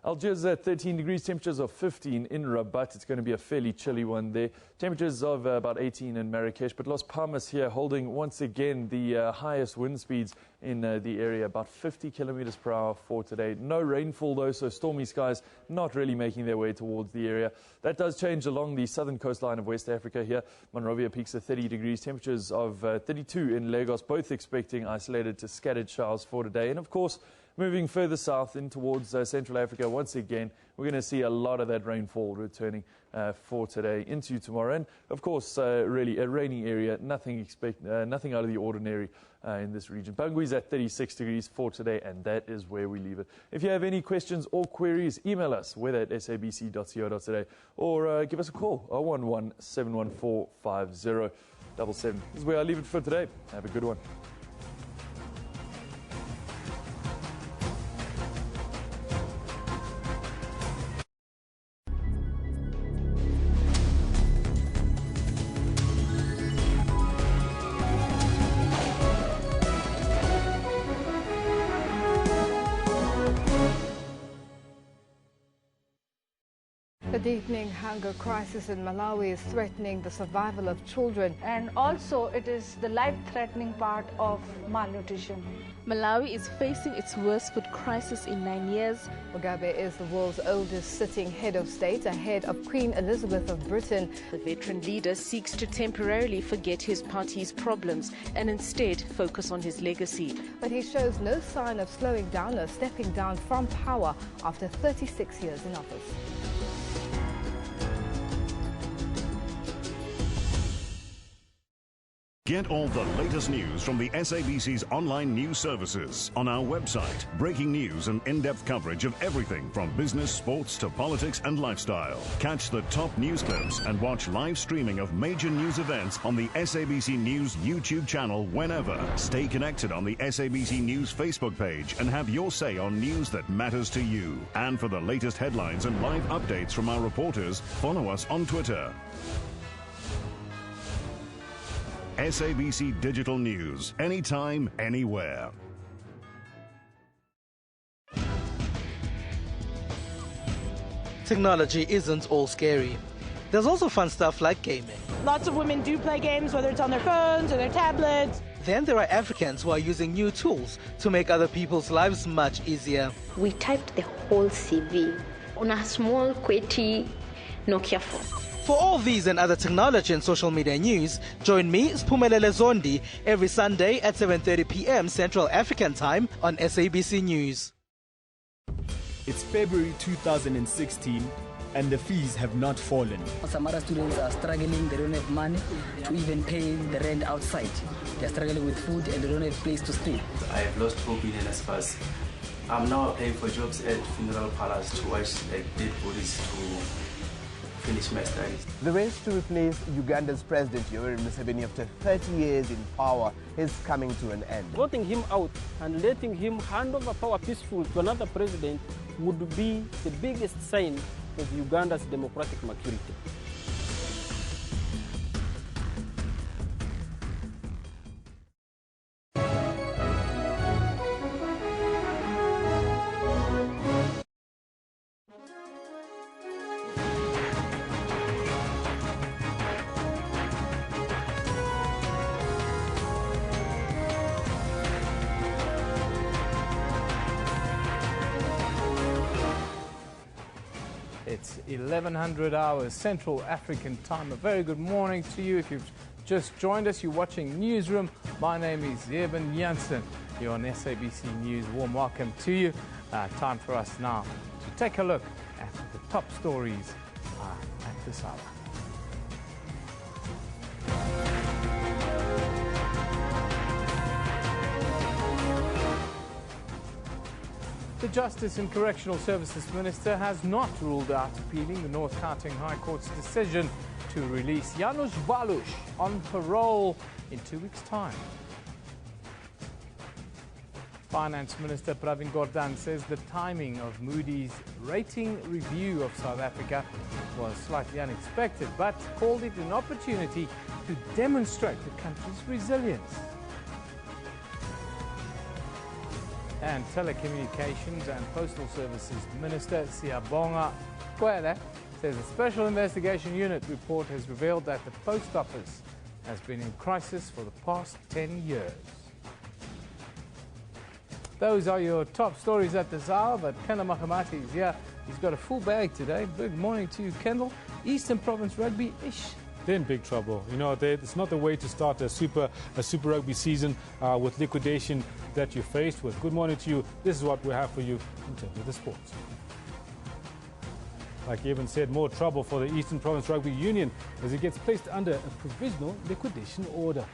Speaker 5: Algiers at 13 degrees, temperatures of 15 in Rabat. It's going to be a fairly chilly one there. Temperatures of about 18 in Marrakesh, but Las Palmas here holding once again the highest wind speeds in the area, about 50 kilometers per hour for today. No rainfall though, so stormy skies not really making their way towards the area. That does change along the southern coastline of West Africa here. Monrovia peaks at 30 degrees, temperatures of 32 in Lagos, both expecting isolated to scattered showers for today. And of course, moving further south in towards Central Africa, once again, we're going to see a lot of that rainfall returning for today into tomorrow. And, of course, really a rainy area, nothing out of the ordinary in this region. Bangui's at 36 degrees for today, and that is where we leave it. If you have any questions or queries, email us, weather at sabc.co.za, or give us a call, 011-714-5077. This is where I leave it for today. Have a good one.
Speaker 6: The deepening hunger crisis in Malawi is threatening the survival of children.
Speaker 7: And also it is the life-threatening part of malnutrition.
Speaker 20: Malawi is facing its worst food crisis in 9 years.
Speaker 6: Mugabe is the world's oldest sitting head of state, ahead of Queen Elizabeth of Britain.
Speaker 20: The veteran leader seeks to temporarily forget his party's problems and instead focus on his legacy.
Speaker 6: But he shows no sign of slowing down or stepping down from power after 36 years in office.
Speaker 18: Get all the latest news from the SABC's online news services on our website. Breaking news and in-depth coverage of everything from business, sports to politics and lifestyle. Catch the top news clips and watch live streaming of major news events on the SABC News YouTube channel whenever. Stay connected on the SABC News Facebook page and have your say on news that matters to you. And for the latest headlines and live updates from our reporters, follow us on Twitter. SABC Digital News, anytime, anywhere.
Speaker 14: Technology isn't all scary. There's also fun stuff like gaming.
Speaker 8: Lots of women do play games, whether it's on their phones or their tablets.
Speaker 14: Then there are Africans who are using new tools to make other people's lives much easier.
Speaker 9: We typed the whole CV on a small, QWERTY Nokia phone. For all these and other technology and social media news, join me, Spumelele Zondi, every Sunday at 7:30 p.m. Central African Time on SABC News.
Speaker 10: It's February 2016 and the fees have not fallen.
Speaker 12: Some other students are struggling, they don't have money to even pay the rent outside. They're struggling with food and they don't have a place to stay.
Speaker 13: I have lost hope in NSFAS. I'm now applying for jobs at funeral parlors to watch dead bodies to finish my studies.
Speaker 16: The race to replace Uganda's President Yoweri Museveni after 30 years in power is coming to an end.
Speaker 24: Voting him out and letting him hand over power peacefully to another president would be the biggest sign of Uganda's democratic maturity.
Speaker 1: It's 1100 hours Central African time. A very good morning to you. If you've just joined us, you're watching Newsroom. My name is Eben Janssen. You're on SABC News. Warm welcome to you. Time for us now to take a look at the top stories at this hour. The Justice and Correctional Services Minister has not ruled out appealing the North Gauteng High Court's decision to release Janusz Walusz on parole in 2 weeks' time. Finance Minister Pravin Gordhan says the timing of Moody's rating review of South Africa was slightly unexpected, but called it an opportunity to demonstrate the country's resilience. And Telecommunications and Postal Services Minister Siyabonga Kwele says a special investigation unit report has revealed that the post office has been in crisis for the past 10 years. Those are your top stories at this hour, but Kendall Mahamati is here. He's got a full bag today. Good morning to you, Kendall. Eastern Province Rugby-ish.
Speaker 2: They're in big trouble. You know, it's not the way to start a Super Rugby season with liquidation that you're faced with. Good morning to you. This is what we have for you in terms of the sports. Like Evan said, more trouble for the Eastern Province Rugby Union as it gets placed under a provisional liquidation order.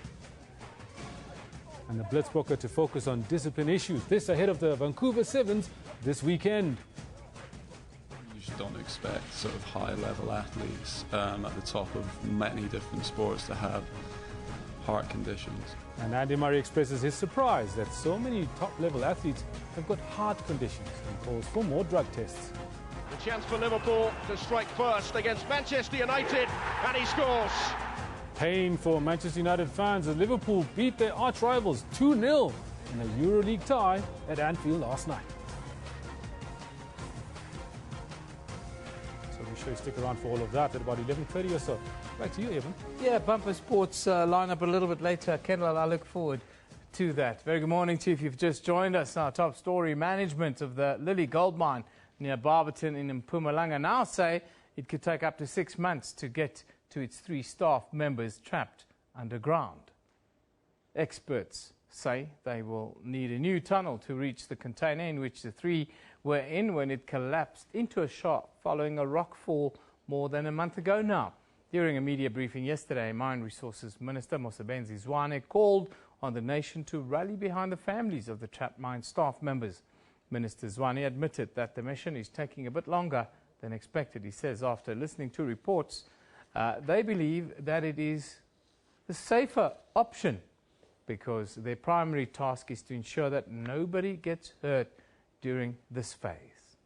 Speaker 2: And the Blitzbokker to focus on discipline issues. This ahead of the Vancouver Sevens this weekend.
Speaker 27: Don't expect sort of high-level athletes at the top of many different sports to have heart conditions.
Speaker 2: And Andy Murray expresses his surprise that so many top-level athletes have got heart conditions and calls for more drug tests.
Speaker 28: The chance for Liverpool to strike first against Manchester United, and he scores.
Speaker 2: Pain for Manchester United fans as Liverpool beat their arch-rivals 2-0 in a EuroLeague tie at Anfield last night. Sure you stick around for all of that at about 11:30 or so. Back to you, Evan.
Speaker 1: Yeah, bumper sports line up a little bit later. Kendall, I look forward to that. Very good morning to you if you've just joined us. Our top story, management of the Lily Gold Mine near Barberton in Mpumalanga now say it could take up to 6 months to get to its 3 staff members trapped underground. Experts say they will need a new tunnel to reach the container in which the 3 were in when it collapsed into a shaft following a rockfall more than a month ago now. During a media briefing yesterday, Mine Resources Minister Mosebenzi Zwane called on the nation to rally behind the families of the trapped mine staff members. Minister Zwane admitted that the mission is taking a bit longer than expected. He says after listening to reports, they believe that it is the safer option because their primary task is to ensure that nobody gets hurt during this phase.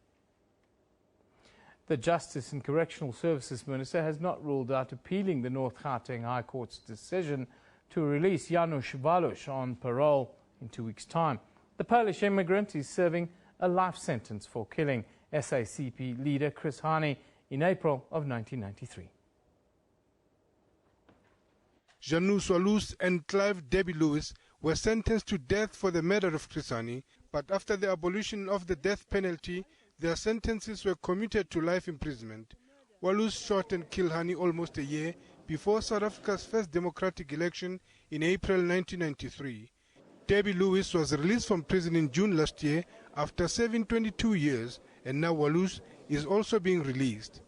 Speaker 1: The Justice and Correctional Services Minister has not ruled out appealing the North Gauteng High Court's decision to release Janusz Walusz on parole in 2 weeks' time. The Polish immigrant is serving a life sentence for killing SACP leader Chris Hani in April of 1993.
Speaker 29: Janusz Walusz and Clive Debbie Lewis were sentenced to death for the murder of Chris Hani, but after the abolition of the death penalty, their sentences were commuted to life imprisonment. Walus shot and killed Hani almost a year before South Africa's first democratic election in April 1993. Debbie Lewis was released from prison in June last year after serving 22 years, and now Walus is also being released.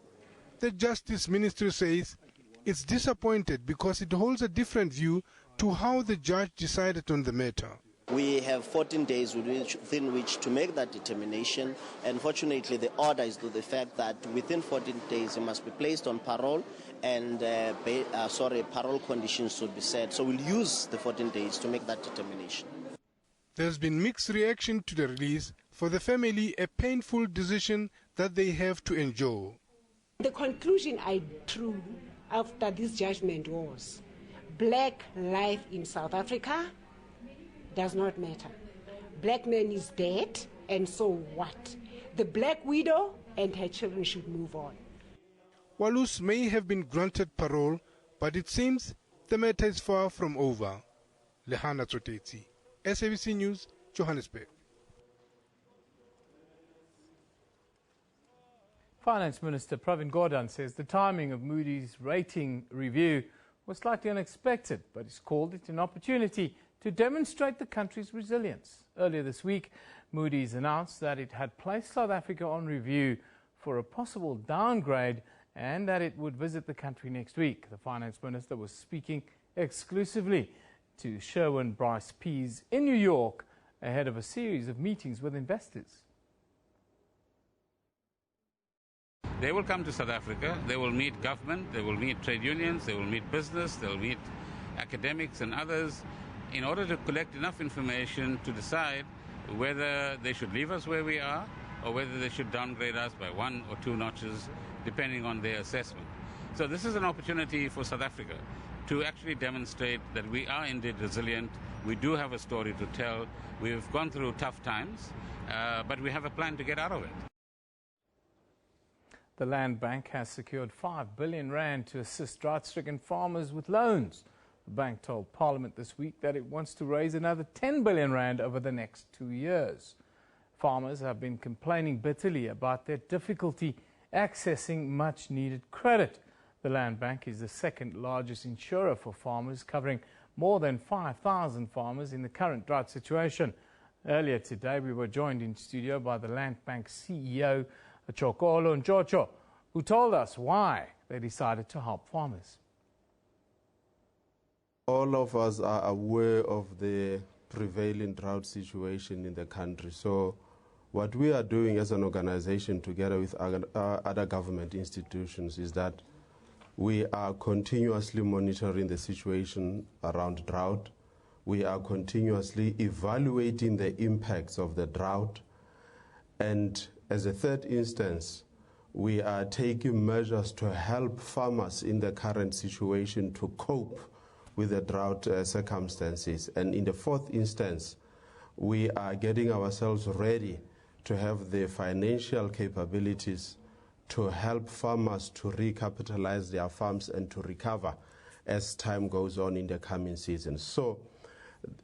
Speaker 29: The Justice Ministry says it's disappointed because it holds a different view to how the judge decided on the matter.
Speaker 4: We have 14 days within which to make that determination, and fortunately the order is to the fact that within 14 days he must be placed on parole, and parole conditions should be set. So we'll use the 14 days to make that determination.
Speaker 29: There's been mixed reaction to the release. For the family, a painful decision that they have to endure.
Speaker 11: The conclusion I drew after this judgment was black life in South Africa does not matter. Black man is dead, and so what? The black widow and her children should move on.
Speaker 29: Walus may have been granted parole, but it seems the matter is far from over. Lehana Tsotetsi, SABC News, Johannesburg.
Speaker 1: Finance Minister Pravin Gordhan says the timing of Moody's rating review was slightly unexpected, but he's called it an opportunity to demonstrate the country's resilience. Earlier this week, Moody's announced that it had placed South Africa on review for a possible downgrade and that it would visit the country next week. The Finance Minister was speaking exclusively to Sherwin Bryce Pease in New York ahead of a series of meetings with investors.
Speaker 15: They will come to South Africa, they will meet government, they will meet trade unions, they will meet business, they will meet academics and others in order to collect enough information to decide whether they should leave us where we are or whether they should downgrade us by 1 or 2 notches, depending on their assessment. So this is an opportunity for South Africa to actually demonstrate that we are indeed resilient. We do have a story to tell. We've gone through tough times, but we have a plan to get out of it.
Speaker 1: The Land Bank has secured 5 billion rand to assist drought-stricken farmers with loans. The bank told Parliament this week that it wants to raise another 10 billion rand over the next 2 years. Farmers have been complaining bitterly about their difficulty accessing much-needed credit. The Land Bank is the second largest insurer for farmers, covering more than 5,000 farmers in the current drought situation. Earlier today, we were joined in studio by the Land Bank CEO, Chokolo Njocho, who told us why they decided to help farmers.
Speaker 17: All of us are aware of the prevailing drought situation in the country. So what we are doing as an organization together with other government institutions is that we are continuously monitoring the situation around drought. We are continuously evaluating the impacts of the drought. And as a third instance, we are taking measures to help farmers in the current situation to cope with the drought circumstances. And in the fourth instance, we are getting ourselves ready to have the financial capabilities to help farmers to recapitalize their farms and to recover as time goes on in the coming season. So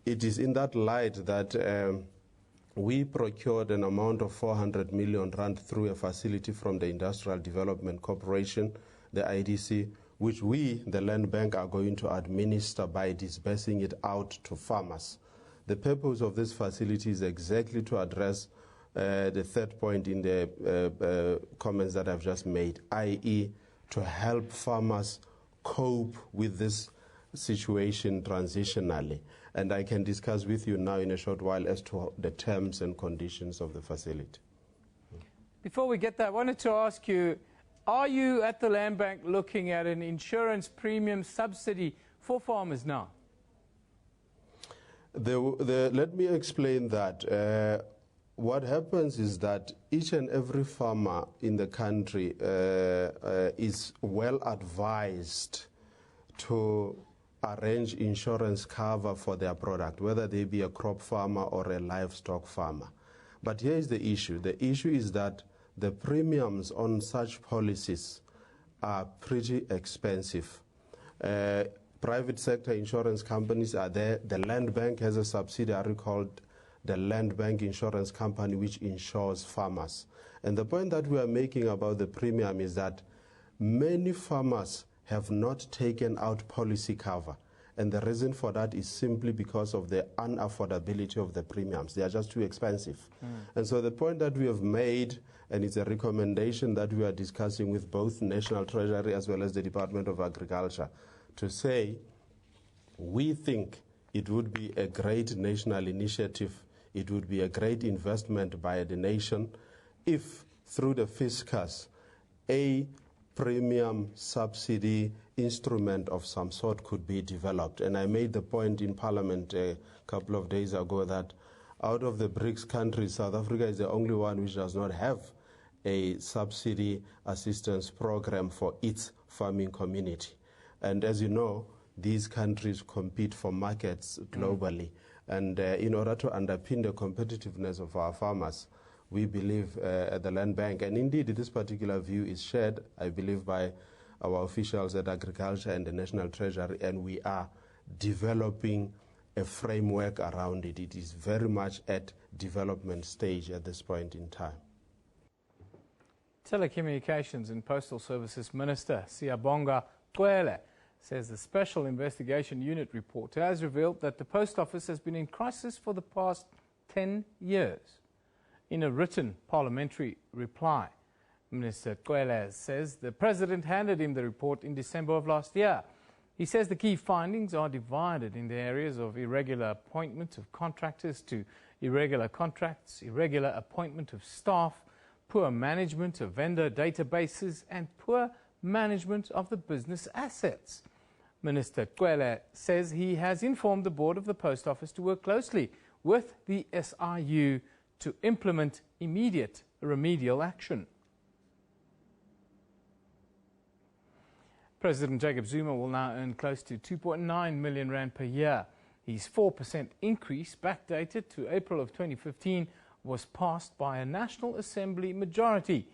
Speaker 17: it is in that light that we procured an amount of 400 million rand through a facility from the Industrial Development Corporation, the IDC, which we, the Land Bank, are going to administer by disbursing it out to farmers. The purpose of this facility is exactly to address the third point in the comments that I've just made, i.e. to help farmers cope with this situation transitionally. And I can discuss with you now in a short while as to the terms and conditions of the facility.
Speaker 1: Before we get that, I wanted to ask you, are you at the Land Bank looking at an insurance premium subsidy for farmers now?
Speaker 17: Let me explain that. What happens is that each and every farmer in the country is well advised to arrange insurance cover for their product, whether they be a crop farmer or a livestock farmer. But here is the issue. The issue is that the premiums on such policies are pretty expensive. Private sector insurance companies are there. The Land Bank has a subsidiary called the Land Bank Insurance Company, which insures farmers. And the point that we are making about the premium is that many farmers have not taken out policy cover. And the reason for that is simply because of the unaffordability of the premiums. They are just too expensive. And so the point that we have made, and it's a recommendation that we are discussing with both National Treasury as well as the Department of Agriculture, to say we think it would be a great national initiative, it would be a great investment by the nation if through the fiscus a premium subsidy instrument of some sort could be developed. And I made the point in Parliament a couple of days ago that out of the BRICS countries, South Africa is the only one which does not have a subsidy assistance program for its farming community. And as you know, these countries compete for markets globally. And in order to underpin the competitiveness of our farmers, we believe at the Land Bank, and indeed this particular view is shared, I believe, by our officials at Agriculture and the National Treasury, and we are developing a framework around it. It is very much at development stage at this point in time.
Speaker 1: Telecommunications and Postal Services Minister Siyabonga Cwele says the Special Investigation Unit report has revealed that the Post Office has been in crisis for the past 10 years. In a written parliamentary reply, Minister Cwele says the President handed him the report in December of last year. He says the key findings are divided in the areas of irregular appointment of contractors to irregular contracts, irregular appointment of staff, poor management of vendor databases, and poor management of the business assets. Minister Cwele says he has informed the board of the Post Office to work closely with the SIU to implement immediate remedial action. President Jacob Zuma will now earn close to 2.9 million rand per year. His 4% increase, backdated to April of 2015, was passed by a National Assembly majority.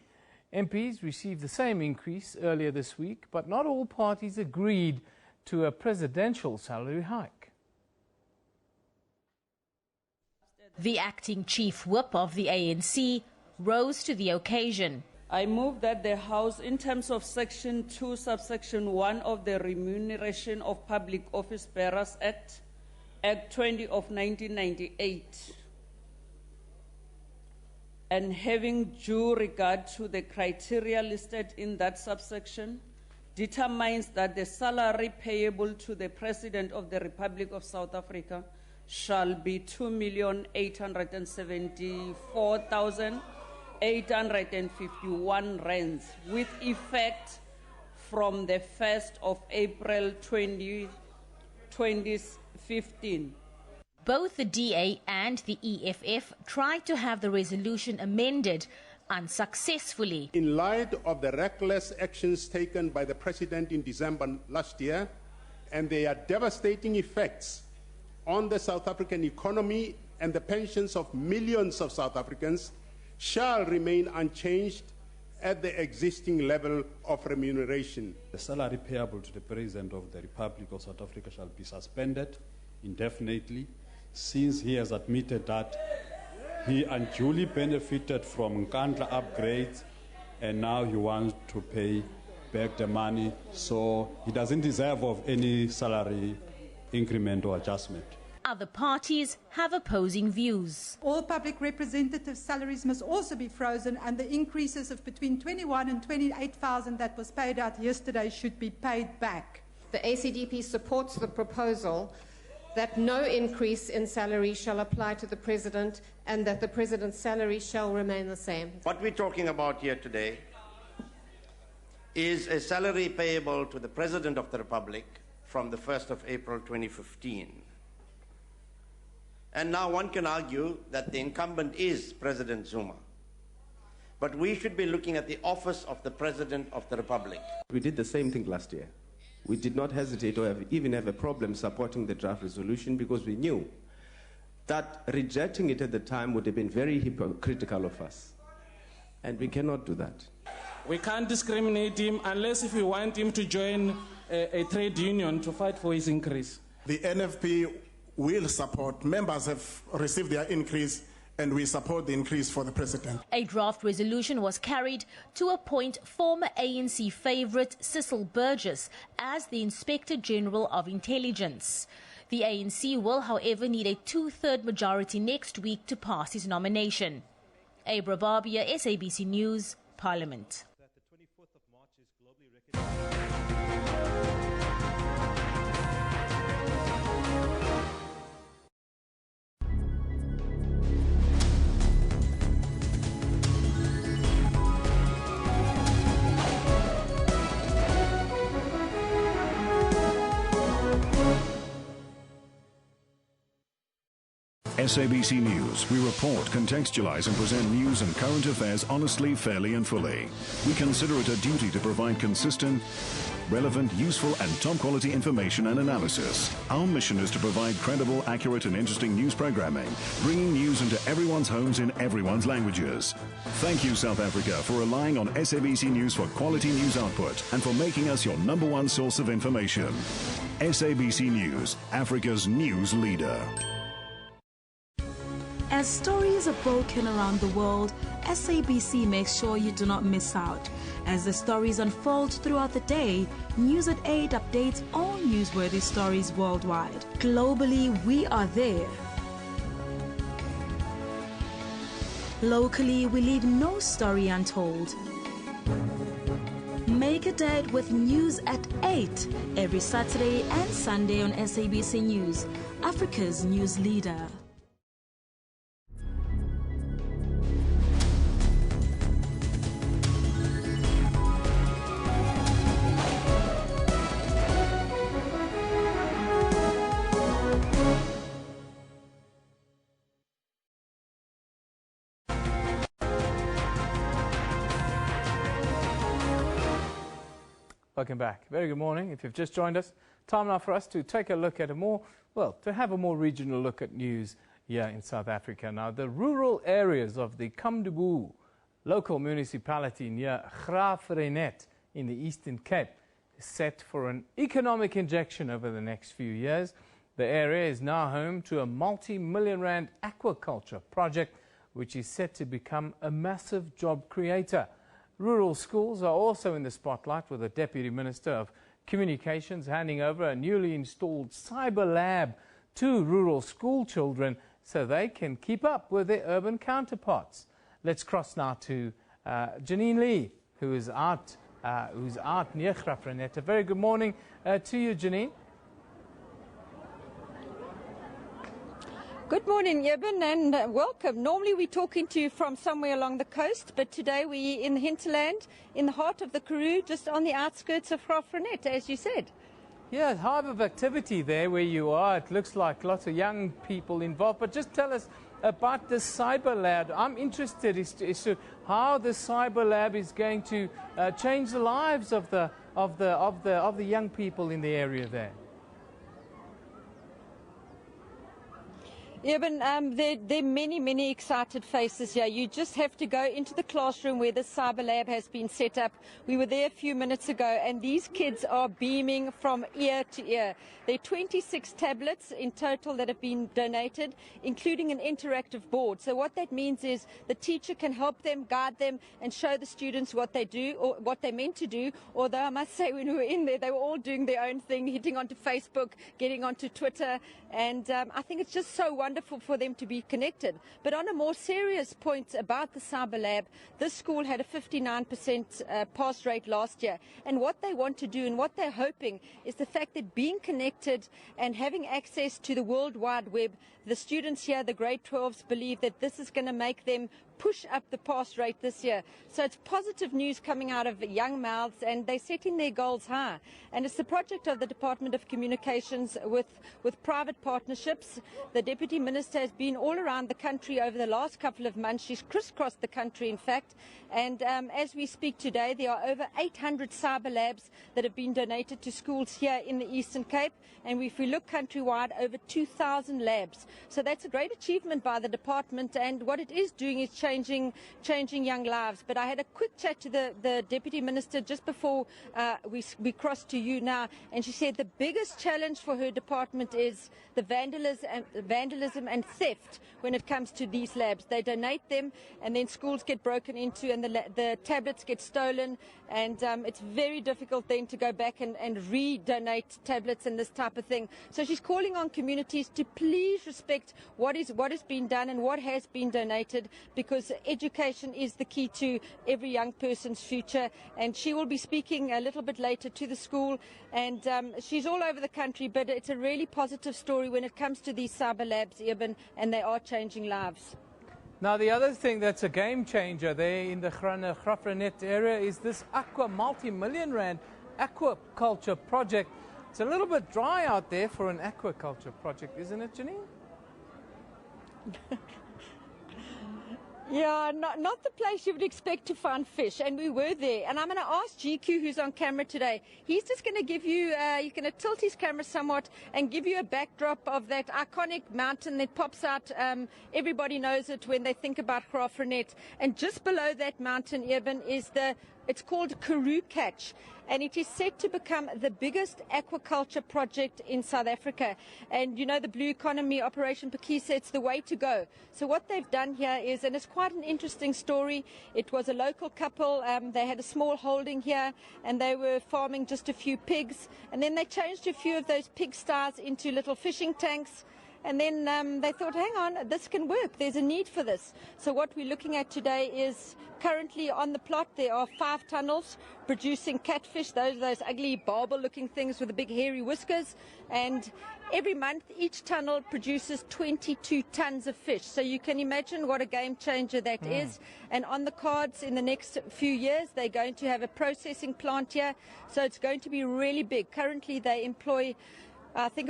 Speaker 1: MPs received the same increase earlier this week, but not all parties agreed to a presidential salary hike.
Speaker 3: The acting chief whip of the ANC rose to the occasion.
Speaker 5: I move that the House, in terms of Section 2, subsection 1 of the Remuneration of Public Office Bearers Act, Act 20 of 1998, and having due regard to the criteria listed in that subsection, determines that the salary payable to the President of the Republic of South Africa shall be 2,874,851 rands, with effect from the 1st of April 2015.
Speaker 3: Both the DA and the EFF tried to have the resolution amended unsuccessfully.
Speaker 7: In light of the reckless actions taken by the President in December last year and their devastating effects on the South African economy and the pensions of millions of South Africans, shall remain unchanged at the existing level of remuneration.
Speaker 19: The salary payable to the President of the Republic of South Africa shall be suspended indefinitely, since he has admitted that he unduly benefited from Nkandla upgrades and now he wants to pay back the money, so he doesn't deserve of any salary increment or adjustment.
Speaker 3: Other parties have opposing views.
Speaker 21: All public representative salaries must also be frozen, and the increases of between 21 and 28,000 that was paid out yesterday should be paid back.
Speaker 22: The ACDP supports the proposal that no increase in salary shall apply to the President and that the President's salary shall remain the same.
Speaker 23: What we're talking about here today is a salary payable to the President of the Republic from the 1st of April 2015. And now one can argue that the incumbent is President Zuma. But we should be looking at the office of the President of the Republic.
Speaker 25: We did the same thing last year. We did not hesitate or even have a problem supporting the draft resolution because we knew that rejecting it at the time would have been very hypocritical of us. And we cannot do that.
Speaker 26: We can't discriminate him unless if we want him to join a trade union to fight for his increase.
Speaker 7: The NFP will support. Members have received their increase
Speaker 6: and we support the increase for the President.
Speaker 3: A draft resolution was carried to appoint former ANC favourite Cecil Burgess as the Inspector General of Intelligence. The ANC will, however, need a two-third majority next week to pass his nomination. Abra Barbia, SABC News, Parliament.
Speaker 8: SABC News. We report, contextualize and present news and current affairs honestly, fairly and fully. We consider it a duty to provide consistent, relevant, useful and top-quality information and analysis. Our mission is to provide credible, accurate and interesting news programming, bringing news into everyone's homes in everyone's languages. Thank you, South Africa, for relying on SABC News for quality news output and for making us your #1 source of information. SABC News, Africa's news leader.
Speaker 9: As stories are broken around the world, SABC makes sure you do not miss out. As the stories unfold throughout the day, News at 8 updates all newsworthy stories worldwide. Globally, we are there. Locally, we leave no story untold. Make a date with News at 8 every Saturday and Sunday on SABC News, Africa's news leader.
Speaker 1: Welcome back. Very good morning. If you've just joined us, time now for us to take a look at to have a more regional look at news here in South Africa. Now, the rural areas of the Kamdubu local municipality near Graafrenet in the Eastern Cape is set for an economic injection over the next few years. The area is now home to a multi-million rand aquaculture project, which is set to become a massive job creator. Rural schools are also in the spotlight, with the Deputy Minister of Communications handing over a newly installed cyber lab to rural school children so they can keep up with their urban counterparts. Let's cross now to Janine Lee, who is out near Graafrenet. A very good morning to you, Janine.
Speaker 10: Good morning, Eben, and welcome. Normally we're talking to you from somewhere along the coast, but today we're in the hinterland, in the heart of the Karoo, just on the outskirts of Graafrenet, as you said.
Speaker 1: Yeah, hive of activity there where you are. It looks like lots of young people involved, but just tell us about the cyber lab. I'm interested as to how the cyber lab is going to change the lives of the young people in the area there.
Speaker 10: Yeah, but there are many excited faces here. You just have to go into the classroom where the cyber lab has been set up. We were there a few minutes ago, and these kids are beaming from ear to ear. There are 26 tablets in total that have been donated, including an interactive board. So what that means is the teacher can help them, guide them, and show the students what they do or what they're meant to do. Although I must say, when we were in there, they were all doing their own thing, hitting onto Facebook, getting onto Twitter, and I think it's just so wonderful for them to be connected. But on a more serious point about the Cyber Lab, this school had a 59% pass rate last year. And what they want to do and what they're hoping is the fact that being connected and having access to the World Wide Web, the students here, the grade 12s, believe that this is going to make them push up the pass rate this year. So it's positive news coming out of young mouths, and they're setting their goals high. And it's the project of the Department of Communications with private partnerships. The Deputy Minister has been all around the country over the last couple of months. She's crisscrossed the country, in fact. And as we speak today, there are over 800 cyber labs that have been donated to schools here in the Eastern Cape. And if we look countrywide, over 2,000 labs. So that's a great achievement by the department. And what it is doing is changing young lives. But I had a quick chat to the Deputy Minister just before we crossed to you now, and she said the biggest challenge for her department is the vandalism and theft when it comes to these labs. They donate them, and then schools get broken into, and the tablets get stolen, and it's very difficult then to go back and re-donate tablets and this type of thing. So she's calling on communities to please respect what is being done and what has been donated, because education is the key to every young person's future. And she will be speaking a little bit later to the school, and she's all over the country, but it's a really positive story when it comes to these cyber labs, Eben, and they are changing lives.
Speaker 1: Now, the other thing that's a game changer there in the Graaff-Reinet area is this multi-million rand aquaculture project. It's a little bit dry out there for an aquaculture project, isn't it, Janine?
Speaker 10: Yeah, not the place you would expect to find fish, and we were there. And I'm going to ask GQ, who's on camera today. He's just going to give you, he's going to tilt his camera somewhat and give you a backdrop of that iconic mountain that pops out. Everybody knows it when they think about Graaff-Reinet. And just below that mountain, Eben, is it's called Karoo Catch, and it is set to become the biggest aquaculture project in South Africa. And you know, the Blue Economy Operation Pakisa, it's the way to go. So what they've done here is, and it's quite an interesting story, it was a local couple, they had a small holding here, and they were farming just a few pigs, and then they changed a few of those pigsties into little fishing tanks. And then they thought, hang on, this can work. There's a need for this. So what we're looking at today is currently on the plot, there are 5 tunnels producing catfish, those ugly barbel-looking things with the big hairy whiskers. And every month, each tunnel produces 22 tons of fish. So you can imagine what a game changer that is. And on the cards in the next few years, they're going to have a processing plant here. So it's going to be really big. Currently, they employ... they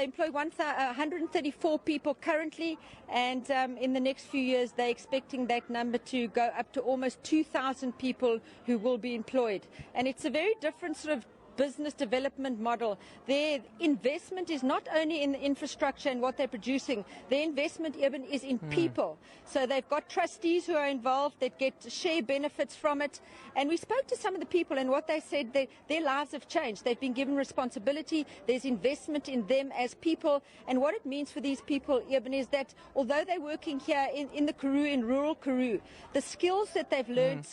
Speaker 10: employ 134 people currently, and in the next few years they're expecting that number to go up to almost 2,000 people who will be employed. And it's a very different sort of business development model. Their investment is not only in the infrastructure and what they're producing, their investment even is in people. So they've got trustees who are involved that get share benefits from it. And we spoke to some of the people, and what they said, their lives have changed. They've been given responsibility. There's investment in them as people. And what it means for these people, Eben, is that although they're working here in the Karoo, in rural Karoo, the skills that they've learned,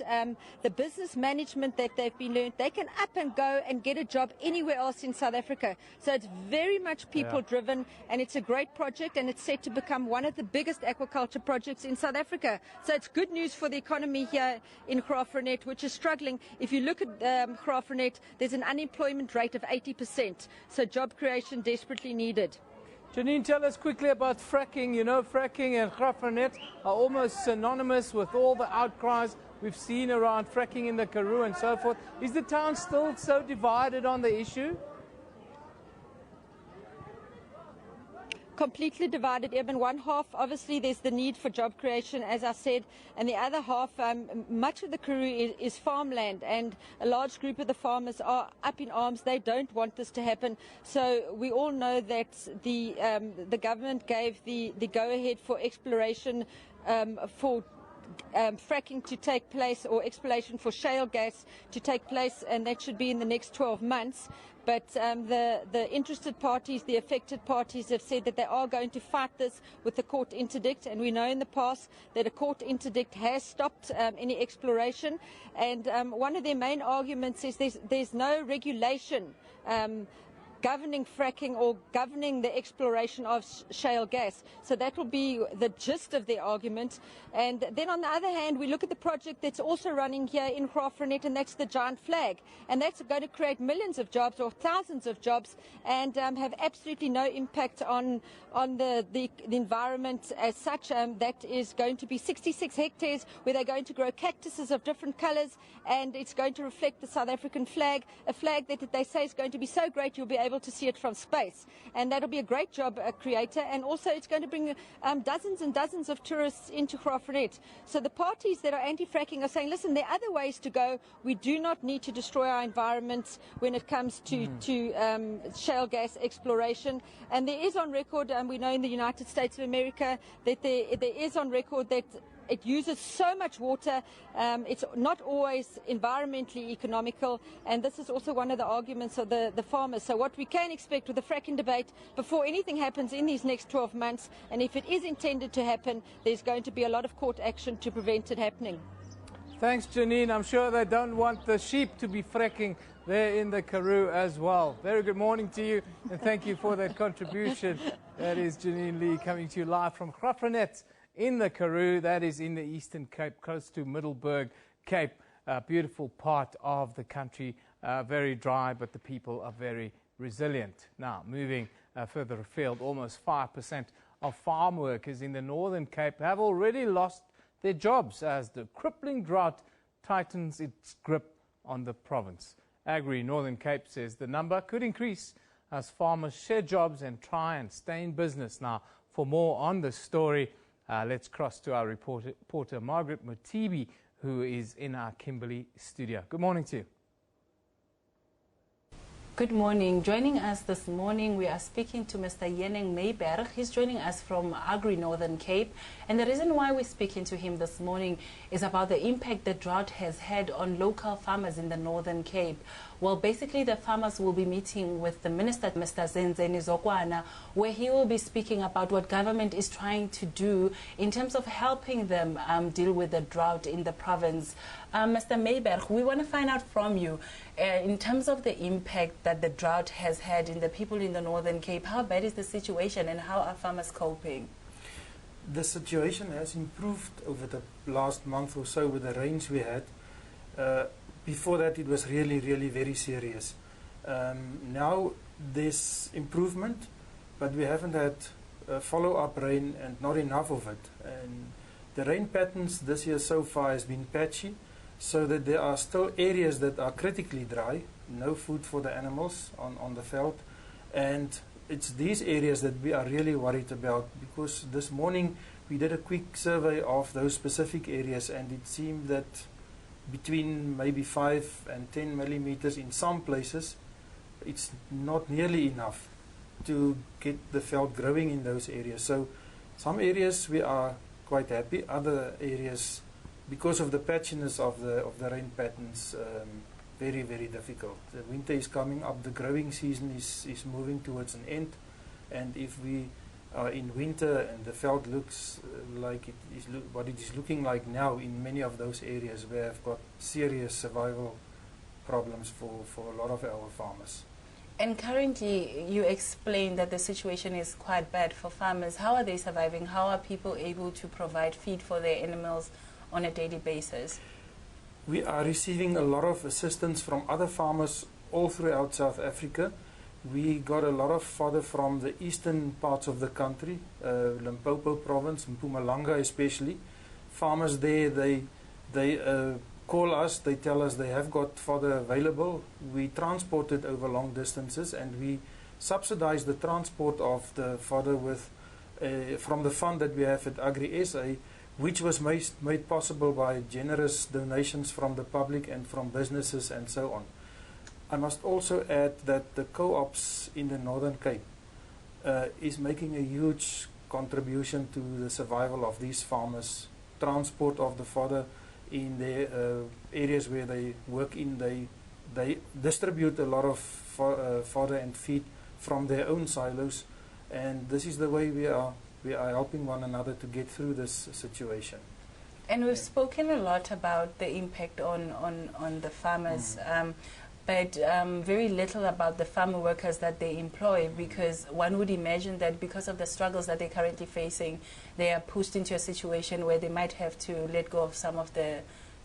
Speaker 10: the business management that they've been learned, they can up and go and get a job anywhere else in South Africa. So it's very much people driven, and it's a great project, and it's set to become one of the biggest aquaculture projects in South Africa. So it's good news for the economy here in Graaff-Reinet, which is struggling. If you look at Graaff-Reinet, there's an unemployment rate of 80%. So job creation desperately needed.
Speaker 1: Janine, tell us quickly about fracking. You know, fracking and Graaff-Reinet are almost synonymous with all the outcries we've seen around fracking in the Karoo and so forth. Is the town still so divided on the issue?
Speaker 10: Completely divided, Eben. One half, obviously, there's the need for job creation, as I said, and the other half, much of the Karoo is farmland, and a large group of the farmers are up in arms. They don't want this to happen. So we all know that the government gave the go-ahead for exploration for fracking to take place, or exploration for shale gas to take place, and that should be in the next 12 months. But the interested parties, the affected parties, have said that they are going to fight this with the court interdict, and we know in the past that a court interdict has stopped any exploration. And one of their main arguments is there's no regulation governing fracking or governing the exploration of shale gas. So that will be the gist of their argument. And then on the other hand, we look at the project that's also running here in Graaff-Reinet, and that's the Giant Flag. And that's going to create millions of jobs, or thousands of jobs, and have absolutely no impact on the environment as such. That is going to be 66 hectares where they're going to grow cactuses of different colors, and it's going to reflect the South African flag, a flag that they say is going to be so great you'll be able to see it from space, and that'll be a great job creator, and also it's going to bring dozens and dozens of tourists into Graaff-Reinet. So the parties that are anti-fracking are saying, listen, there are other ways to go. We do not need to destroy our environment when it comes to shale gas exploration. And there is on record, and we know in the United States of America that there is on record that it uses so much water. It's not always environmentally economical, and this is also one of the arguments of the farmers. So what we can expect with the fracking debate before anything happens in these next 12 months, and if it is intended to happen, there's going to be a lot of court action to prevent it happening.
Speaker 1: Thanks, Janine. I'm sure they don't want the sheep to be fracking there in the Karoo as well. Very good morning to you, and thank you for that contribution. That is Janine Lee coming to you live from Graaff-Reinet in the Karoo. That is in the Eastern Cape, close to Middelburg Cape. A beautiful part of the country, very dry, but the people are very resilient. Now, moving further afield, almost 5% of farm workers in the Northern Cape have already lost their jobs as the crippling drought tightens its grip on the province. Agri Northern Cape says the number could increase as farmers share jobs and try and stay in business. Now, for more on this story, let's cross to our reporter Margaret Mutibi, who is in our Kimberley studio. Good morning to you.
Speaker 12: Good morning. Joining us this morning, we are speaking to Mr. Yeneng Meiberg. He's joining us from Agri Northern Cape. And the reason why we're speaking to him this morning is about the impact the drought has had on local farmers in the Northern Cape. Well, basically, the farmers will be meeting with the Minister, Mr. Zenzeni Zokwana, where he will be speaking about what government is trying to do in terms of helping them deal with the drought in the province. Mr. Meiberg, we want to find out from you, in terms of the impact that the drought has had in the people in the Northern Cape, how bad is the situation and how are farmers coping?
Speaker 13: The situation has improved over the last month or so with the rains we had. Before that, it was really very serious. Now there's improvement, but we haven't had follow-up rain and not enough of it. And the rain patterns this year so far has been patchy, so that there are still areas that are critically dry, no food for the animals on the veld. And it's these areas that we are really worried about, because this morning we did a quick survey of those specific areas, and it seemed that between maybe 5 and 10 millimeters in some places, it's not nearly enough to get the veld growing in those areas. So some areas we are quite happy, other areas, because of the patchiness of the rain patterns, very difficult. The winter is coming up, the growing season is moving towards an end, and if we are in winter and the veld looks like it is what it is looking like now in many of those areas, we have got serious survival problems for a lot of our farmers.
Speaker 12: And currently, you explained that the situation is quite bad for farmers. How are they surviving? How are people able to provide feed for their animals on a daily basis?
Speaker 13: We are receiving a lot of assistance from other farmers all throughout South Africa. We got a lot of fodder from the eastern parts of the country, Limpopo province, Mpumalanga especially. Farmers there, they call us, they tell us they have got fodder available. We transport it over long distances, and we subsidize the transport of the fodder with from the fund that we have at Agri SA, which was made possible by generous donations from the public and from businesses and so on. I must also add that the co-ops in the Northern Cape is making a huge contribution to the survival of these farmers. Transport of the fodder in the areas where they work in, they distribute a lot of fodder and feed from their own silos, and this is the way we are helping one another to get through this situation.
Speaker 12: And we've spoken a lot about the impact on the farmers, but very little about the farmer workers that they employ, because one would imagine that because of the struggles that they're currently facing, they are pushed into a situation where they might have to let go of some of the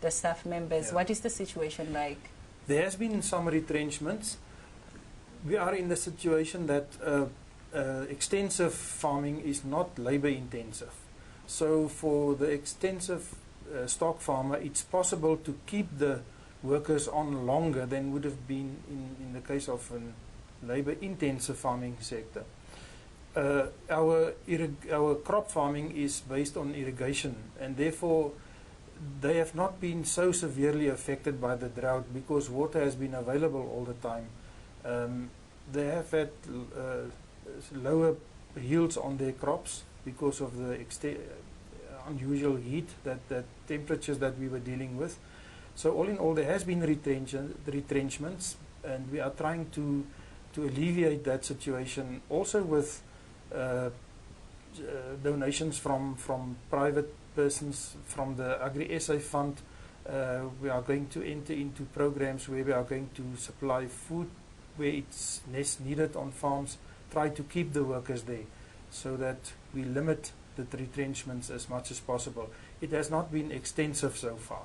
Speaker 12: staff members. Yeah. What is the situation like?
Speaker 13: There has been some retrenchments. We are in the situation that extensive farming is not labor intensive. So for the extensive stock farmer, it's possible to keep the workers on longer than would have been in the case of a labor intensive farming sector. Our crop farming is based on irrigation, and therefore they have not been so severely affected by the drought because water has been available all the time. They have had lower yields on their crops because of the unusual heat, that temperatures that we were dealing with. So all in all, there has been retrenchments, and we are trying to alleviate that situation, also with donations from private persons, from the Agri-SA Fund. We are going to enter into programs where we are going to supply food where it's less needed on farms, try to keep the workers there so that we limit the retrenchments as much as possible. It has not been extensive so far.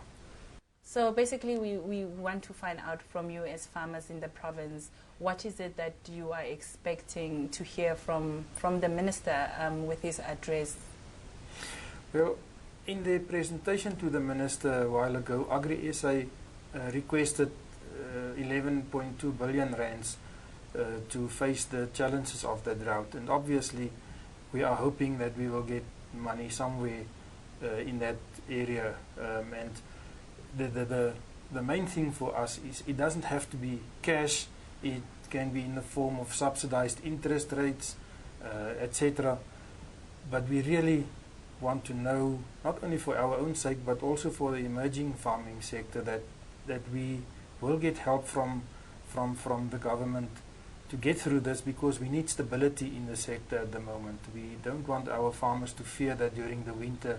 Speaker 12: So basically we want to find out from you as farmers in the province, what is it that you are expecting to hear from the Minister with his address?
Speaker 13: Well, in their presentation to the Minister a while ago, Agri-SA requested 11.2 billion rands to face the challenges of the drought. And obviously, we are hoping that we will get money somewhere in that area. And the main thing for us is it doesn't have to be cash. It can be in the form of subsidized interest rates, etc. But we really want to know, not only for our own sake, but also for the emerging farming sector, that we will get help from the government to get through this, because we need stability in the sector at the moment. We don't want our farmers to fear that during the winter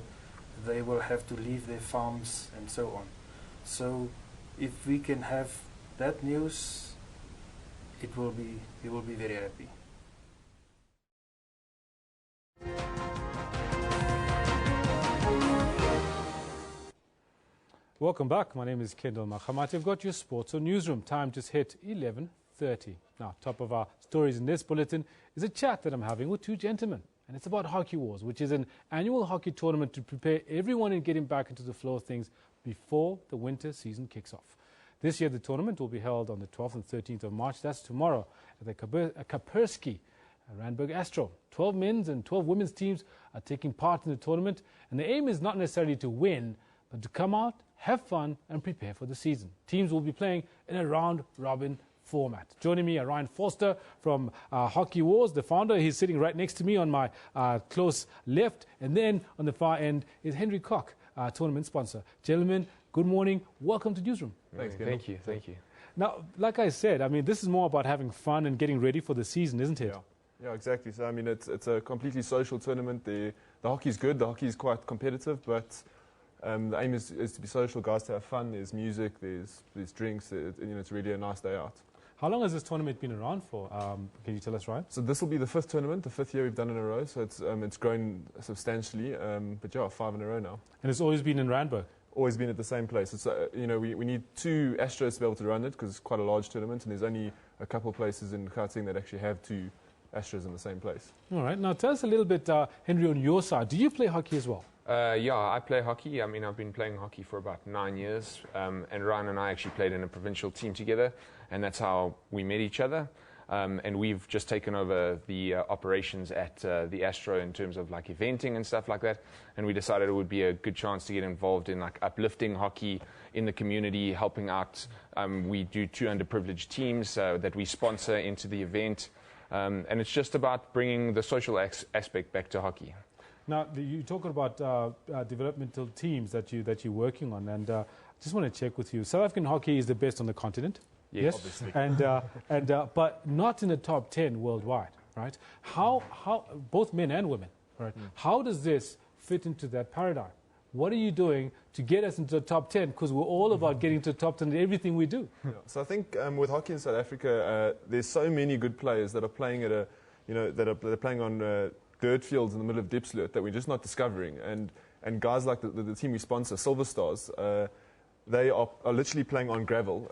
Speaker 13: they will have to leave their farms and so on. So if we can have that news, we will be very happy.
Speaker 2: Welcome back. My name is Kendall Mahamati. I've got your sports on Newsroom. Time just hit 11:30. Now, top of our stories in this bulletin is a chat that I'm having with two gentlemen. And it's about Hockey Wars, which is an annual hockey tournament to prepare everyone in getting back into the flow of things before the winter season kicks off. This year, the tournament will be held on the 12th and 13th of March. That's tomorrow at the Kaspersky Randburg Astro. 12 men's and 12 women's teams are taking part in the tournament. And the aim is not necessarily to win, but to come out, have fun, and prepare for the season. Teams will be playing in a round-robin format. Joining me are Ryan Forster from Hockey Wars, the founder. He's sitting right next to me on my close left. And then on the far end is Henry Koch, tournament sponsor. Gentlemen, good morning. Welcome to Newsroom.
Speaker 4: Thanks, thank you. Thank you.
Speaker 2: Now, like I said, I mean, this is more about having fun and getting ready for the season, isn't it?
Speaker 14: Yeah, exactly. So, I mean, it's a completely social tournament. The hockey's good. The hockey's quite competitive, but the aim is to be social, guys to have fun. There's music, there's drinks. It's really a nice day out.
Speaker 2: How long has this tournament been around for? Can you tell us, Ryan?
Speaker 14: So this will be the 5th tournament, the 5th year we've done in a row. So it's grown substantially, but yeah, 5 in a row now.
Speaker 2: And it's always been in Randburg?
Speaker 14: Always been at the same place. It's we need 2 Astros to be able to run it, because it's quite a large tournament, and there's only a couple of places in Gauteng that actually have 2 Astros in the same place.
Speaker 2: All right. Now tell us a little bit, Henry, on your side. Do you play hockey as well?
Speaker 4: Yeah, I play hockey. I mean, I've been playing hockey for about 9 years, and Ryan and I actually played in a provincial team together, and that's how we met each other. And we've just taken over the operations at the Astro in terms of like eventing and stuff like that. And we decided it would be a good chance to get involved in like uplifting hockey in the community, helping out. We do 2 underprivileged teams that we sponsor into the event, and it's just about bringing the social aspect back to hockey.
Speaker 2: Now, you talk about developmental teams that you're working on, and I just want to check with you. South African hockey is the best on the continent,
Speaker 4: yes, obviously,
Speaker 2: but not in the top 10 worldwide, right? How both men and women, right? How does this fit into that paradigm? What are you doing to get us into the top 10? Because we're all about getting to the top 10 in everything we do.
Speaker 14: Yeah. So I think with hockey in South Africa, there's so many good players that are playing at that are playing on dirt fields in the middle of Diepsloot that we're just not discovering. And guys like the team we sponsor, Silver Stars, they are literally playing on gravel.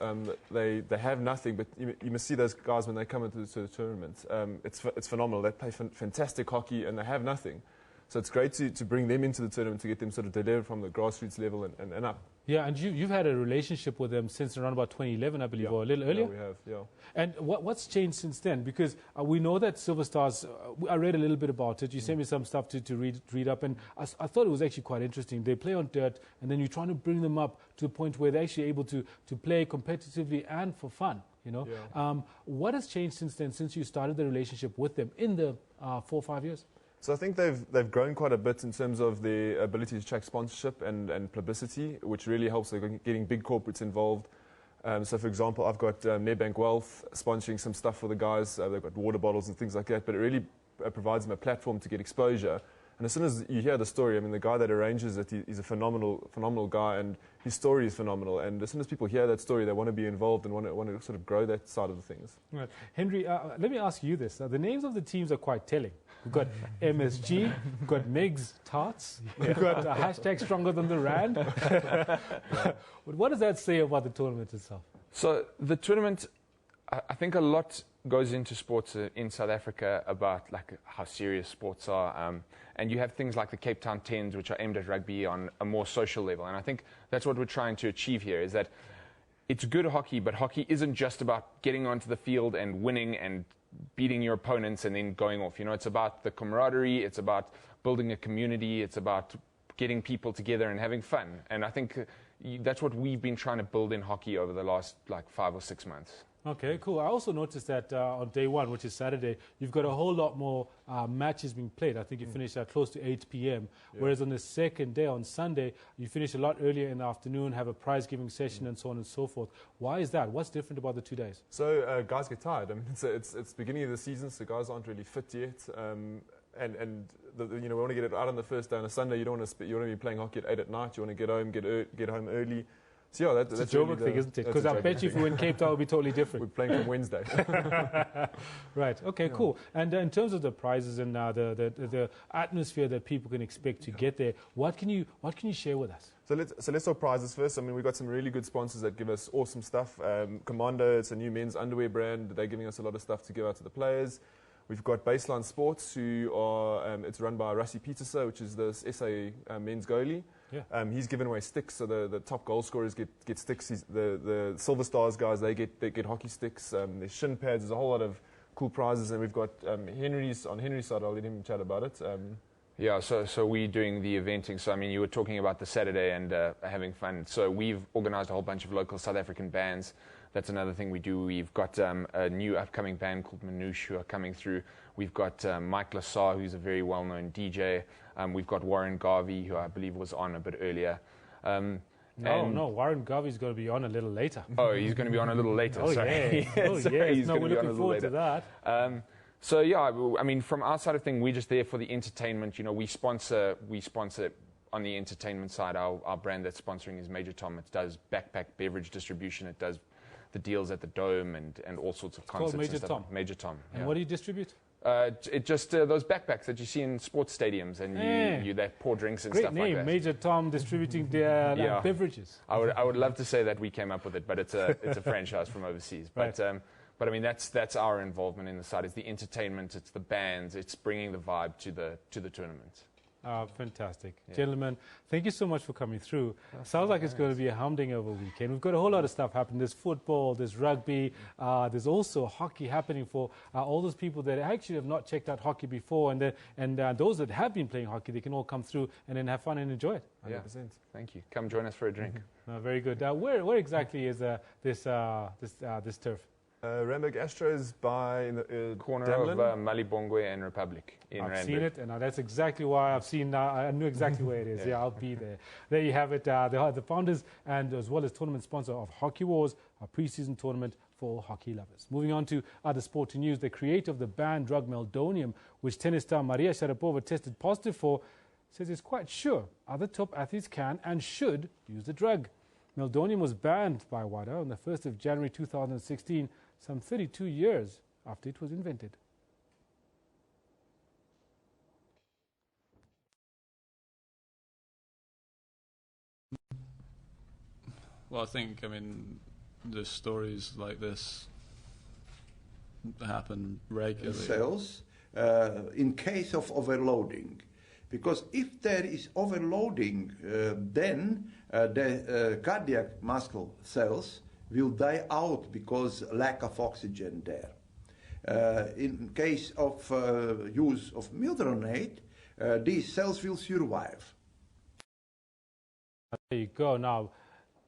Speaker 14: They have nothing, but you must see those guys when they come into the tournament. It's phenomenal. They play fantastic hockey and they have nothing. So it's great to bring them into the tournament, to get them sort of delivered from the grassroots level and up.
Speaker 2: Yeah, and you've had a relationship with them since around about 2011, I believe, or a little earlier?
Speaker 14: Yeah, we have, yeah.
Speaker 2: And what's changed since then? Because we know that Silver Stars, I read a little bit about it. You sent me some stuff to read up, and I thought it was actually quite interesting. They play on dirt, and then you're trying to bring them up to the point where they're actually able to play competitively and for fun, you know? Yeah. What has changed since then, since you started the relationship with them in the 4 or 5 years?
Speaker 14: So I think they've grown quite a bit in terms of their ability to attract sponsorship and publicity, which really helps. They're getting big corporates involved. So, for example, I've got Nedbank Wealth sponsoring some stuff for the guys. They've got water bottles and things like that, but it really provides them a platform to get exposure. And as soon as you hear the story, I mean, the guy that arranges it, he's a phenomenal guy, and his story is phenomenal. And as soon as people hear that story, they want to be involved and want to sort of grow that side of the things.
Speaker 2: Right. Henry, let me ask you this. The names of the teams are quite telling. We've got MSG, we've got Meg's Tarts, we've got hashtag stronger than the Rand. What does that say about the tournament itself?
Speaker 4: So the tournament, I think a lot goes into sports in South Africa about like how serious sports are. And you have things like the Cape Town Tens, which are aimed at rugby on a more social level. And I think that's what we're trying to achieve here, is that it's good hockey, but hockey isn't just about getting onto the field and winning and beating your opponents and then going off. You know, it's about the camaraderie, it's about building a community, it's about getting people together and having fun. And I think that's what we've been trying to build in hockey over the last like 5 or 6 months.
Speaker 2: Okay, cool. I also noticed that on day one, which is Saturday, you've got a whole lot more matches being played. I think you finished at close to 8 p.m., whereas on the second day, on Sunday, you finish a lot earlier in the afternoon, have a prize-giving session and so on and so forth. Why is that? What's different about the 2 days?
Speaker 14: So guys get tired. I mean, it's beginning of the season, so guys aren't really fit yet. We want to get it out on the first day on a Sunday. You don't want to be playing hockey at 8 at night. You want to get home early. So yeah, that's
Speaker 2: a Joburg thing, isn't it? Because I bet you if we were in Cape Town, it would be totally different.
Speaker 14: We're playing from Wednesday.
Speaker 2: Right. Okay. Cool. And in terms of the prizes and the atmosphere that people can expect to get there, what can you share with us?
Speaker 14: So let's talk prizes first. I mean, we've got some really good sponsors that give us awesome stuff. Commando, it's a new men's underwear brand. They're giving us a lot of stuff to give out to the players. We've got Baseline Sports, who are it's run by Rassie Pieterse, which is the SA men's goalie. Yeah. He's given away sticks, so the top goal scorers get sticks. The Silver Stars guys, they get hockey sticks. There's shin pads. There's a whole lot of cool prizes, and we've got Henry's side. I'll let him chat about it.
Speaker 4: Yeah, so we're doing the eventing. So I mean, you were talking about the Saturday and having fun. So we've organised a whole bunch of local South African bands. That's another thing we do. We've got a new upcoming band called Manouche who are coming through. We've got Mike Lassar, who's a very well-known DJ. We've got Warren Garvey, who I believe was on a bit earlier.
Speaker 2: No, Warren Garvey's going to be on a little later.
Speaker 4: Oh, he's going to be on a little later.
Speaker 2: Oh,
Speaker 4: sorry.
Speaker 2: Yeah. Oh,
Speaker 4: sorry,
Speaker 2: yes. No, we're looking forward to that.
Speaker 4: So yeah, I mean, from our side of thing, we're just there for the entertainment. You know, we sponsor on the entertainment side. Our brand that's sponsoring is Major Tom. It does backpack beverage distribution. It does the deals at the Dome and all sorts of concerts.
Speaker 2: Called Major
Speaker 4: and stuff.
Speaker 2: Tom.
Speaker 4: Major Tom.
Speaker 2: And
Speaker 4: yeah.
Speaker 2: what do you distribute?
Speaker 4: It just those backpacks that you see in sports stadiums, and you they pour drinks and
Speaker 2: Great
Speaker 4: stuff
Speaker 2: name,
Speaker 4: like that.
Speaker 2: Major Tom distributing their beverages.
Speaker 4: I would love to say that we came up with it, but it's a franchise from overseas.
Speaker 2: Right.
Speaker 4: But I mean that's our involvement in the side. It's the entertainment, it's the bands, it's bringing the vibe to the tournament.
Speaker 2: Fantastic. Yeah. Gentlemen, thank you so much for coming through. Sounds like it's going to be a humdinger weekend. We've got a whole lot of stuff happening. There's football, there's rugby, there's also hockey happening for all those people that actually have not checked out hockey before, and those that have been playing hockey, they can all come through and then have fun and enjoy it.
Speaker 4: 100%. Yeah. Thank you. Come join us for a drink.
Speaker 2: Very good. Where exactly is this turf?
Speaker 14: Randburg Astros by the
Speaker 4: corner
Speaker 14: Damlin?
Speaker 4: of Malibongwe and Republic in Randburg.
Speaker 2: I've seen it, and that's exactly why I knew exactly where it is. Yeah, I'll be there. There you have it. The founders and as well as tournament sponsor of Hockey Wars, a pre-season tournament for hockey lovers. Moving on to other sporting news, the creator of the banned drug meldonium, which tennis star Maria Sharapova tested positive for, says he's quite sure other top athletes can and should use the drug. Meldonium was banned by WADA on the 1st of January 2016, some 32 years after it was invented.
Speaker 11: Well, I mean, the stories like this happen regularly.
Speaker 15: Cells, in case of overloading. Because if there is overloading, then the cardiac muscle cells will die out because lack of oxygen there. In case of use of mildronate, these cells will survive.
Speaker 2: There you go. Now,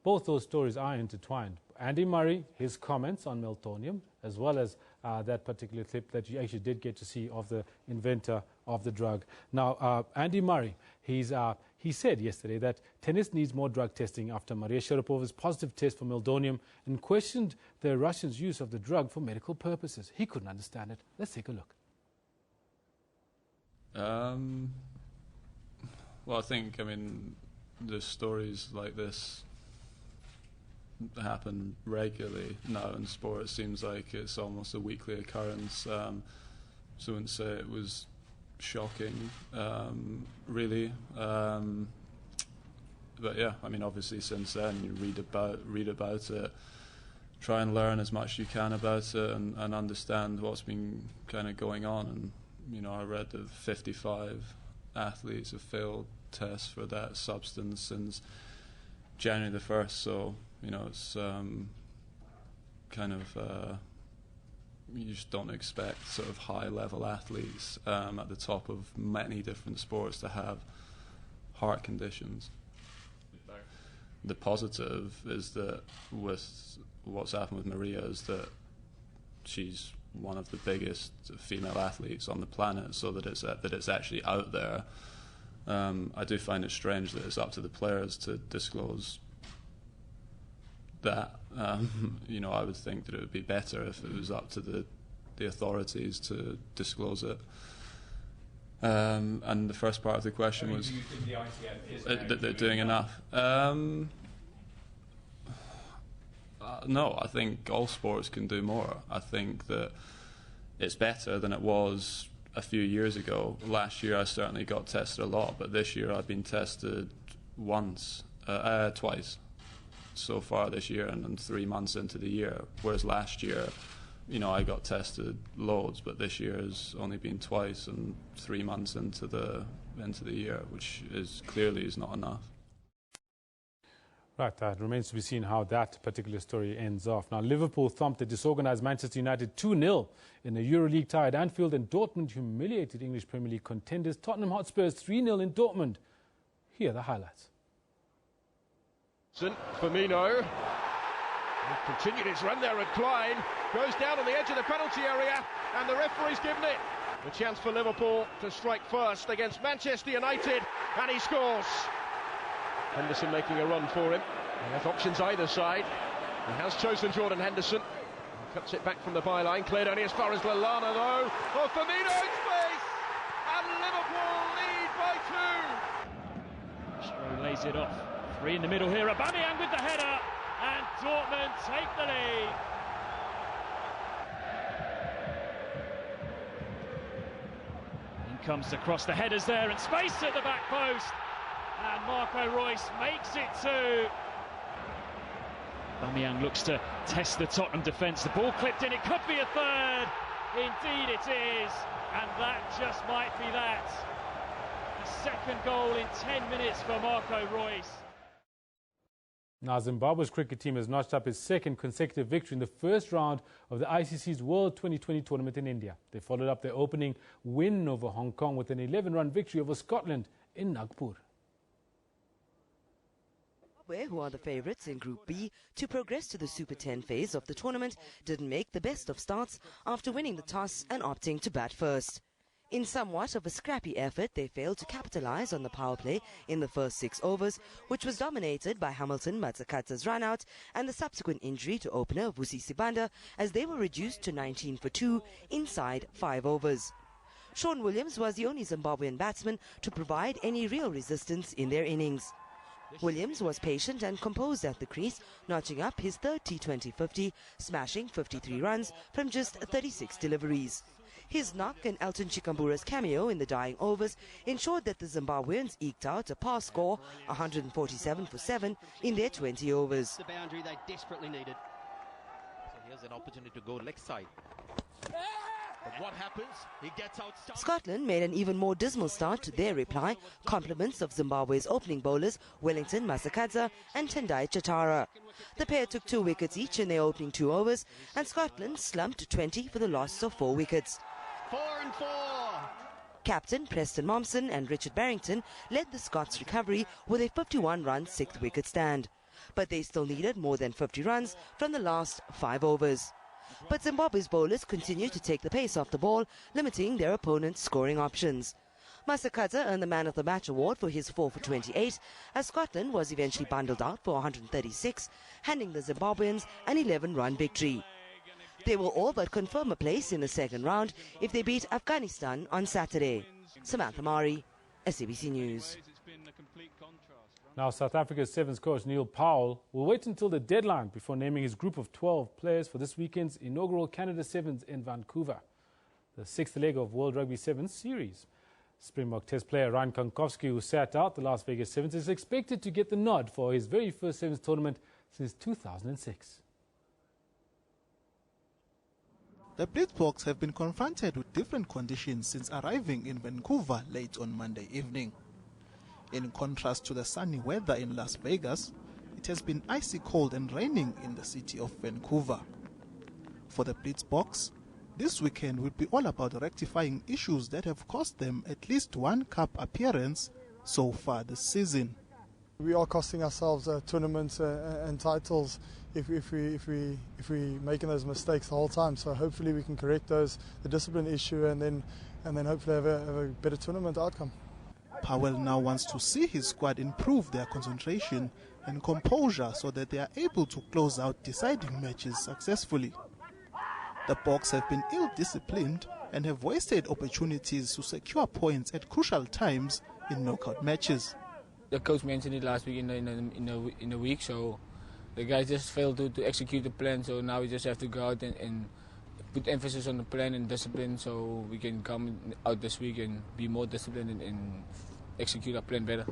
Speaker 2: both those stories are intertwined. Andy Murray, his comments on meldonium, as well as that particular clip that you actually did get to see of the inventor of the drug. Now, Andy Murray, he said yesterday that tennis needs more drug testing after Maria Sharapova's positive test for meldonium and questioned the Russians' use of the drug for medical purposes. He couldn't understand it. Let's take a look.
Speaker 11: Well, I think, the stories like this happen regularly now in sport. It seems like it's almost a weekly occurrence. So I wouldn't say it was shocking, really. But yeah, obviously since then you read about it, try and learn as much as you can about it, and understand what's been kind of going on. And I read that 55 athletes have failed tests for that substance since January the 1st. So it's you just don't expect sort of high-level athletes at the top of many different sports to have heart conditions. The positive is that with what's happened with Maria is that she's one of the biggest female athletes on the planet, so that it's actually out there. I do find it strange that it's up to the players to disclose that. I would think that it would be better if it was up to the authorities to disclose it. And the first part of the question was that they're doing enough. No, I think all sports can do more. I think that it's better than it was a few years ago. Last year I certainly got tested a lot, but this year I've been tested twice so far this year, and 3 months into the year. Whereas last year, I got tested loads, but this year has only been twice and 3 months into the year, which is clearly not enough.
Speaker 2: Right, it remains to be seen how that particular story ends off. Now, Liverpool thumped the disorganised Manchester United 2-0 in the EuroLeague tie at Anfield, and Dortmund humiliated English Premier League contenders Tottenham Hotspurs 3-0 in Dortmund. Here are the highlights.
Speaker 5: Firmino continued its run there at Klein, goes down on the edge of the penalty area, and the referee's given it. The chance for Liverpool to strike first against Manchester United, and he scores. Henderson making a run for him. He has options either side. He has chosen Jordan Henderson. He cuts it back from the byline, cleared only as far as Lallana though. Oh, Firmino in space! And Liverpool lead by 2!
Speaker 16: Stroh lays it off. 3 in the middle here. Aubameyang with the header, and Dortmund take the lead. In comes the cross. The header's there, and space at the back post. And Marco Reus makes it 2. Aubameyang looks to test the Tottenham defence. The ball clipped in. It could be a third. Indeed it is. And that just might be that. The second goal in 10 minutes for Marco Reus.
Speaker 2: Now, Zimbabwe's cricket team has notched up its second consecutive victory in the first round of the ICC's World 2020 tournament in India. They followed up their opening win over Hong Kong with an 11-run victory over Scotland in Nagpur.
Speaker 17: Who are the favourites in Group B to progress to the Super 10 phase of the tournament, didn't make the best of starts after winning the toss and opting to bat first. In somewhat of a scrappy effort, they failed to capitalise on the power play in the first 6 overs, which was dominated by Hamilton Matsakatsa's run-out and the subsequent injury to opener Vusi Sibanda, as they were reduced to 19 for 2 inside 5 overs. Sean Williams was the only Zimbabwean batsman to provide any real resistance in their innings. Williams was patient and composed at the crease, notching up his third T20 50, smashing 53 runs from just 36 deliveries. His knock and Elton Chikambura's cameo in the dying overs ensured that the Zimbabweans eked out a pass score, 147 for 7, in their 20 overs.
Speaker 18: The boundary they desperately needed. So here's an opportunity to go leg side. But what happens? He gets outside.
Speaker 17: Scotland made an even more dismal start to their reply, compliments of Zimbabwe's opening bowlers Wellington Masakadza and Tendai Chatara. The pair took 2 wickets each in their opening 2 overs, and Scotland slumped to 20 for the loss of 4 wickets.
Speaker 18: 4 and 4.
Speaker 17: Captain Preston Momsen and Richard Barrington led the Scots' recovery with a 51-run 6th wicket stand. But they still needed more than 50 runs from the last 5 overs. but Zimbabwe's bowlers continue to take the pace off the ball, limiting their opponent's scoring options. Masakadza earned the Man of the Match award for his 4 for 28, as Scotland was eventually bundled out for 136, handing the Zimbabweans an 11-run victory. They will all but confirm a place in the second round if they beat Afghanistan on Saturday. Samantha Mari, SABC News.
Speaker 2: Now, South Africa's Sevens coach Neil Powell will wait until the deadline before naming his group of 12 players for this weekend's inaugural Canada Sevens in Vancouver, the sixth leg of World Rugby Sevens series. Springbok Test player Ryan Kankowski, who sat out the Las Vegas Sevens, is expected to get the nod for his very first Sevens tournament since 2006.
Speaker 19: The Blitzboks have been confronted with different conditions since arriving in Vancouver late on Monday evening. In contrast to the sunny weather in Las Vegas, it has been icy cold and raining in the city of Vancouver. For the Blitzboks, this weekend will be all about rectifying issues that have cost them at least one cup appearance so far this season.
Speaker 20: We are costing ourselves tournaments and titles if we making those mistakes the whole time. So hopefully we can correct the discipline issue and then hopefully have a better tournament outcome.
Speaker 19: Powell now wants to see his squad improve their concentration and composure so that they are able to close out deciding matches successfully. The Boks have been ill-disciplined and have wasted opportunities to secure points at crucial times in knockout matches.
Speaker 21: The coach mentioned it last week in the week, so the guys just failed to execute the plan. So now we just have to go out and put emphasis on the plan and discipline, so we can come out this week and be more disciplined and execute our plan better.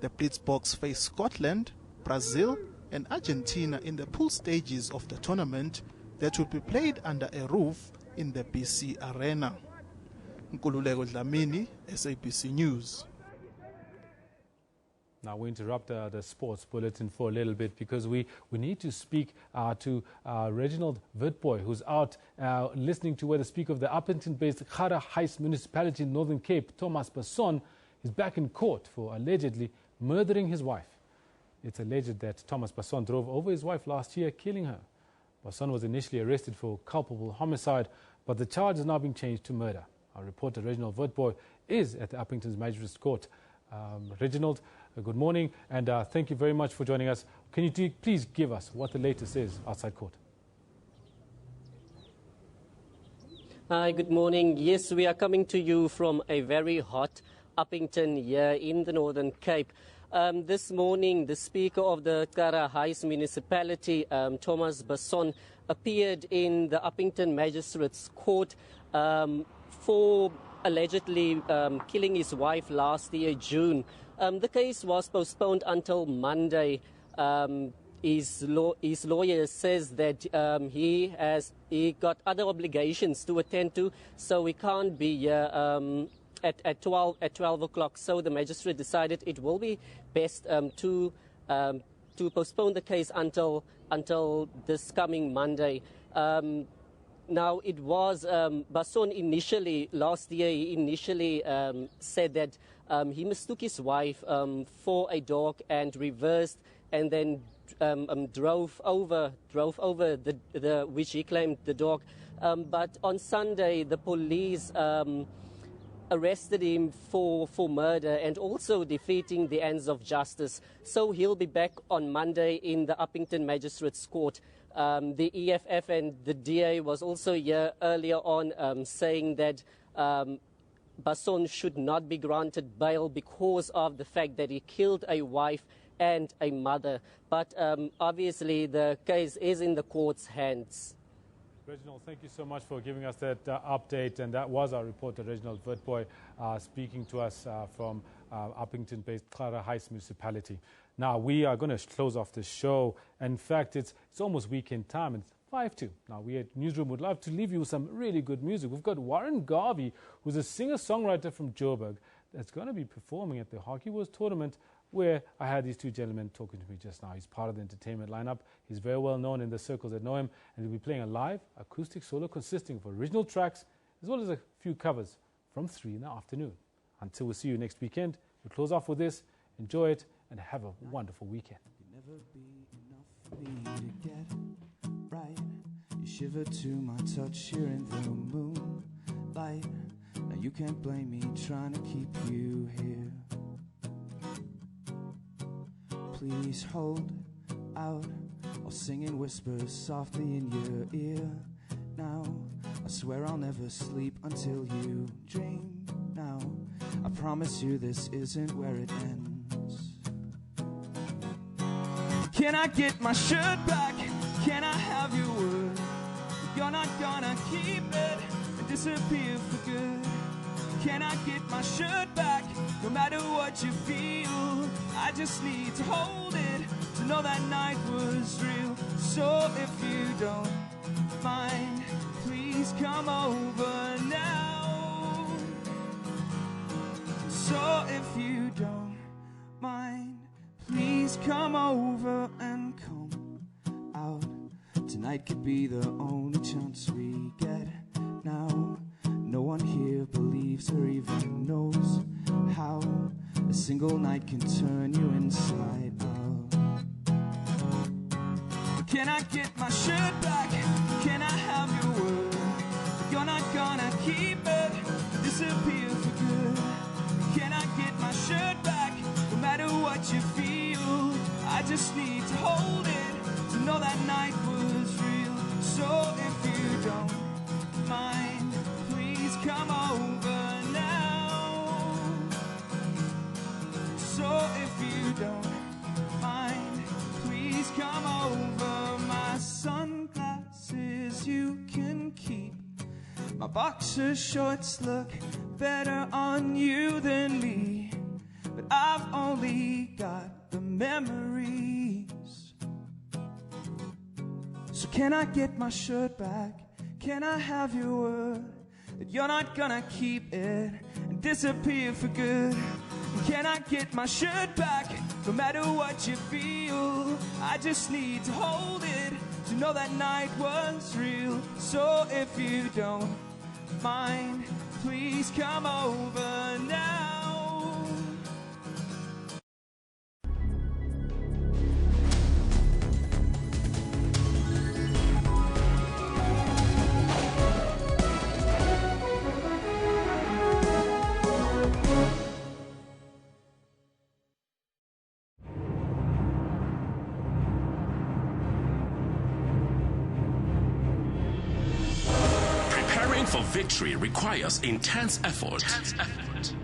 Speaker 19: The Blitzboks face Scotland, Brazil, and Argentina in the pool stages of the tournament that will be played under a roof in the BC Arena. Nkululeko Dlamini, SABC News.
Speaker 2: Now we interrupt the sports bulletin for a little bit because we need to speak to Reginald Witbooi, who's out listening to where the Speaker of the Upington-based Gara Heights Municipality in Northern Cape, Thomas Basson, is back in court for allegedly murdering his wife. It's alleged that Thomas Basson drove over his wife last year, killing her. Basson was initially arrested for culpable homicide, but the charge has now been changed to murder. Our reporter Reginald Witbooi is at the Uppington's Magistrates Court. Reginald, good morning, and thank you very much for joining us. Can you please give us what the latest is outside court?
Speaker 22: Hi, good morning. Yes, we are coming to you from a very hot Uppington here in the Northern Cape. This morning, the Speaker of the Gara Heights Municipality, Thomas Basson, appeared in the Uppington Magistrates Court for allegedly killing his wife last year, June. The case was postponed until Monday. His lawyer says that he got other obligations to attend to, so he can't be here at 12 o'clock. So the magistrate decided it will be best to postpone the case until this coming Monday. Now, it was Basson initially, last year, he initially said that he mistook his wife for a dog and reversed and then drove over which he claimed the dog. But on Sunday, the police arrested him for murder and also defeating the ends of justice. So he'll be back on Monday in the Uppington Magistrates Court. The EFF and the DA was also here earlier on saying that Basson should not be granted bail because of the fact that he killed a wife and a mother. But obviously the case is in the court's hands.
Speaker 2: Reginald, thank you so much for giving us that update. And that was our reporter, Reginald Witbooi, speaking to us from Uppington-based Gara Heights Municipality. Now, we are going to close off the show. In fact, it's almost weekend time. It's 5-2. Now, we at Newsroom would love to leave you with some really good music. We've got Warren Garvey, who's a singer-songwriter from Joburg, that's going to be performing at the Hockey Wars tournament, where I had these two gentlemen talking to me just now. He's part of the entertainment lineup. He's very well known in the circles that know him, and he'll be playing a live acoustic solo consisting of original tracks as well as a few covers from 3 in the afternoon. Until we see you next weekend, we'll close off with this. Enjoy it and have a wonderful weekend.
Speaker 23: Never be enough for me to get right. You
Speaker 6: shiver to my touch here in the moonlight. Now you can't blame me trying to keep you here. Please hold out, I'll sing in whispers softly in your ear. Now I swear I'll never sleep until you dream. Now I promise you this isn't where it ends. Can I get my shirt back? Can I have your word? You're not gonna keep it and disappear for good. Can I get my shirt back? No matter what you feel, I just need to hold it, to know that night was real. So if you don't mind, please come over now. So if you don't mind, please come over and come out. Tonight could be the only chance we get now. No one here believes or even knows how a single night can turn you inside out. Can I get my shirt back? Can I have your word? You're not gonna keep it, disappear for good. Can I get my shirt back? No matter what you feel, I just need to hold it, to know that night was real. So if you don't mind, please come over now. So if you don't mind, please come over. My sunglasses you can keep. My boxer shorts look better on you than me, but I've only got the memories. So can I get my shirt back? Can I have your word that you're not gonna keep it and disappear for good? Can I get my shirt back? No matter what you feel, I just need to hold it, to know that night was real. So if you don't mind, please come over now.
Speaker 7: For victory requires intense effort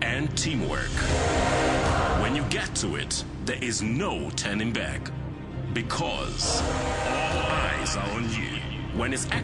Speaker 7: and teamwork. When you get to it, there is no turning back, because all eyes are on you. When it's actually